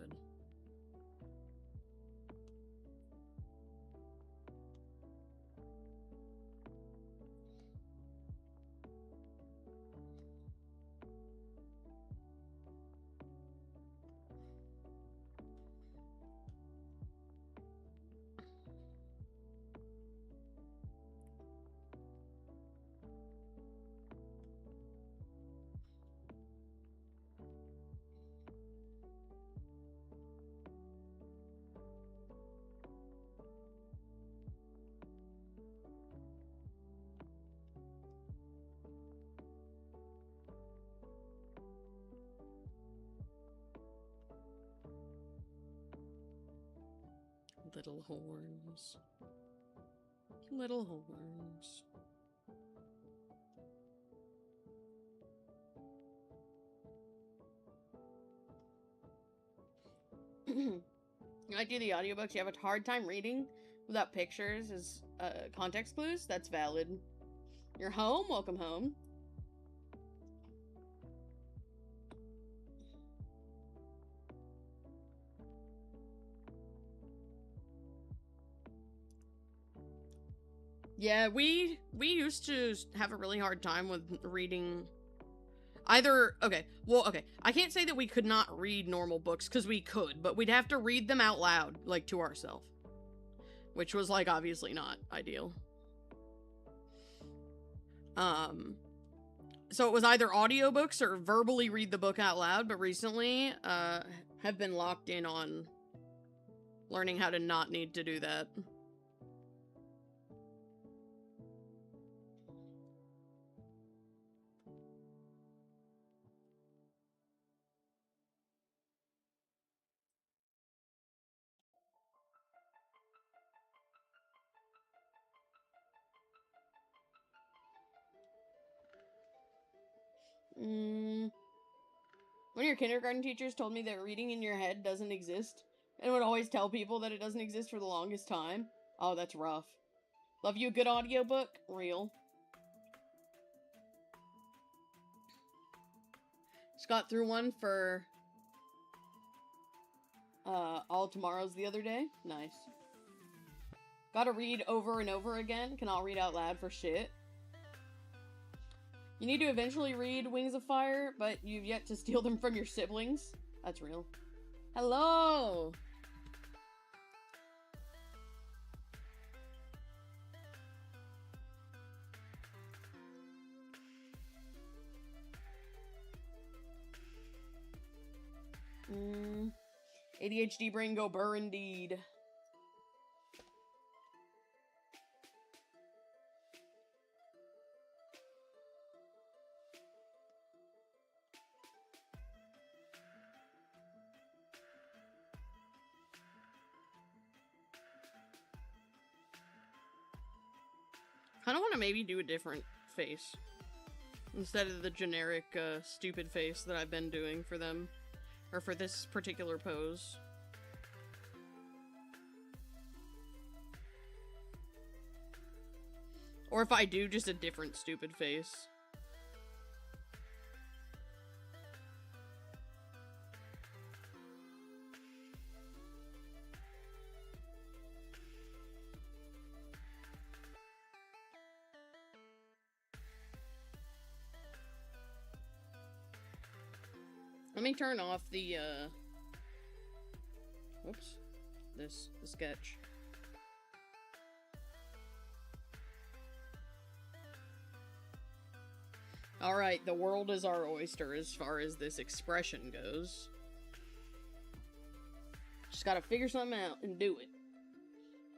Little horns. Little horns. I do the audiobooks. You have a hard time reading without pictures as context clues? That's valid. You're home? Welcome home. Yeah, we used to have a really hard time with reading either. Okay, I can't say that we could not read normal books, because we could, but we'd have to read them out loud, like, to ourselves, which was, like, obviously not ideal. So it was either audiobooks or verbally read the book out loud, but recently have been locked in on learning how to not need to do that. One of your kindergarten teachers told me that reading in your head doesn't exist, and would always tell people that it doesn't exist for the longest time. Oh, that's rough. Love you a good audiobook? Real. Just got through one for All Tomorrows the other day. Nice. Gotta read over and over again. Cannot read out loud for shit. You need to eventually read Wings of Fire, but you've yet to steal them from your siblings. That's real. Hello! ADHD brain go burr indeed. Kinda wanna maybe do a different face. Instead of the generic, stupid face that I've been doing for them. Or for this particular pose. Or if I do, just a different stupid face. Let me turn off the, whoops. The sketch. Alright, the world is our oyster as far as this expression goes. Just gotta figure something out and do it.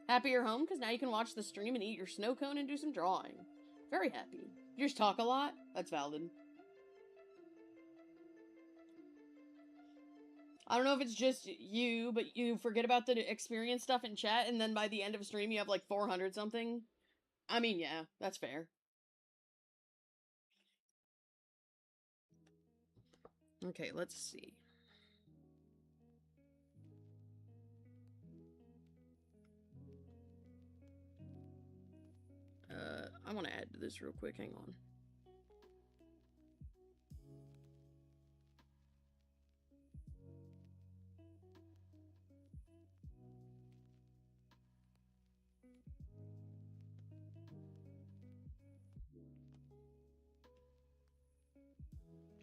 Happy you're home, because now you can watch the stream and eat your snow cone and do some drawing. Very happy. You just talk a lot? That's valid. I don't know if it's just you, but you forget about the experience stuff in chat, and then by the end of stream you have like 400 something. I mean, yeah, that's fair. Okay, let's see. I want to add to this real quick, hang on.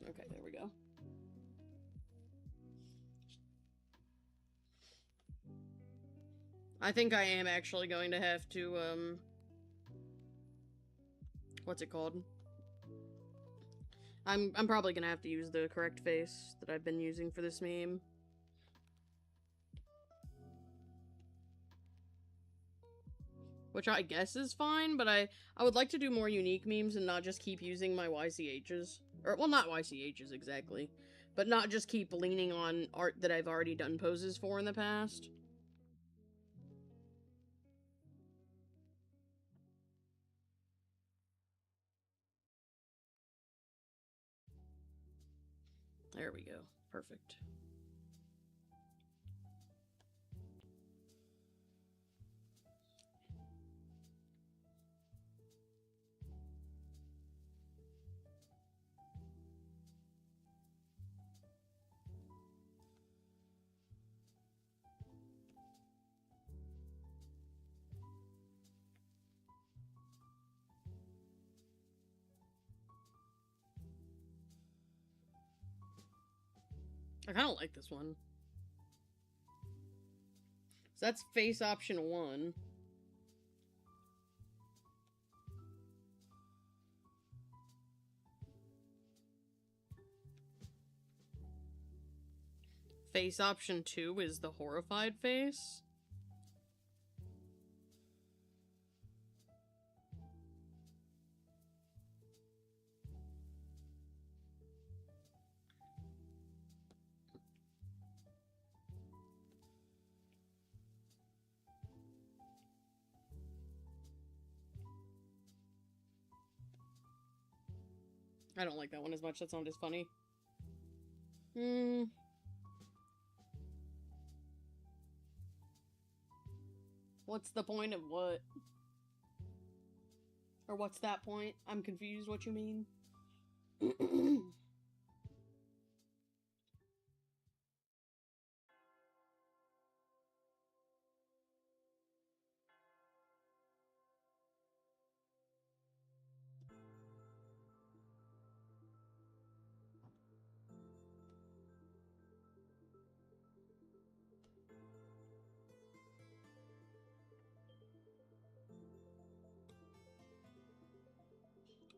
Okay, there we go. I think I am actually going to have to, what's it called? I'm probably gonna have to use the correct face that I've been using for this meme. Which I guess is fine, but I would like to do more unique memes and not just keep using my YCHs. Or, well, not YCHs exactly. But not just keep leaning on art that I've already done poses for in the past. There we go. Perfect. I kind of like this one. So that's face option 1. Face option 2 is the horrified face. I don't like that one as much. That's not as funny. What's the point of what? Or what's that point? I'm confused what you mean.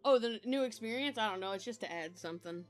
Oh, the new experience? I don't know, it's just to add something.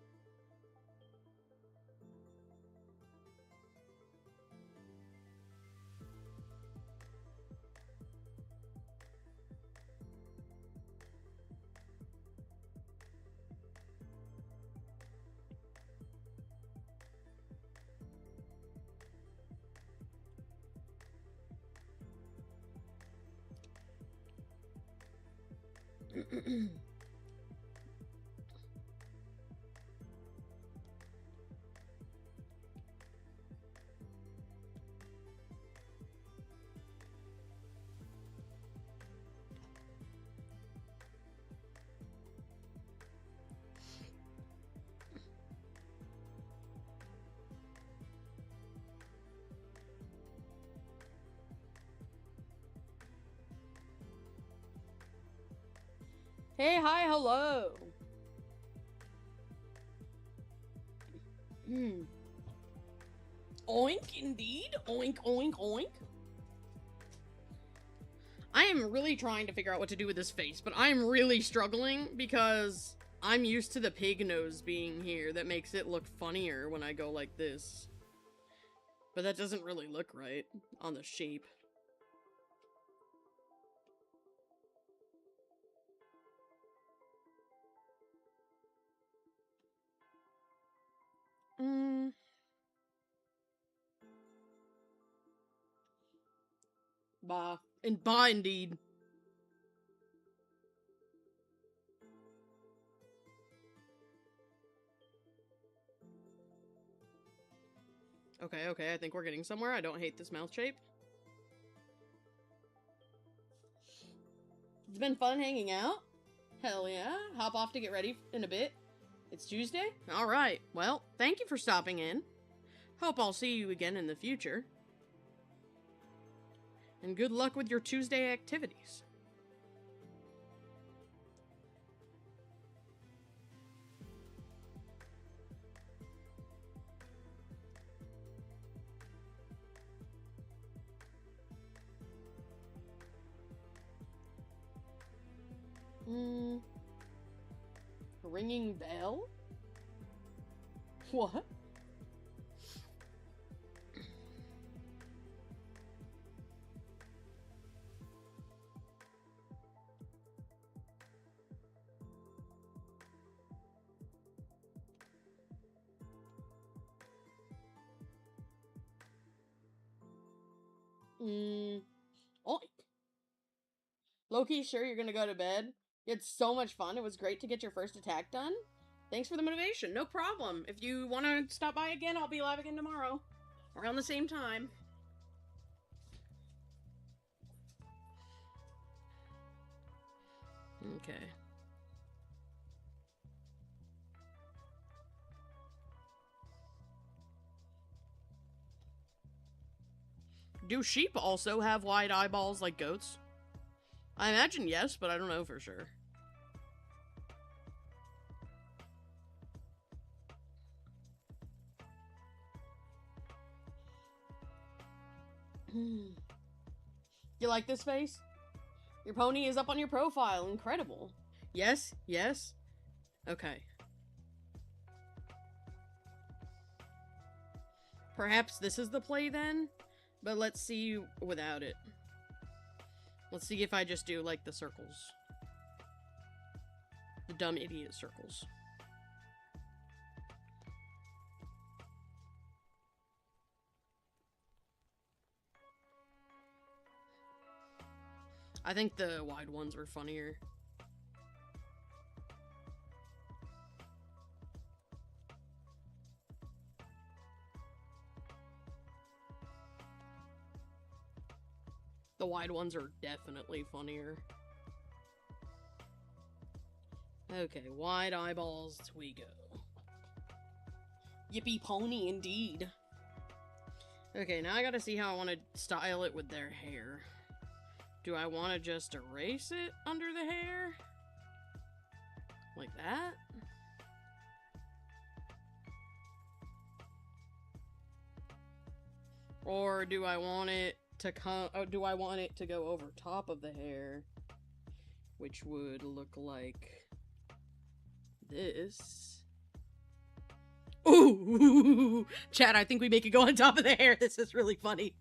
Hey, hi, hello. Oink, indeed. Oink, oink, oink. I am really trying to figure out what to do with this face, but I'm really struggling because I'm used to the pig nose being here that makes it look funnier when I go like this. But that doesn't really look right on the shape. Bah. And bah, indeed. Okay, okay, I think we're getting somewhere. I don't hate this mouth shape. It's been fun hanging out. Hell yeah. Hop off to get ready in a bit. It's Tuesday? Alright, well, thank you for stopping in. Hope I'll see you again in the future. And good luck with your Tuesday activities. Ringing bell? What? Oink. Loki, sure you're gonna go to bed? You had so much fun. It was great to get your first attack done. Thanks for the motivation. No problem. If you want to stop by again, I'll be live again tomorrow. Around the same time. Okay. Do sheep also have wide eyeballs like goats? I imagine yes, but I don't know for sure. You like this face? Your pony is up on your profile. Incredible. Yes? Yes? Okay. Perhaps this is the play then? But let's see without it. Let's see if I just do, like, the circles. The dumb idiot circles. I think the wide ones were funnier. The wide ones are definitely funnier. Okay, wide eyeballs we go. Yippee pony indeed. Okay, now I gotta see how I want to style it with their hair. Do I want to just erase it under the hair? Like that? Or do I want it to do I want it to go over top of the hair? Which would look like this. Ooh! Chat, I think we make it go on top of the hair. This is really funny.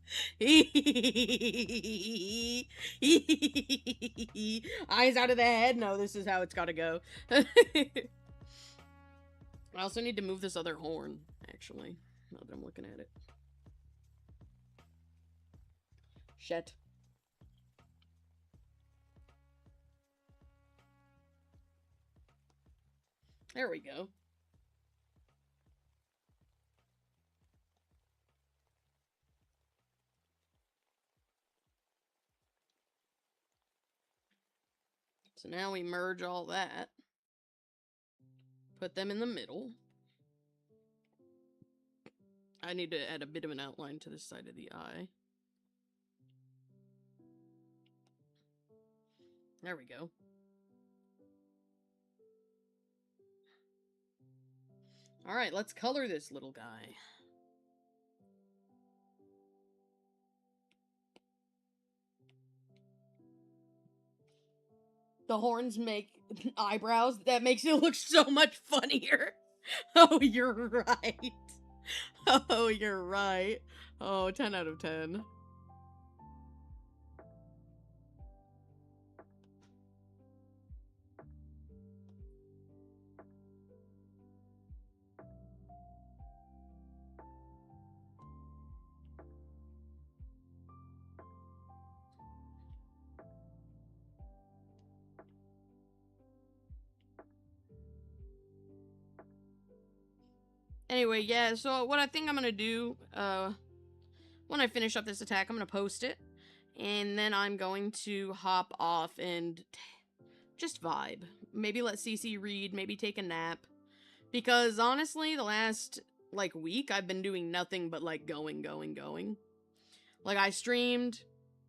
Eyes out of the head. No, this is how it's gotta go. I also need to move this other horn, actually, now that I'm looking at it. Shit. There we go. So now we merge all that. Put them in the middle. I need to add a bit of an outline to this side of the eye. There we go. Alright, let's color this little guy. The horns make eyebrows. That makes it look so much funnier. Oh, you're right. Oh, you're right. Oh, 10 out of 10. Anyway, yeah, so what I think I'm gonna do, when I finish up this attack, I'm gonna post it, and then I'm going to hop off and just vibe. Maybe let Cece read, maybe take a nap, because honestly, the last, like, week, I've been doing nothing but, like, going. Like, I streamed,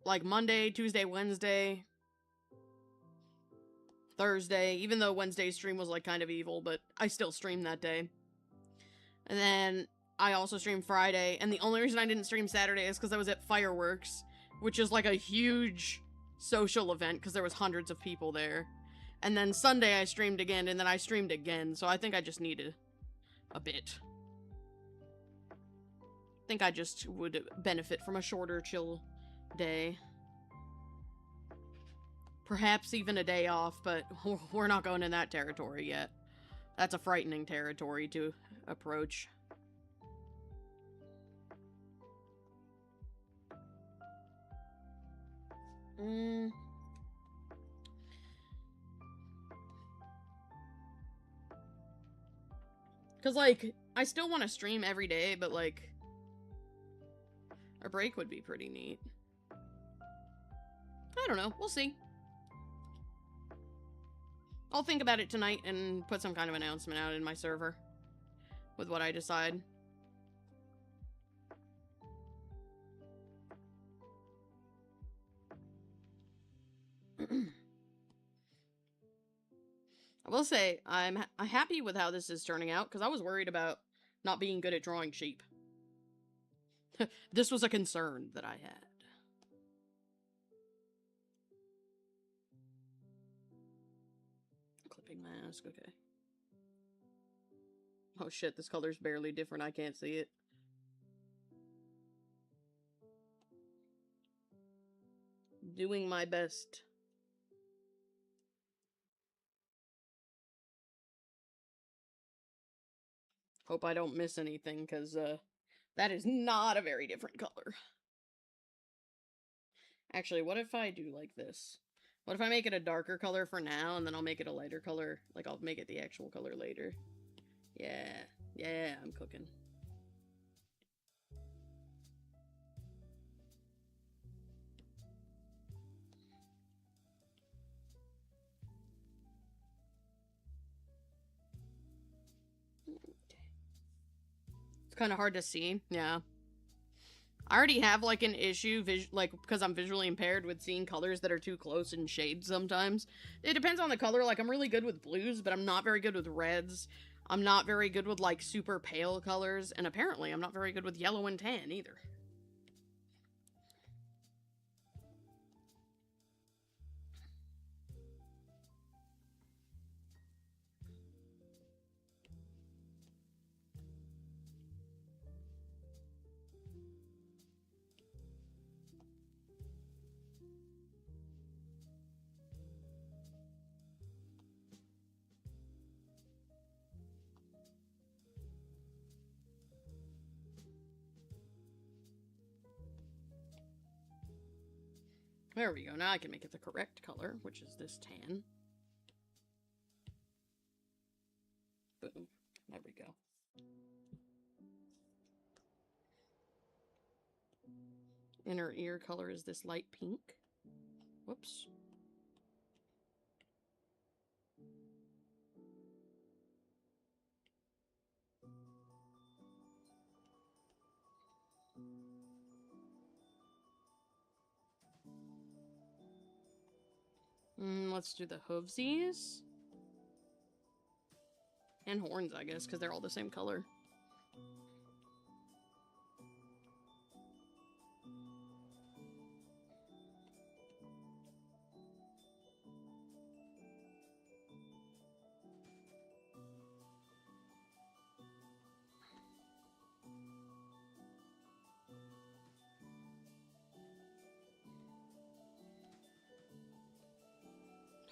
like, Monday, Tuesday, Wednesday, Thursday, even though Wednesday's stream was, like, kind of evil, but I still streamed that day. And then I also streamed Friday, and the only reason I didn't stream Saturday is because I was at Fireworks, which is like a huge social event because there was hundreds of people there. And then Sunday I streamed again, and then I streamed again, so I think I just needed a bit. I think I just would benefit from a shorter, chill day. Perhaps even a day off, but we're not going in that territory yet. That's a frightening territory to approach. Because, like, I still want to stream every day, but, like, a break would be pretty neat. I don't know. We'll see. I'll think about it tonight and put some kind of announcement out in my server with what I decide. I will say, I'm happy with how this is turning out, because I was worried about not being good at drawing sheep. This was a concern that I had. Clipping mask, okay. Oh shit, this color's barely different, I can't see it. Doing my best. Hope I don't miss anything, because, that is not a very different color. Actually, what if I do like this? What if I make it a darker color for now, and then I'll make it a lighter color? Like, I'll make it the actual color later. Yeah, I'm cooking. It's kind of hard to see, yeah. I already have, like, an issue, like, because I'm visually impaired with seeing colors that are too close in shades sometimes. It depends on the color. Like, I'm really good with blues, but I'm not very good with reds. I'm not very good with, like, super pale colors, and apparently I'm not very good with yellow and tan, either. There we go. Now I can make it the correct color, which is this tan. go. Inner ear color is this light pink. Whoops. Let's do the hoovesies. And horns, I guess, because they're all the same color.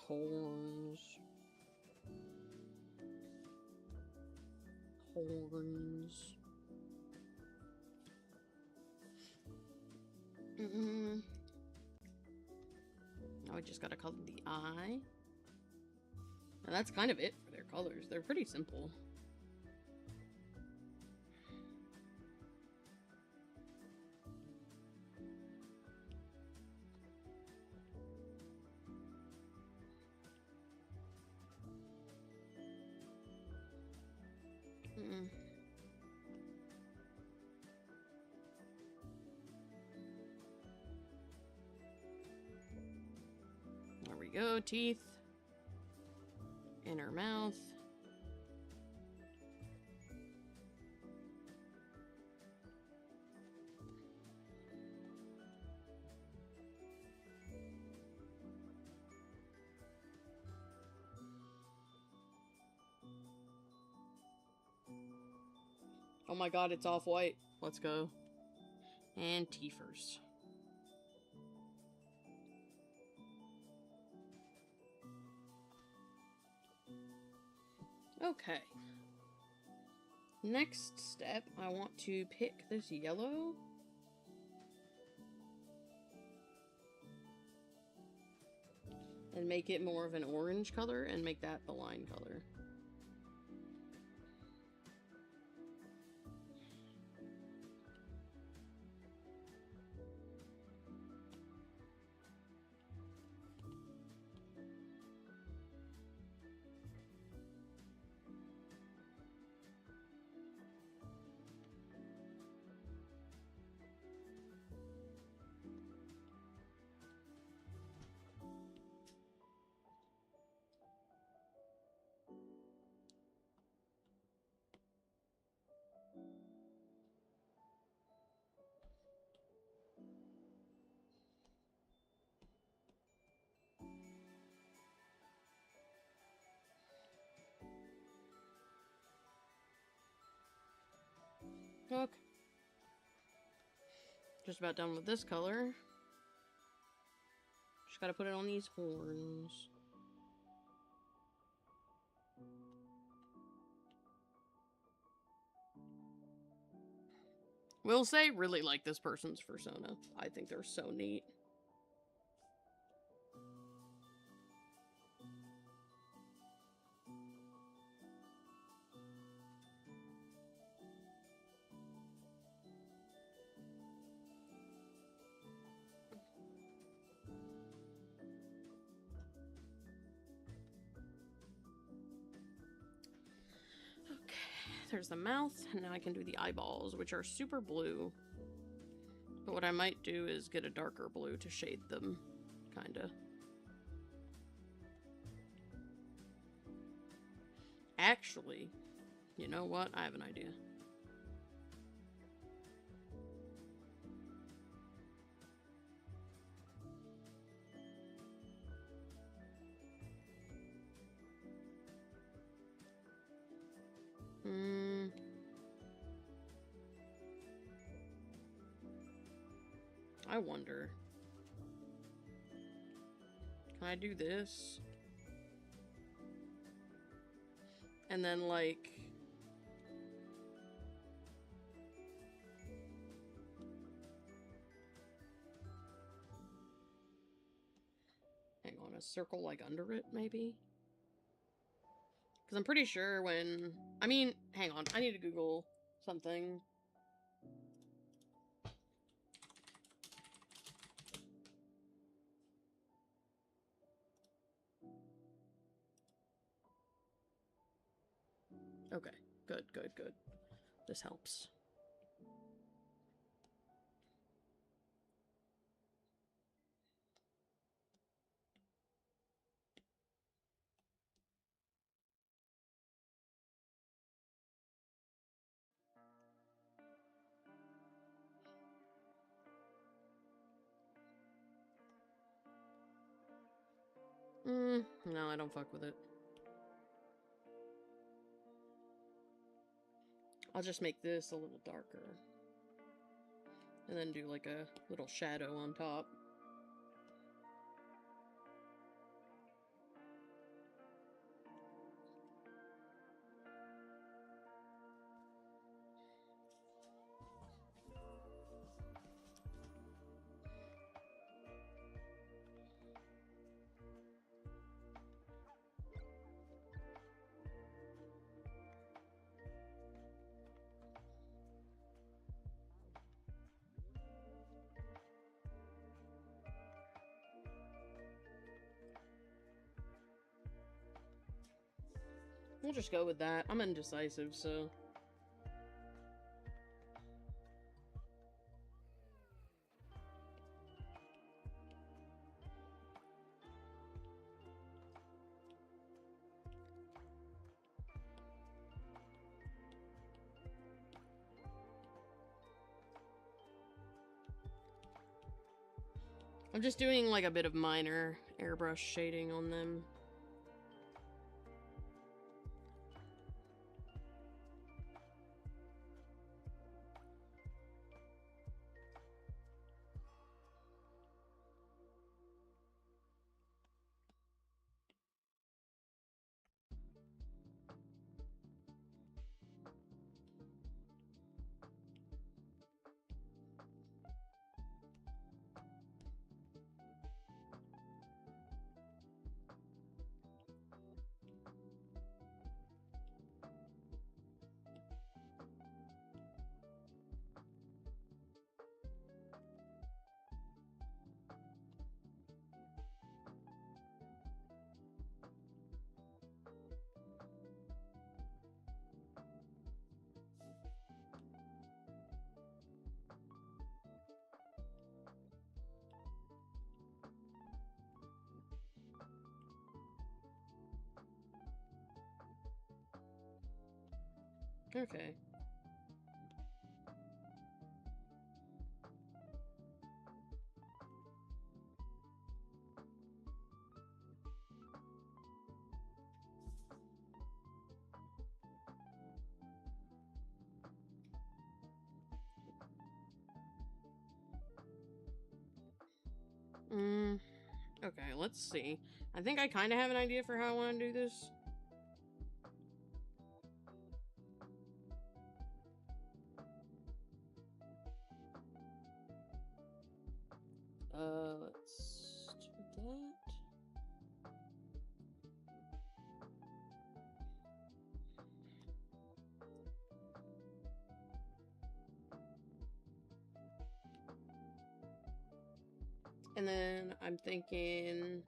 Horns. Horns. Now we just gotta color the eye. And that's kind of it for their colors. They're pretty simple. There we go, teeth. Inner mouth. Oh my god, it's off-white. Let's go. And teethers. Okay. Next step, I want to pick this yellow. And make it more of an orange color and make that the line color. Okay. Just about done with this color. Just gotta put it on these horns. Will say, really like this person's persona. I think they're so neat. There's the mouth, and now I can do the eyeballs, which are super blue. But what I might do is get a darker blue to shade them, kinda. Actually, you know what? I have an idea. I wonder. Can I do this? And then, like... hang on, a circle, like, under it, maybe? Because I'm pretty sure when... I mean, hang on. I need to Google something. Okay. Good, good, good. This helps. No, I don't fuck with it. I'll just make this a little darker. And then do like a little shadow on top. We'll just go with that. I'm indecisive, so... I'm just doing like a bit of minor airbrush shading on them. Okay. Okay, let's see. I think I kind of have an idea for how I want to do this. Let's do that. And then I'm thinking...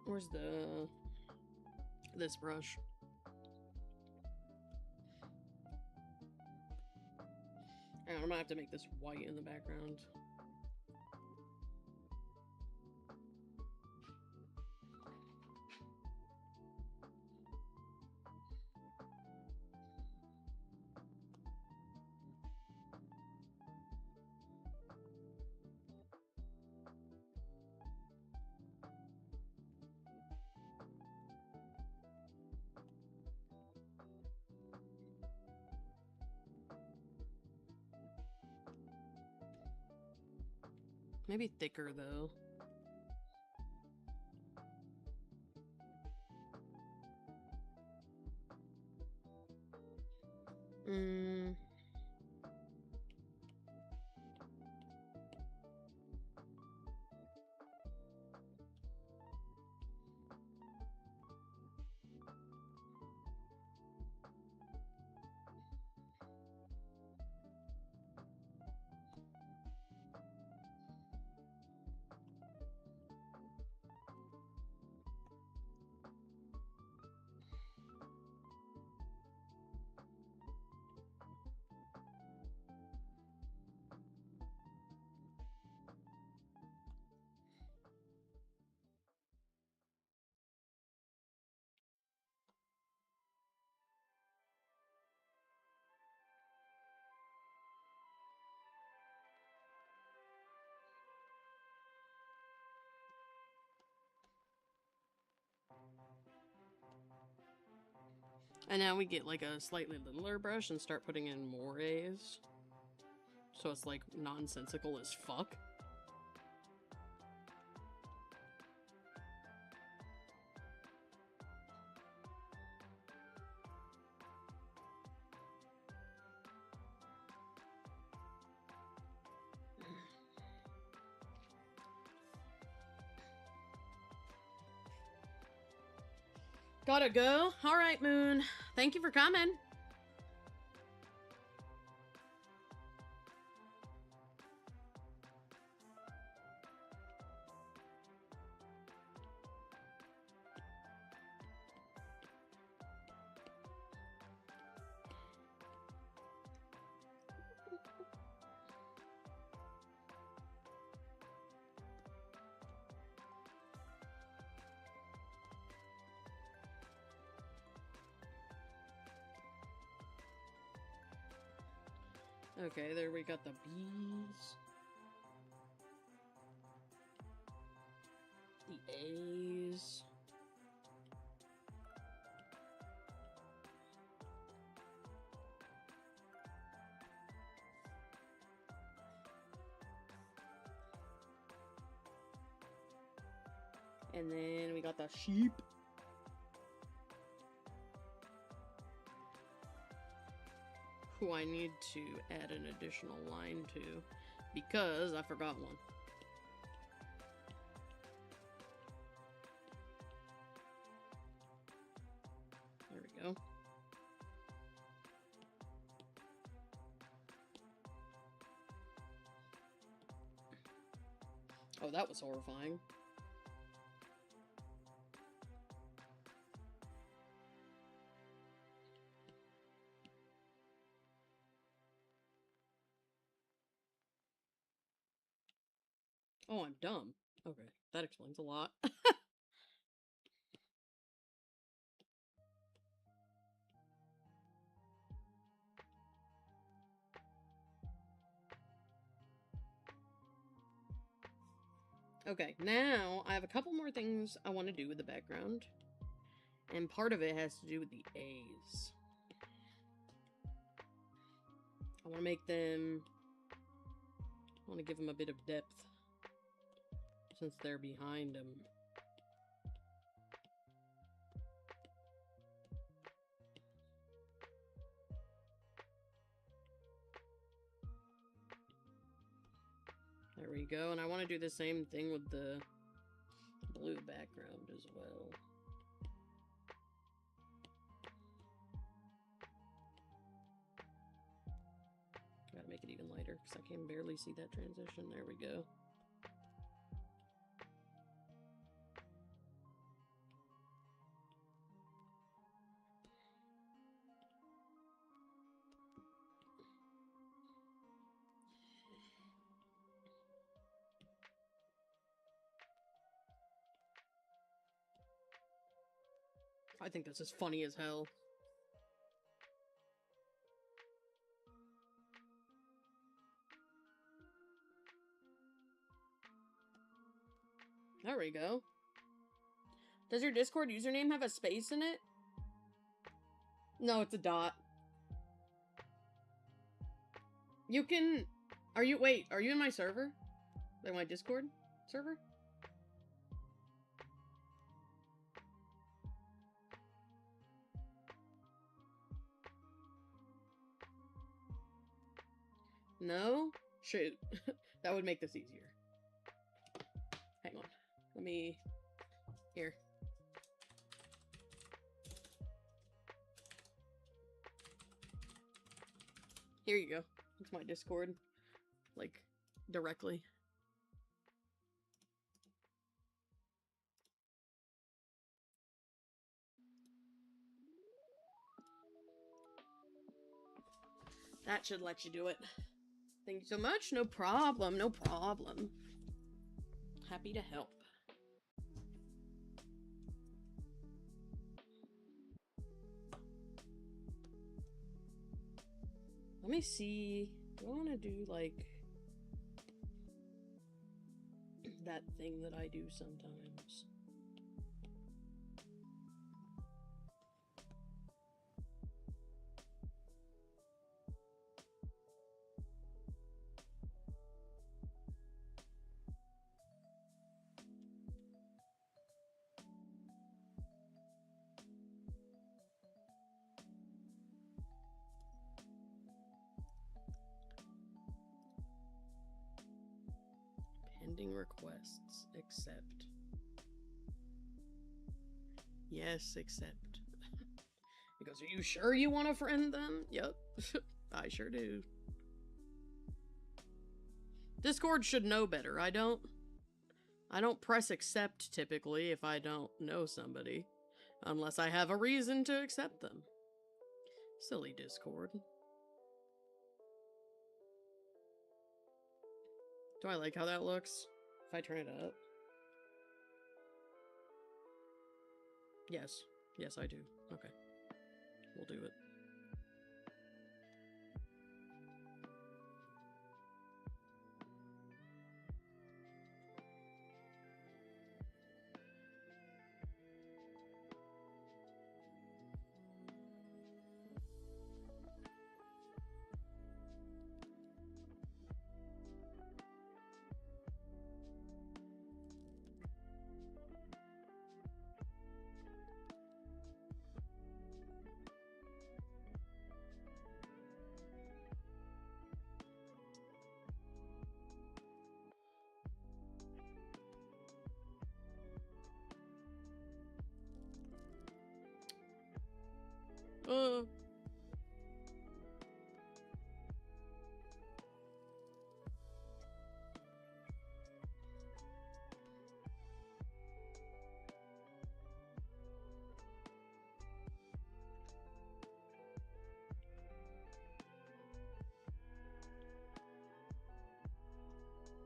Where's this brush? Hang on, I'm gonna have to make this white in the background. Maybe thicker, though. And now we get like a slightly littler brush and start putting in more A's. So it's like nonsensical as fuck. Gotta go. All right, Moon. Thank you for coming. Okay, there we got the B's. The A's. And then we got the sheep. Who I need to add an additional line to, because I forgot one. There we go. Oh, that was horrifying. Oh, I'm dumb. Okay, that explains a lot. Okay, now I have a couple more things I want to do with the background. And part of it has to do with the A's. I want to make them... I want to give them a bit of depth. Since they're behind him. There we go, and I want to do the same thing with the blue background as well. Gotta make it even lighter, because I can barely see that transition. There we go. I think this is funny as hell. There we go. Does your Discord username have a space in it? No, it's a dot. You can... Wait, are you in my server? Like my Discord server? No? Shoot. That would make this easier. Hang on. Let me... Here. Here you go. It's my Discord. Like, directly. That should let you do it. Thank you so much. No problem. No problem. Happy to help. Let me see. Do I want to do, like, that thing that I do sometimes? Accepting requests. Accept. Yes, accept. He goes, are you sure you want to friend them? Yep. I sure do. Discord should know better. I don't press accept typically if I don't know somebody. Unless I have a reason to accept them. Silly Discord. Do I like how that looks? If I turn it up? Yes. Yes, I do. Okay. We'll do it.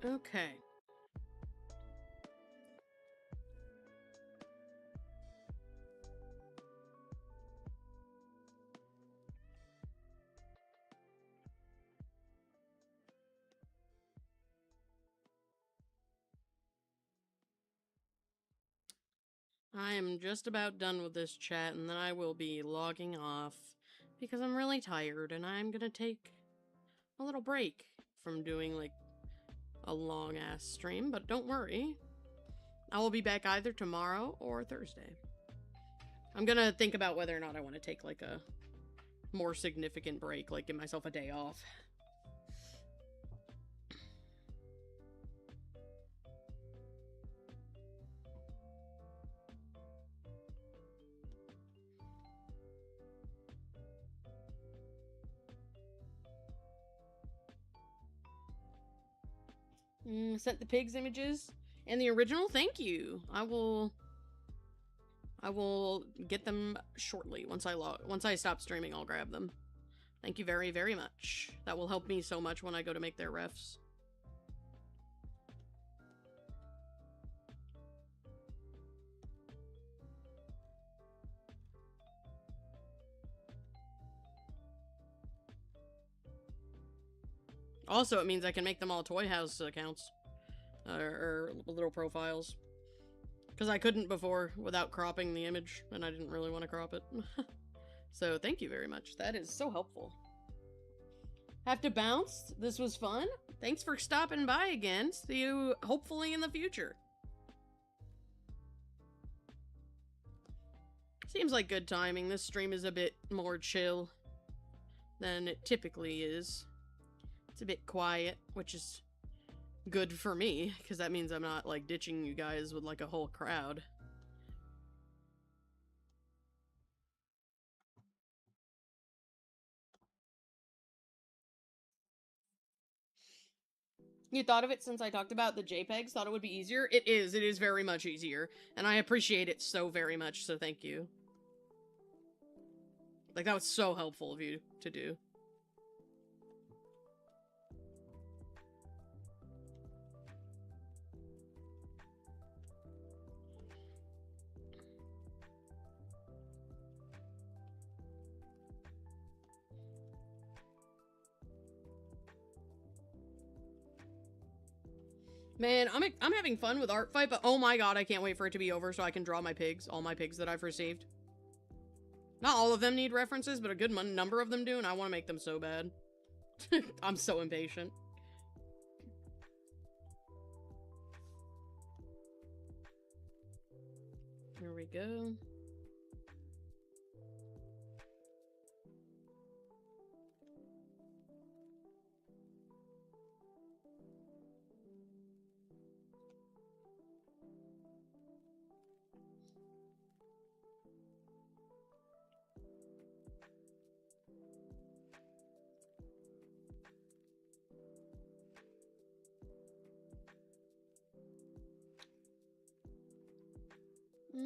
Okay. I am just about done with this chat, and then I will be logging off because I'm really tired, and I'm gonna take a little break from doing, like, a long-ass stream, but don't worry. I will be back either tomorrow or Thursday. I'm gonna think about whether or not I want to take, like, a more significant break, like, give myself a day off. Sent the pigs images and the original. Thank you. I will get them shortly. Once I stop streaming, I'll grab them. Thank you very, very much. That will help me so much when I go to make their refs. Also, it means I can make them all Toy House accounts. Or little profiles. Because I couldn't before without cropping the image, and I didn't really want to crop it. So, thank you very much. That is so helpful. Have to bounce? This was fun? Thanks for stopping by again. See you, hopefully, in the future. Seems like good timing. This stream is a bit more chill than it typically is. It's a bit quiet, which is good for me, because that means I'm not, like, ditching you guys with, like, a whole crowd. You thought of it since I talked about the JPEGs? Thought it would be easier? It is very much easier, and I appreciate it so very much, so thank you. Like, that was so helpful of you to do. Man, I'm having fun with ArtFight, but oh my god, I can't wait for it to be over so I can draw my pigs, all my pigs that I've received. Not all of them need references, but a good number of them do, and I want to make them so bad. I'm so impatient. Here we go.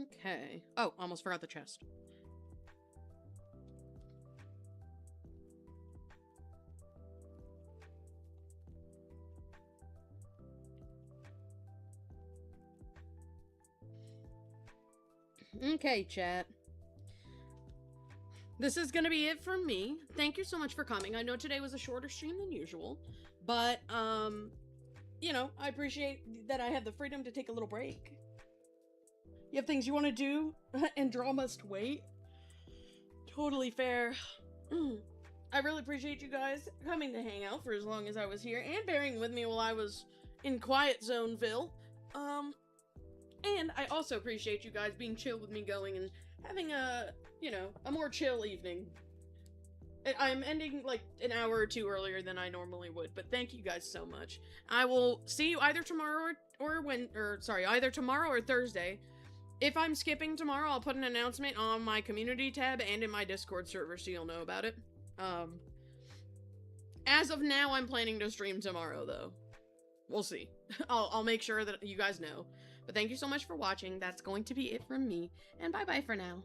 Okay. Oh, almost forgot the chest. Okay, chat. This is gonna be it from me. Thank you so much for coming. I know today was a shorter stream than usual, but, you know, I appreciate that I have the freedom to take a little break. You have things you want to do, and draw must wait. Totally fair. I really appreciate you guys coming to hang out for as long as I was here, and bearing with me while I was in Quiet Zoneville. And I also appreciate you guys being chill with me going and having a, you know, a more chill evening. I'm ending like an hour or two earlier than I normally would, but thank you guys so much. I will see you either tomorrow either tomorrow or Thursday. If I'm skipping tomorrow, I'll put an announcement on my community tab and in my Discord server so you'll know about it. As of now, I'm planning to stream tomorrow, though. We'll see. I'll make sure that you guys know. But thank you so much for watching. That's going to be it from me, and bye-bye for now.